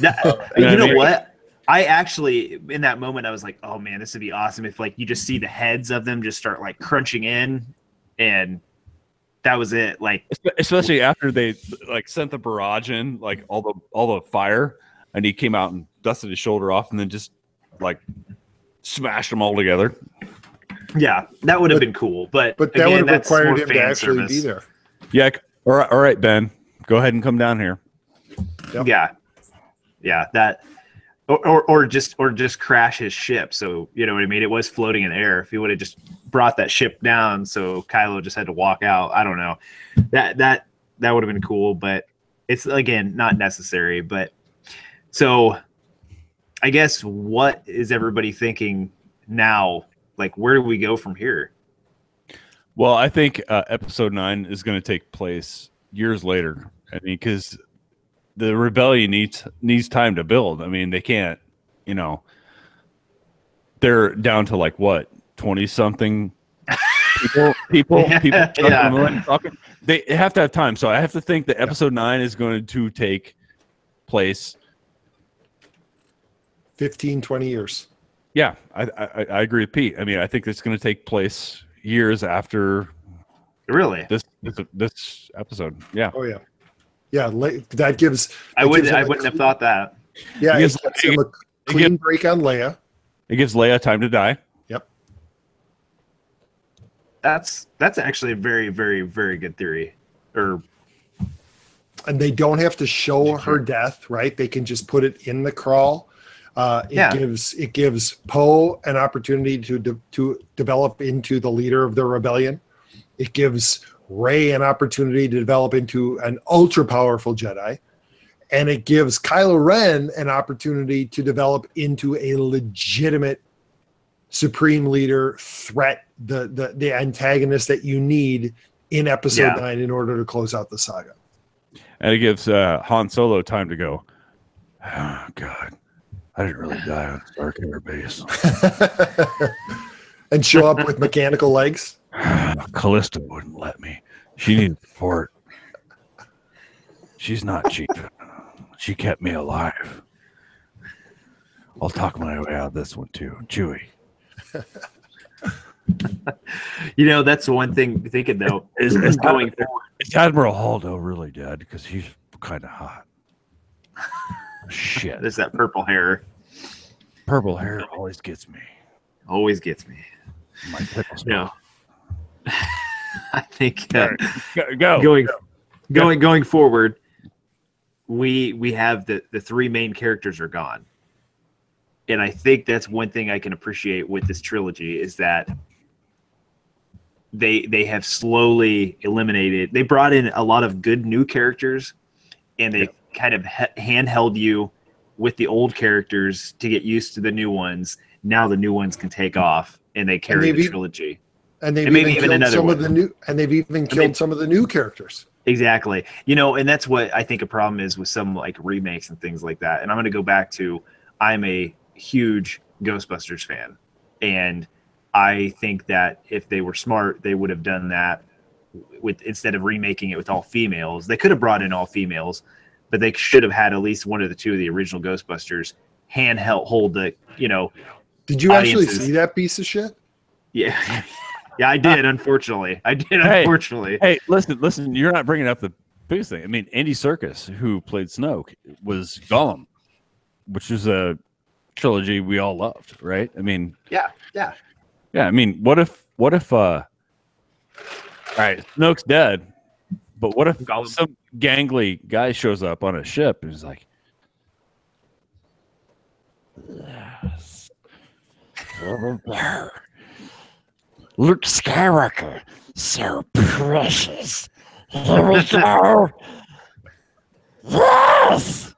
you know what? I actually, in that moment, I was like, oh man, this would be awesome if like you just see the heads of them just start like crunching in, and that was it. Like, especially after they like sent the barrage in, like all the fire, and he came out and dusted his shoulder off, and then just like smashed them all together. Yeah, that would have been cool, but that again, would have that's required more him to fan actually service. be there. Yeah. All right, Ben, go ahead and come down here. Yep. Yeah, that. Or just crash his ship. So you know what I mean. It was floating in air. If he would have just brought that ship down, so Kylo just had to walk out. I don't know. That would have been cool, but it's again not necessary. But so, I guess what is everybody thinking now? Like, where do we go from here? Well, I think Episode 9 is going to take place years later. I mean, because the rebellion needs time to build. I mean, they can't, they're down to like what, 20-something people. Yeah. They have to have time. So I have to think that Episode 9 is going to take place 15, 20 years. Yeah, I agree with Pete. I mean, I think it's going to take place years after really this episode. Yeah. Oh yeah. Yeah, that gives. I wouldn't have thought that. Yeah, it gives him a clean break on Leia. It gives Leia time to die. Yep. That's actually a very, very, very good theory. or and they don't have to show her death, right? They can just put it in the crawl. It gives Poe an opportunity to develop into the leader of the rebellion. It gives Rey an opportunity to develop into an ultra powerful Jedi, and it gives Kylo Ren an opportunity to develop into a legitimate supreme leader threat, the antagonist that you need in Episode 9 in order to close out the saga. And it gives Han Solo time to go, oh, God, I didn't really die on Starkiller Base. And show up with mechanical legs. Callista wouldn't let me. She needed support. She's not cheap. She kept me alive. I'll talk my way out of this one, too. Chewie. That's the one thing thinking, though, is going forward. Is Admiral Holdo really dead? Because he's kind of hot. Shit. There's that purple hair. Purple hair always gets me. Always gets me. My pickles. No. I think going forward, we have the three main characters are gone. And I think that's one thing I can appreciate with this trilogy is that they have slowly eliminated. They brought in a lot of good new characters, and they kind of handheld you with the old characters to get used to the new ones. Now the new ones can take off, and they carry the trilogy. And they've even killed some of the new. And they've even killed some of the new characters. Exactly. And that's what I think a problem is with some like remakes and things like that. And I'm going to go back to I'm a huge Ghostbusters fan, and I think that if they were smart, they would have done that with instead of remaking it with all females. They could have brought in all females, but they should have had at least one of the two of the original Ghostbusters hold the Did you audiences. actually see that piece of shit? Yeah. Yeah, I did. Unfortunately, unfortunately. Hey, listen. You're not bringing up the biggest thing. I mean, Andy Serkis, who played Snoke, was Gollum, which is a trilogy we all loved, right? I mean, yeah. I mean, what if? All right, Snoke's dead, but what if some gangly guy shows up on a ship and is like, yes, Luke Skywalker, so precious. Here we go. Yes.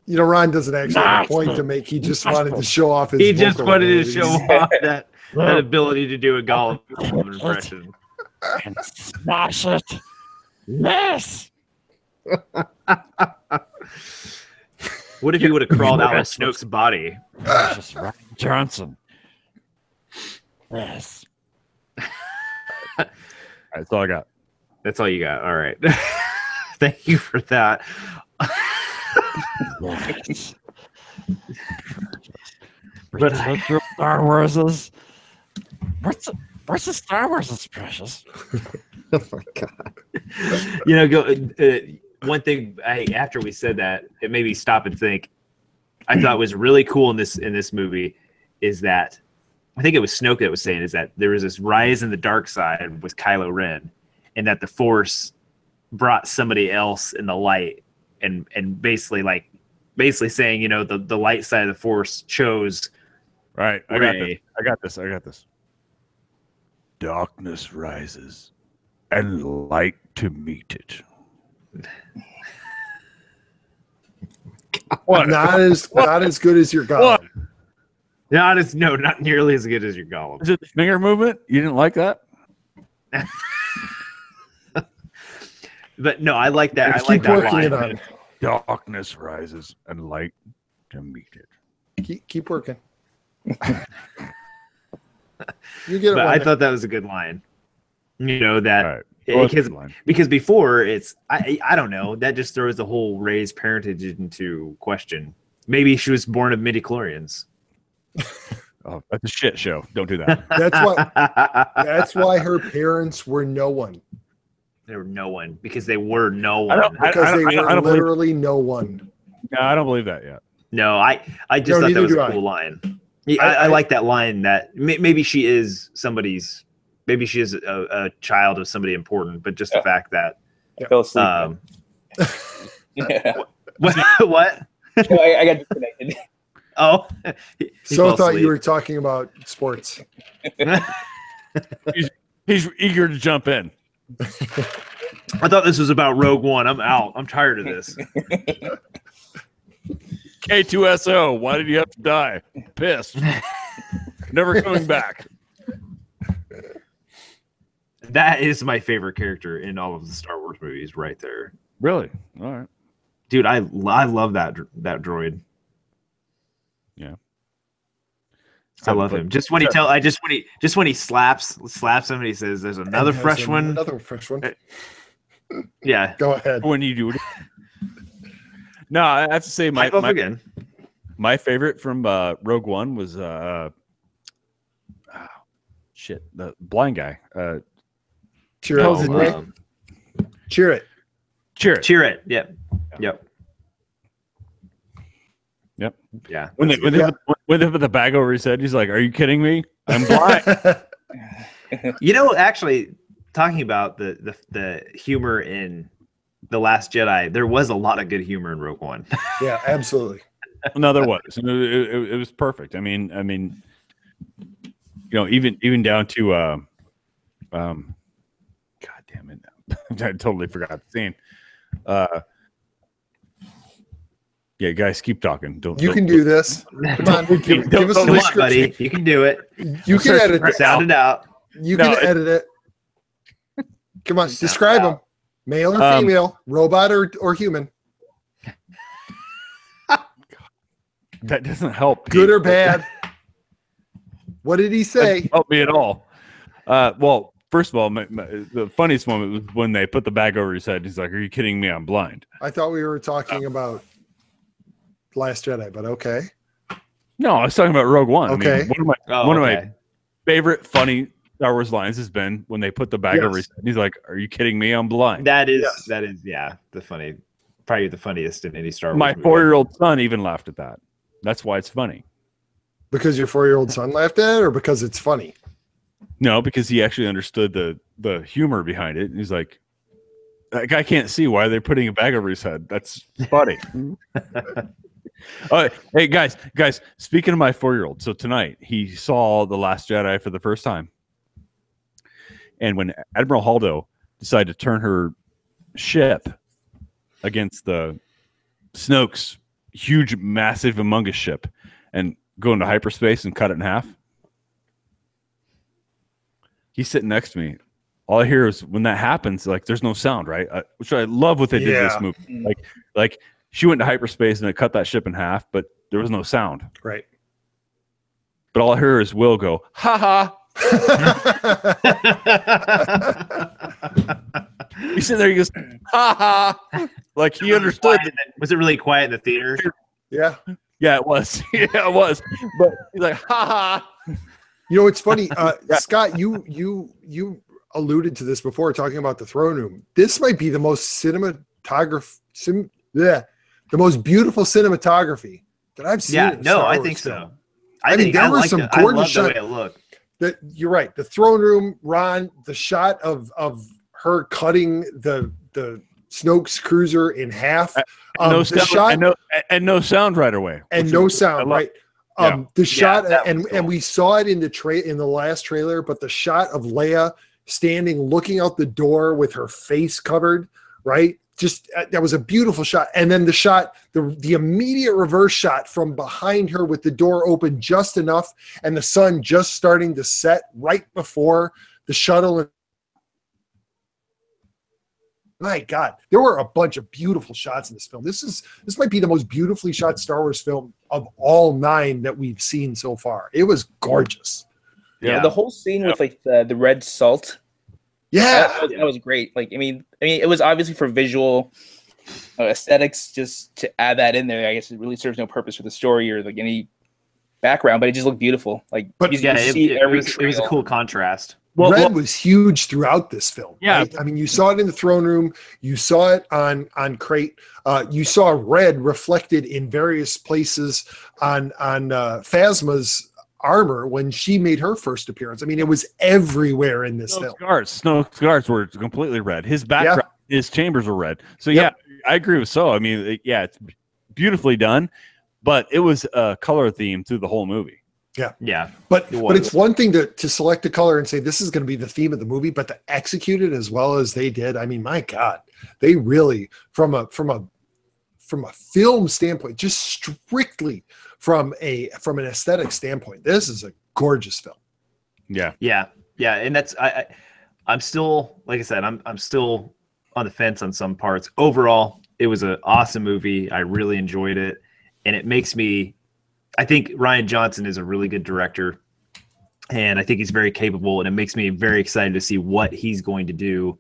Ron doesn't actually have a point to make. He just wanted to show off his. He just wanted to show off that ability to do a Gollum impression. And smash it. Yes. What if he would have crawled out of Snoke's body? Precious Ryan Johnson. Yes. That's all I got. That's all you got. All right. Thank you for that. But Star Wars is where's the Star Wars is precious? Oh my God. One thing after we said that, it made me stop and think. I thought was really cool in this movie is that I think it was Snoke that was saying is that there was this rise in the dark side with Kylo Ren, and that the Force brought somebody else in the light, and basically saying the light side of the Force chose. Right, Rey. I got this. Darkness rises, and light to meet it. What? Not as good as your Gollum. Not nearly as good as your Gollum. Is it the finger movement? You didn't like that? But no, I like that. Keep working it on. Darkness rises and light to meet it. Keep working. You get it. But I thought that was a good line. That right. because before it's I don't know, that just throws the whole Rey's parentage into question. Maybe she was born of midichlorians. Oh, that's a shit show. Don't do that. That's why her parents were no one. They were no one because they were no one. Because they were literally no one. No, I don't believe that yet. No, I just thought that was a cool line. I like that line that maybe she is somebody's maybe she is a child of somebody important, but just the fact that I fell asleep. Yeah. What? I got disconnected. Oh, So I thought you were talking about sports. He's eager to jump in. I thought this was about Rogue One. I'm out. I'm tired of this. K2SO, why did you have to die? Pissed. Never coming back. That is my favorite character in all of the Star Wars movies, right there. Really? All right. Dude, I love that droid. Yeah. I love him. Just when he slaps him and he says, "There's another fresh one." Another fresh one. Yeah. Go ahead. When you do it. No, I have to say my favorite from Rogue One was the blind guy. Cheer it. Cheer it. Cheer it. Yep. Yeah. When they put the bag over his head, he's like, "Are you kidding me? I'm blind." Actually, talking about the humor in The Last Jedi, there was a lot of good humor in Rogue One. Yeah, absolutely. No, there was. It was perfect. I mean, even down to God damn it, I totally forgot the scene. Yeah, guys, keep talking. You can do this. Come on, give us a description, buddy. You can do it. You can edit it. Sound it out. You can edit it. Come on, describe them. Male or female, robot or human. That doesn't help. Good or bad? What did he say? That doesn't help me at all. Well, first of all, the funniest moment was when they put the bag over his head. He's like, "Are you kidding me? I'm blind." I thought we were talking about Last Jedi, but okay. No, I was talking about Rogue One. Okay. I mean, one of my favorite funny Star Wars lines has been when they put the bag over his head. He's like, "Are you kidding me? I'm blind." That is probably the funniest in any Star Wars My movie. 4-year-old son even laughed at that. That's why it's funny. Because your 4-year-old son laughed at it, or because it's funny? No, because he actually understood the humor behind it. He's like, "That guy can't see why they're putting a bag over his head. That's funny." Hey guys, speaking of my 4-year-old, so tonight he saw The Last Jedi for the first time. And when Admiral Holdo decided to turn her ship against the Snoke's huge, massive, humongous ship and go into hyperspace and cut it in half, he's sitting next to me. All I hear is when that happens, like there's no sound, right? Which I love what they did in this movie. Like she went to hyperspace and it cut that ship in half, but there was no sound. Right. But all I hear is Will go, "Ha ha." He's sitting there, he goes, "Ha ha." Like he understood. Was it really quiet in the theater? Yeah. Yeah, it was. Yeah, it was. But he's like, "Ha ha." You know, it's funny. Scott, you alluded to this before talking about the throne room. This might be the most the most beautiful cinematography that I've seen. Yeah, no, I think so. I mean, there were some gorgeous shots. The way it looked. You're right. The throne room, Ron, the shot of her cutting the Snoke's cruiser in half. No sound right away. And no sound, right? The shot, and we saw it in the last trailer, but the shot of Leia standing, looking out the door with her face covered, right? Just that was a beautiful shot. And then the shot, the immediate reverse shot from behind her with the door open just enough and the sun just starting to set right before the shuttle. My God, there were a bunch of beautiful shots in this film. This might be the most beautifully shot Star Wars film of all 9 that we've seen so far. It was gorgeous. Yeah, the whole scene with like the red salt. Yeah, that was great. Like, I mean, it was obviously for visual aesthetics, just to add that in there. I guess it really serves no purpose for the story or like any background, but it just looked beautiful. Like, but it was a cool contrast. Red was huge throughout this film. Yeah, right? I mean, you saw it in the throne room. You saw it on Crate. You saw red reflected in various places on Phasma's armor when she made her first appearance. I mean, it was everywhere in this film. Snow scars were completely red. His background, his chambers were red. So yeah, I agree with So. I mean, yeah, it's beautifully done, but it was a color theme through the whole movie. Yeah. But it's one thing to select a color and say this is going to be the theme of the movie, but to execute it as well as they did. I mean, my God, they really from a film standpoint, just strictly from an aesthetic standpoint, this is a gorgeous film. Yeah. And that's I'm still, like I said, I'm still on the fence on some parts. Overall, it was an awesome movie. I really enjoyed it, and it makes me. I think Rian Johnson is a really good director, and I think he's very capable, and it makes me very excited to see what he's going to do.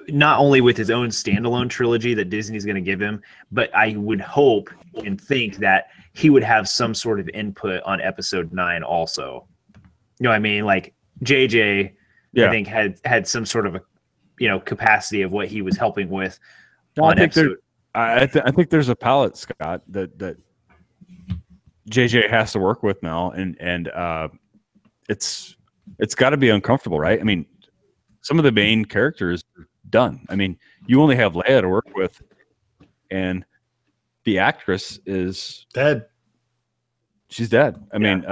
Not only with his own standalone trilogy that Disney's going to give him, but I would hope and think that he would have some sort of input on episode 9 also. You know what I mean? Like JJ, I think had some sort of a, capacity of what he was helping with on episode. I think there's a palette, Scott, that JJ has to work with now, and it's got to be uncomfortable, right? I mean, some of the main characters are done. I mean, you only have Leia to work with, and the actress is dead. She's dead. I mean,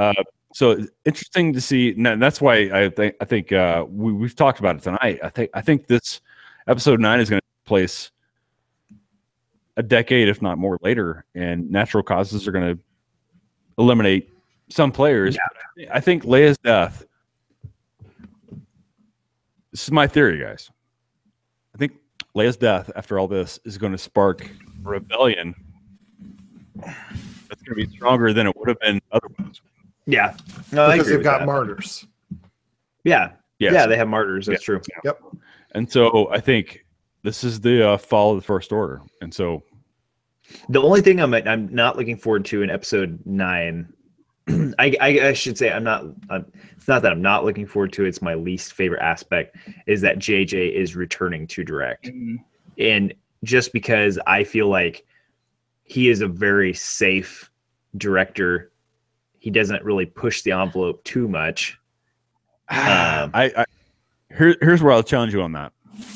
so interesting to see. And that's why I think we've talked about it tonight. I think this episode 9 is going to take place a decade, if not more, later, and natural causes are going to eliminate some players. Yeah. I think Leia's death. This is my theory, guys. I think Leia's death after all this is going to spark a rebellion that's going to be stronger than it would have been otherwise. Yeah, because they've got martyrs. Yeah, they have martyrs. That's true. Yep. And so I think this is the fall of the First Order, and so the only thing I'm not looking forward to in episode 9, I should say it's not that I'm not looking forward to it, it's my least favorite aspect, is that JJ is returning to direct. And just because I feel like he is a very safe director, he doesn't really push the envelope too much. Here's where I'll challenge you on that,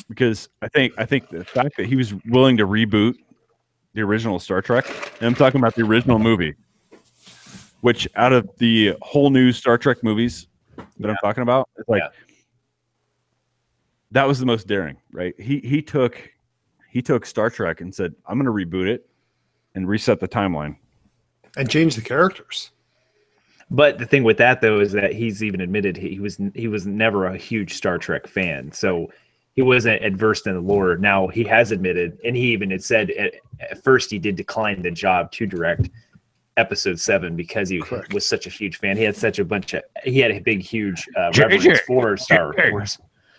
because I think the fact that he was willing to reboot the original Star Trek, and I'm talking about the original movie, which out of the whole new Star Trek movies that I'm talking about, it's like that was the most daring, right? He took Star Trek and said, I'm going to reboot it and reset the timeline and change the characters. But the thing with that, though, is that he's even admitted he was never a huge Star Trek fan, so he wasn't adverse in the lore. Now he has admitted, and he even had said at first he did decline the job to direct episode 7 because he was such a huge fan. He had a big, huge reverence for Star Wars.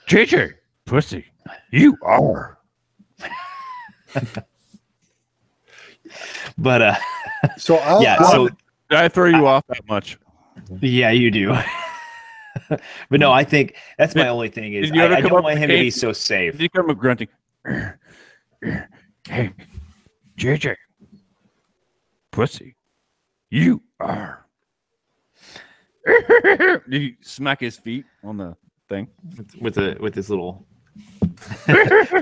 JJ, pussy, you are. But did I throw you off that much? Yeah, you do. But no, I think that's my only thing is I don't want him to be so safe. Did you come up grunting? Hey, JJ, pussy, you are. Did you smack his feet on the thing with his little?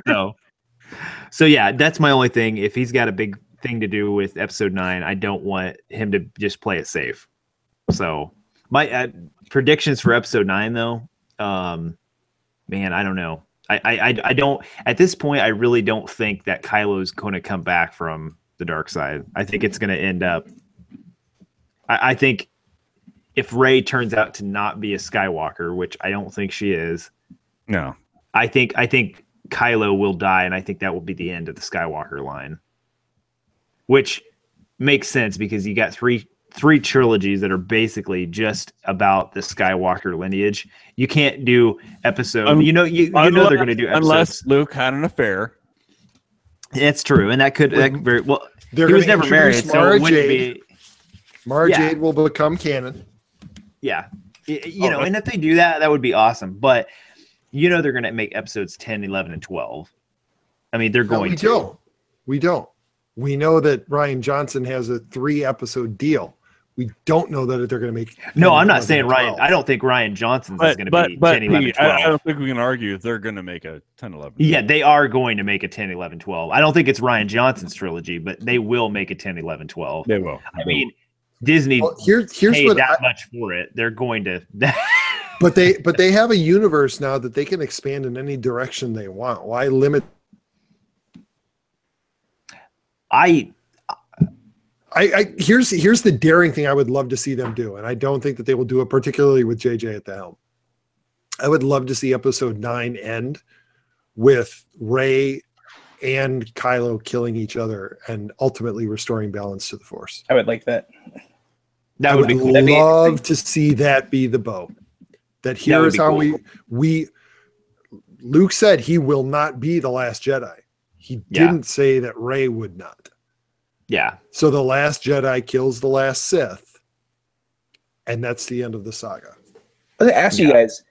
No. So yeah, that's my only thing. If he's got a big thing to do with episode 9, I don't want him to just play it safe. So my predictions for episode 9, though, man, I don't know. I don't at this point. I really don't think that Kylo's going to come back from the dark side. I think it's going to end up. I think if Rey turns out to not be a Skywalker, which I don't think she is, no, I think Kylo will die, and I think that will be the end of the Skywalker line, which makes sense because you got three trilogies that are basically just about the Skywalker lineage. You can't do episode. You know they're going to do episodes. Unless Luke had an affair. It's true, and that could very well. He was never married, so it wouldn't be. Mara Jade will become canon. Yeah, and if they do that, that would be awesome. But they're going to make episodes 10, 11, and 12. I mean, they're going to. We don't. We know that Rian Johnson has a 3-episode deal We don't know that they're going to make. No, 10, I'm not 11, saying 12. Ryan. I don't think Ryan Johnson's is going to be 10, 11, 12. I don't think we can argue if they're going to make a 10, 11. Yeah, they are going to make a 10, 11, 12. I don't think it's Ryan Johnson's trilogy, but they will make a 10, 11, 12. They will. I mean, Disney here's paid what that much for it. They're going to. But they have a universe now that they can expand in any direction they want. Why limit? Here's the daring thing I would love to see them do, and I don't think that they will do it, particularly with JJ at the helm. I would love to see episode 9 end with Rey and Kylo killing each other and ultimately restoring balance to the Force. I would like that. That I would be cool. love to see that be the bow. That here is how cool. we Luke said he will not be the Last Jedi. He didn't say that Rey would not. Yeah. So the Last Jedi kills the last Sith, and that's the end of the saga. I was gonna ask you guys,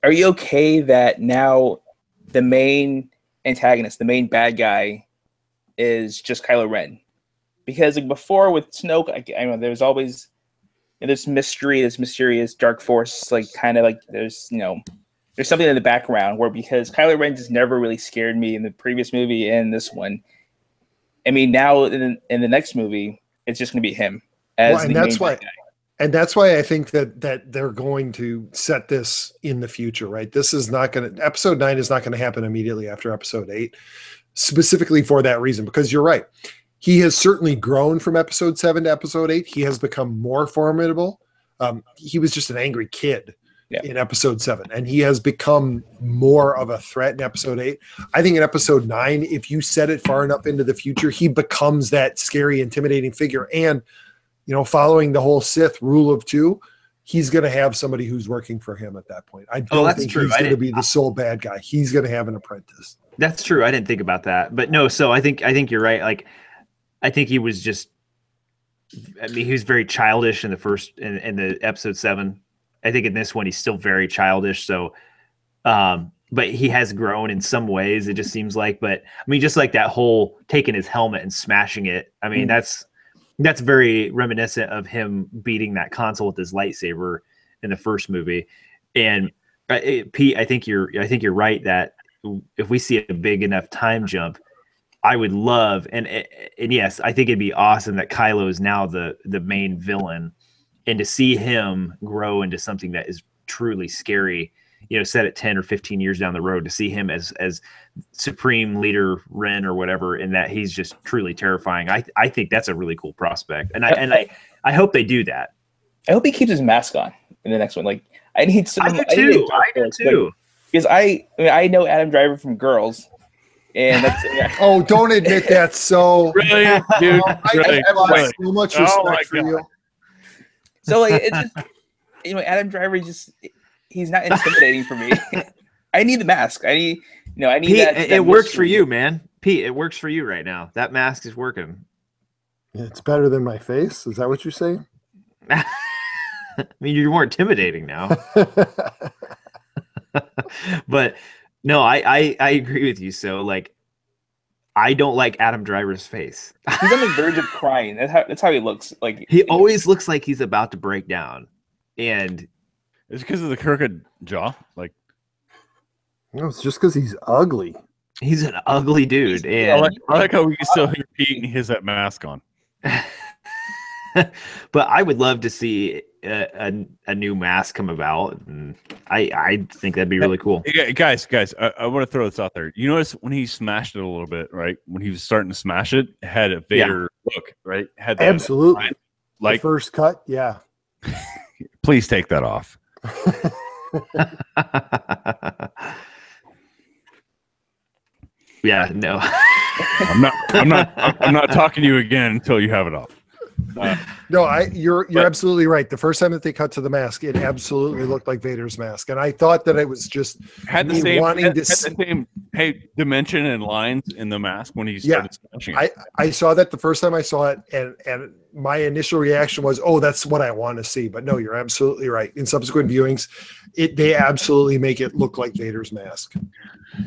are you okay that now the main antagonist, the main bad guy, is just Kylo Ren? Because like before with Snoke, I know there's always this mystery, this mysterious dark force, like kind of like there's something in the background where because Kylo Ren just never really scared me in the previous movie and this one. I mean, now in the next movie, it's just going to be him as the main bad guy. And that's why I think that they're going to set this in the future, right? This is not going to, episode 9 is not going to happen immediately after episode 8, specifically for that reason, because you're right. He has certainly grown from episode 7 to episode 8. He has become more formidable. He was just an angry kid in episode 7, and he has become more of a threat in episode 8. I think in episode 9, if you set it far enough into the future, he becomes that scary, intimidating figure. And following the whole Sith rule of 2, he's going to have somebody who's working for him at that point. I don't think he's going to be the sole bad guy. He's going to have an apprentice. That's true. I didn't think about that, but no. So I think you're right. Like, I think he was just. I mean, he was very childish in the first in the episode 7. I think in this one he's still very childish. So, but he has grown in some ways. It just seems like. But I mean, just like that whole taking his helmet and smashing it. I mean, that's very reminiscent of him beating that console with his lightsaber in the first movie. And Pete, I think you're right that if we see a big enough time jump, I would love and yes, I think it'd be awesome that Kylo is now the main villain, and to see him grow into something that is truly scary. Set it 10 or 15 years down the road, to see him as Supreme Leader Ren or whatever, and that he's just truly terrifying. I think that's a really cool prospect, and I hope they do that. I hope he keeps his mask on in the next one. Like I need some. I do too. Because I know Adam Driver from Girls, and that's oh, don't admit that. So really, dude, I lost so much respect for you. So like it's just Adam Driver he's not intimidating for me. I need the mask. I need Pete, that. It works for you, man. Pete, it works for you right now. That mask is working. It's better than my face. Is that what you're saying? I mean, you're more intimidating now. But no, I agree with you. So like, I don't like Adam Driver's face. He's on the verge of crying. That's how he looks. Like he always looks like he's about to break down, and it's because of the crooked jaw. Like, no, it's just because he's ugly. He's an ugly dude. And I like how we can still hear Pete and he has that mask on. But I would love to see a new mask come about, and I think that'd be really cool. Guys, I want to throw this out there. You notice when he smashed it a little bit, right? When he was starting to smash it, had a Vader look, right? Had that, absolutely. Like the first cut, yeah. Please take that off. Yeah, no. I'm not talking to you again until you have it off. No, you're absolutely right. The first time that they cut to the mask, it absolutely looked like Vader's mask, and I thought that it was just had the same dimension and lines in the mask when he started smashing it. I saw that the first time I saw it, and my initial reaction was, "Oh, that's what I want to see." But no, you're absolutely right. In subsequent viewings, they absolutely make it look like Vader's mask.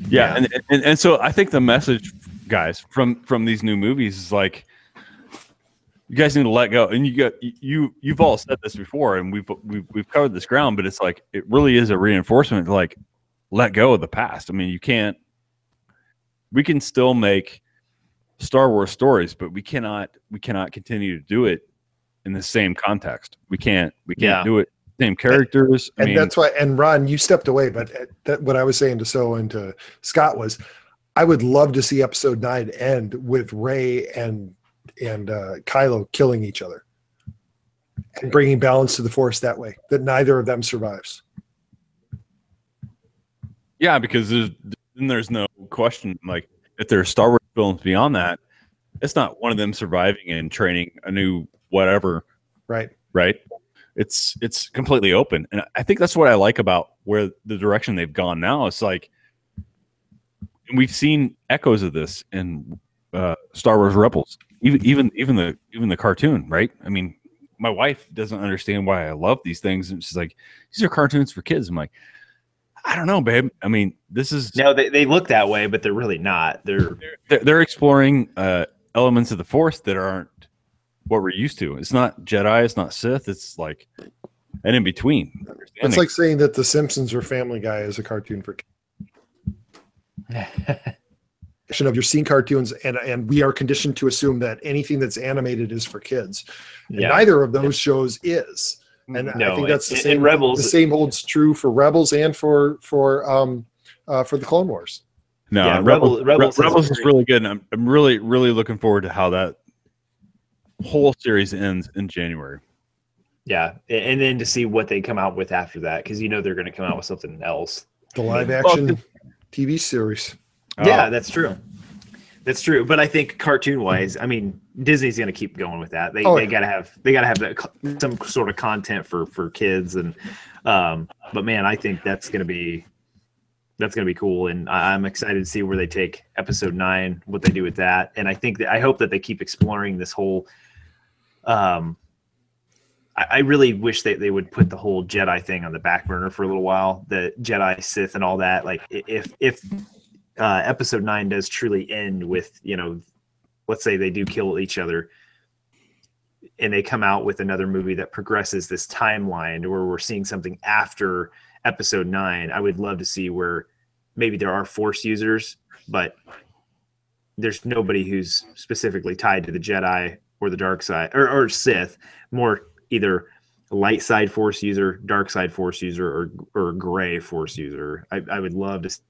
Yeah. And so I think the message, guys, from these new movies is like, You guys need to let go. And you've all said this before, and we've covered this ground, but it's like it really is a reinforcement to like let go of the past. I mean, we can still make Star Wars stories, but we cannot continue to do it in the same context. We can't do it. Same characters. And that's why, and Ron, you stepped away, but what I was saying to So and to Scott was, I would love to see episode 9 end with Rey and Kylo killing each other and bringing balance to the Force that way, that neither of them survives. Yeah, because there's no question, like, if there's Star Wars films beyond that, it's not one of them surviving and training a new whatever. Right. It's completely open. And I think that's what I like about where the direction they've gone now. It's like we've seen echoes of this in Star Wars Rebels, even the cartoon, right? I mean, my wife doesn't understand why I love these things, and she's like, "These are cartoons for kids." I'm like, I don't know, babe. I mean, this is they look that way, but they're really not. They're exploring elements of the Force that aren't what we're used to. It's not Jedi, it's not Sith, it's like an in between. It's like saying that The Simpsons or Family Guy is a cartoon for kids. Of you're seeing cartoons, and we are conditioned to assume that anything that's animated is for kids. And neither of those shows is. And I think that's the same. Rebels, the same holds true for Rebels and for the Clone Wars. No, yeah, Rebels is really good, and I'm really, really looking forward to how that whole series ends in January. Yeah, and then to see what they come out with after that, because they're going to come out with something else. The live action TV series. Yeah, that's true. That's true. But I think cartoon wise, I mean, Disney's going to keep going with that. They got to have some sort of content for kids, and but man, I think that's going to be cool, and I'm excited to see where they take episode 9, what they do with that, and I hope that they keep exploring this whole. I really wish they would put the whole Jedi thing on the back burner for a little while, the Jedi, Sith, and all that. Like if episode 9 does truly end with, let's say they do kill each other and they come out with another movie that progresses this timeline where we're seeing something after episode 9, I would love to see where maybe there are Force users, but there's nobody who's specifically tied to the Jedi or the dark side or Sith, more either light side Force user, dark side Force user, or gray Force user. I would love to see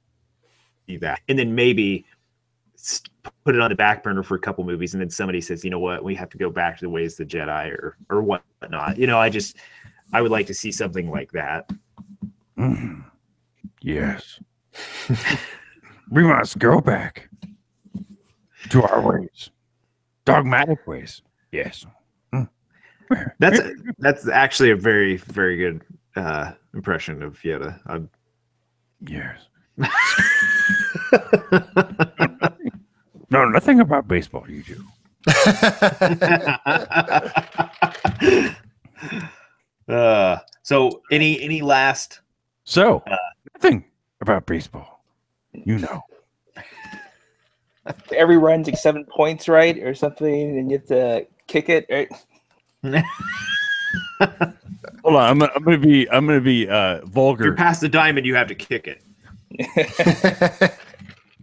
that. And then maybe put it on the back burner for a couple movies, and then somebody says, you know what, we have to go back to the ways of the Jedi or whatnot. I would like to see something like that. Yes. We must go back to our ways. Dogmatic ways. Yes. That's actually a very, very good impression of Yoda. Yes. No, nothing about baseball you do. So any last? Nothing about baseball. Every run's like 7 points, right, or something, and you have to kick it, right? Hold on, I'm gonna be vulgar. If you're past the diamond, you have to kick it.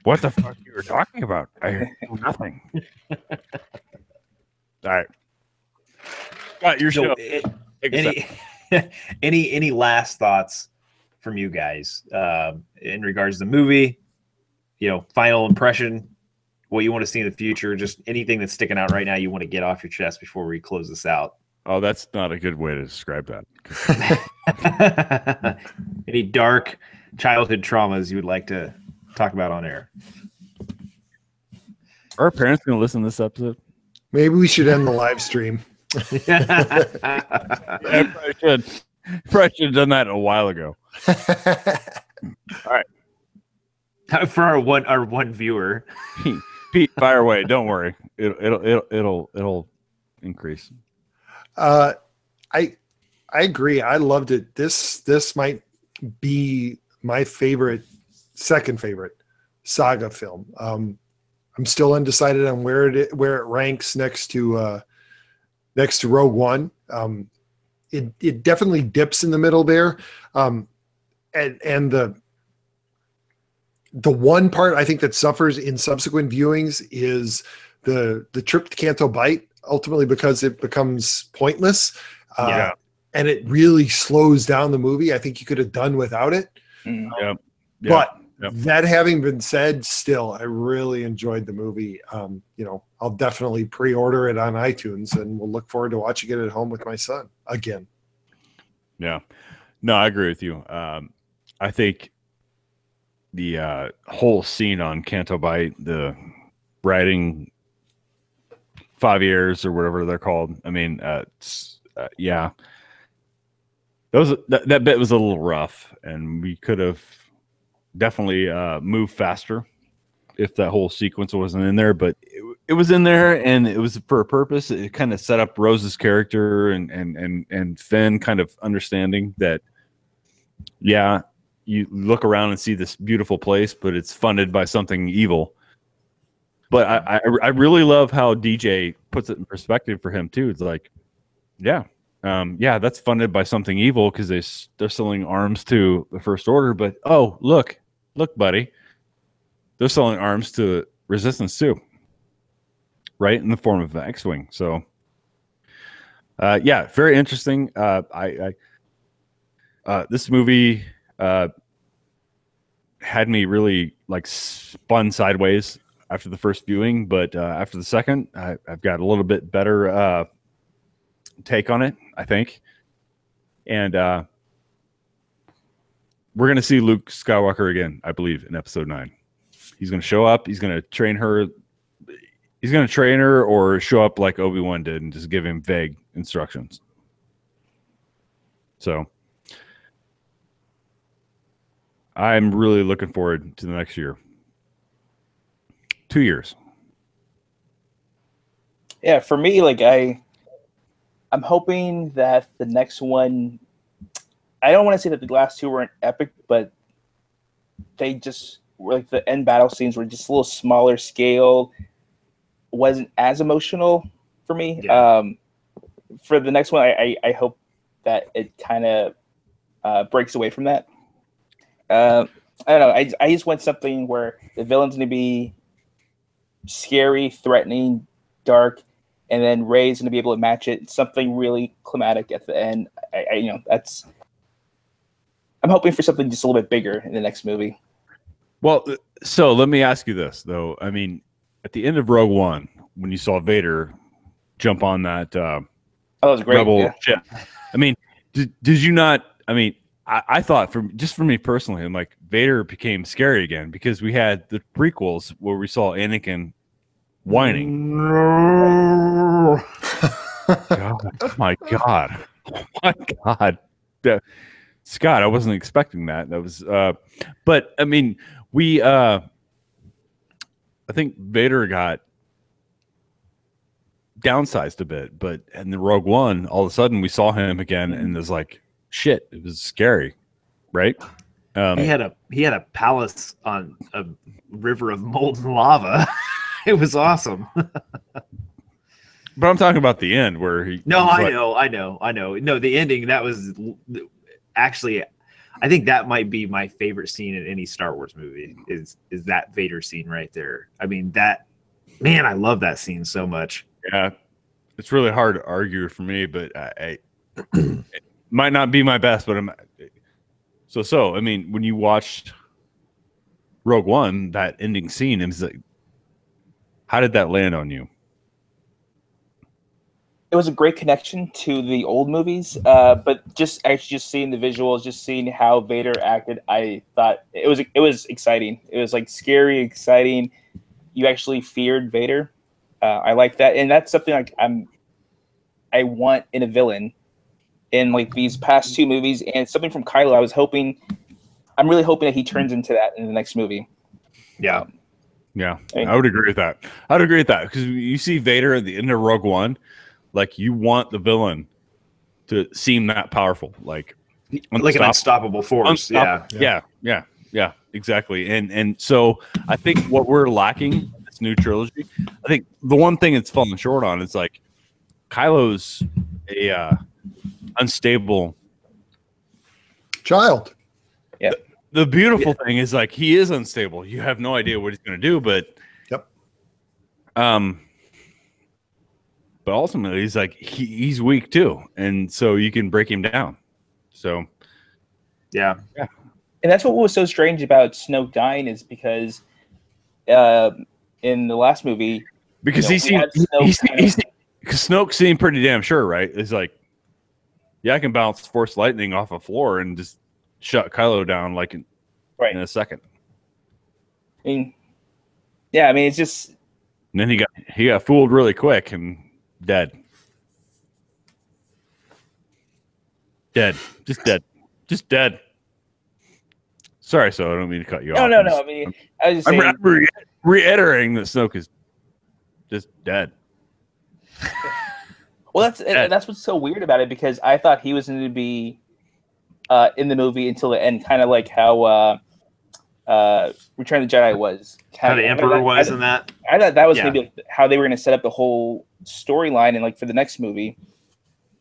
What the fuck you were talking about? I heard nothing. All right, got your show. Any last thoughts from you guys in regards to the movie? Final impression, what you want to see in the future, just anything that's sticking out right now you want to get off your chest before we close this out. Oh, that's not a good way to describe that. Any dark childhood traumas you would like to talk about on air? Are our parents going to listen to this episode? Maybe we should end the live stream. I probably should. Probably should have done that a while ago. All right. For our one viewer. Pete, fire away. Don't worry. It'll increase. I agree. I loved it. This might be my second favorite saga film. I'm still undecided on where it ranks next to next to Rogue One. It definitely dips in the middle there. And the one part I think that suffers in subsequent viewings is the trip to Canto Bight, ultimately because it becomes pointless. And it really slows down the movie. I think you could have done without it. But that having been said, still, I really enjoyed the movie. I'll definitely pre-order it on iTunes, and we'll look forward to watching it at home with my son again. Yeah. No, I agree with you. I think the whole scene on Canto Bight, the riding 5 years or whatever they're called. I mean, that bit was a little rough, and we could have definitely moved faster if that whole sequence wasn't in there. But it was in there, and it was for a purpose. It kind of set up Rose's character and Finn kind of understanding that, you look around and see this beautiful place, but it's funded by something evil. But I really love how DJ puts it in perspective for him too. It's like, that's funded by something evil because they're selling arms to the First Order. But look, buddy, they're selling arms to Resistance too, right? In the form of an X-wing. So, very interesting. This movie had me really like spun sideways after the first viewing, but after the second, I've got a little bit better take on it, I think. And we're going to see Luke Skywalker again, I believe, in episode 9. He's going to show up. He's going to train her. He's going to train her or show up like Obi-Wan did and just give him vague instructions. So I'm really looking forward to the next year. 2 years. Yeah, for me, like I'm hoping that the next one, I don't want to say that the last two weren't epic, but they just were like the end battle scenes were just a little smaller scale, wasn't as emotional for me. Yeah. For the next one, I hope that it kind of breaks away from that. I don't know. I just want something where the villain's going to be scary, threatening, dark, and then Rey's going to be able to match it. Something really climatic at the end. I'm hoping for something just a little bit bigger in the next movie. Well, so let me ask you this, though. I mean, at the end of Rogue One, when you saw Vader jump on that that was great. Rebel ship, I mean, did you not? I mean, I thought for me personally, I'm like, Vader became scary again because we had the prequels where we saw Anakin whining. No. God, oh my God. Scott, I wasn't expecting that. That was, but I mean, I think Vader got downsized a bit, but in the Rogue One, all of a sudden we saw him again, and it was like, shit, it was scary, right? He had a palace on a river of molten lava. It was awesome. But I'm talking about the end where he. No, I know. No, the ending, that was actually, I think that might be my favorite scene in any Star Wars movie is that Vader scene right there. I mean, I love that scene so much. Yeah, it's really hard to argue for me, but I it might not be my best, but so. I mean, when you watched Rogue One, that ending scene, it was like, how did that land on you? It was a great connection to the old movies, but just seeing the visuals, just seeing how Vader acted, I thought it was exciting. It was like scary, exciting. You actually feared Vader. I like that, and that's something like I want in a villain in like these past two movies, and something from Kylo. I'm really hoping that he turns into that in the next movie. Yeah. Yeah, I would agree with that. Because you see Vader at the end of Rogue One, like you want the villain to seem that powerful, like an unstoppable force. Yeah, exactly. And so I think what we're lacking in this new trilogy, I think the one thing it's falling short on is like Kylo's a unstable child. Yeah. The beautiful thing is like he is unstable. You have no idea what he's going to do, but but ultimately he's like he's weak too, and so you can break him down. So yeah. And that's what was so strange about Snoke dying is because in the last movie, because Snoke seemed pretty damn sure, right? It's like, yeah, I can bounce Force lightning off a floor and just shut Kylo down like in a second. I mean, yeah, I mean it's just. And then he got fooled really quick and dead. Just dead. Sorry, so I don't mean to cut you off. No. I mean, I was just saying. I'm reiterating that Snoke is just dead. Well, that's what's so weird about it because I thought he was going to be in the movie until the end, kind of like how Return of the Jedi was. How the Emperor was in that. I thought that was maybe how they were going to set up the whole storyline and like for the next movie.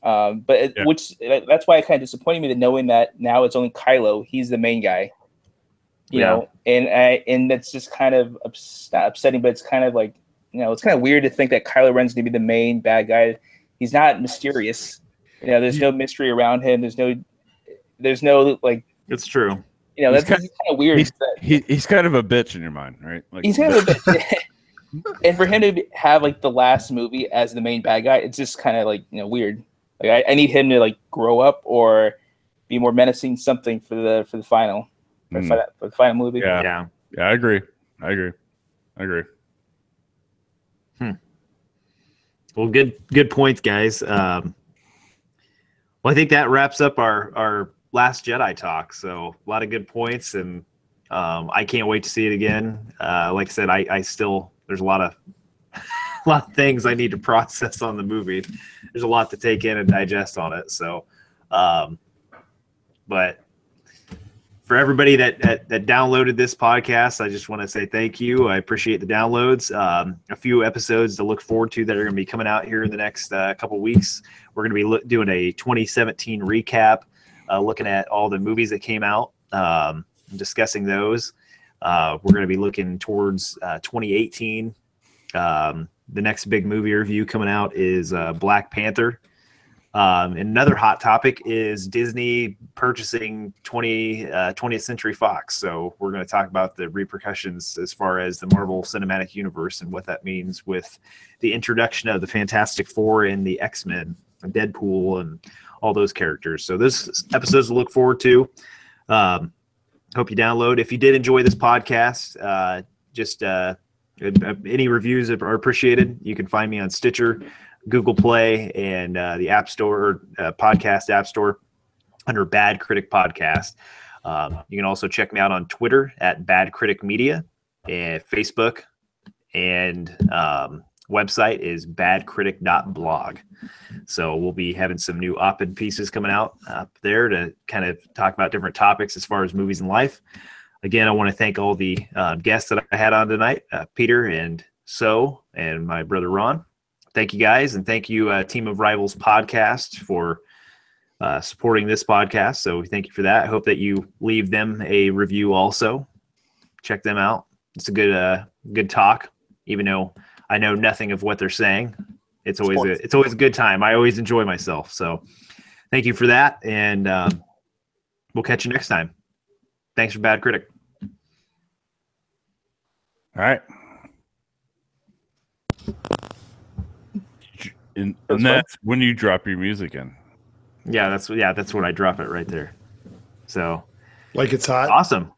Which that's why it kind of disappointed me to knowing that now it's only Kylo. He's the main guy. You know, and that's just kind of not upsetting, but it's kind of like, it's kind of weird to think that Kylo Ren's going to be the main bad guy. He's not mysterious. There's no mystery around him. There's no like. It's true. That's kind of weird. He's kind of a bitch in your mind, right? Like, he's kind of a bitch. And for him to have like the last movie as the main bad guy, it's just kind of like weird. Like I need him to like grow up or be more menacing, something for the final. For the final movie. Yeah, I agree. Well, good points, guys. Well, I think that wraps up our Last Jedi talk. So a lot of good points, and I can't wait to see it again. Like I said, I still there's a lot of things I need to process on the movie. There's a lot to take in and digest on it. So, but for everybody that downloaded this podcast, I just want to say thank you. I appreciate the downloads. A few episodes to look forward to that are going to be coming out here in the next couple weeks. We're going to be doing a 2017 recap, looking at all the movies that came out, discussing those. We're going to be looking towards 2018. The next big movie review coming out is Black Panther. Another hot topic is Disney purchasing 20th Century Fox. So we're going to talk about the repercussions as far as the Marvel Cinematic Universe and what that means with the introduction of the Fantastic Four and the X-Men, and Deadpool, and all those characters. So those episodes to look forward to. Hope you download. If you did enjoy this podcast, any reviews are appreciated. You can find me on Stitcher, Google Play, and the App Store, podcast App Store under Bad Critic Podcast. You can also check me out on Twitter at Bad Critic Media, and Facebook, and website is badcritic.blog. So we'll be having some new op-ed pieces coming out up there to kind of talk about different topics as far as movies and life. Again, I want to thank all the guests that I had on tonight, Peter and and my brother Ron. Thank you guys, and thank you, Team of Rivals Podcast, for supporting this podcast. So thank you for that. I hope that you leave them a review also. Check them out. It's a good talk, even though I know nothing of what they're saying. It's always a good time. I always enjoy myself. So thank you for that, and we'll catch you next time. Thanks for Bad Critic. All right. And that's when you drop your music in. Yeah, that's when I drop it right there. So, like it's hot. Awesome.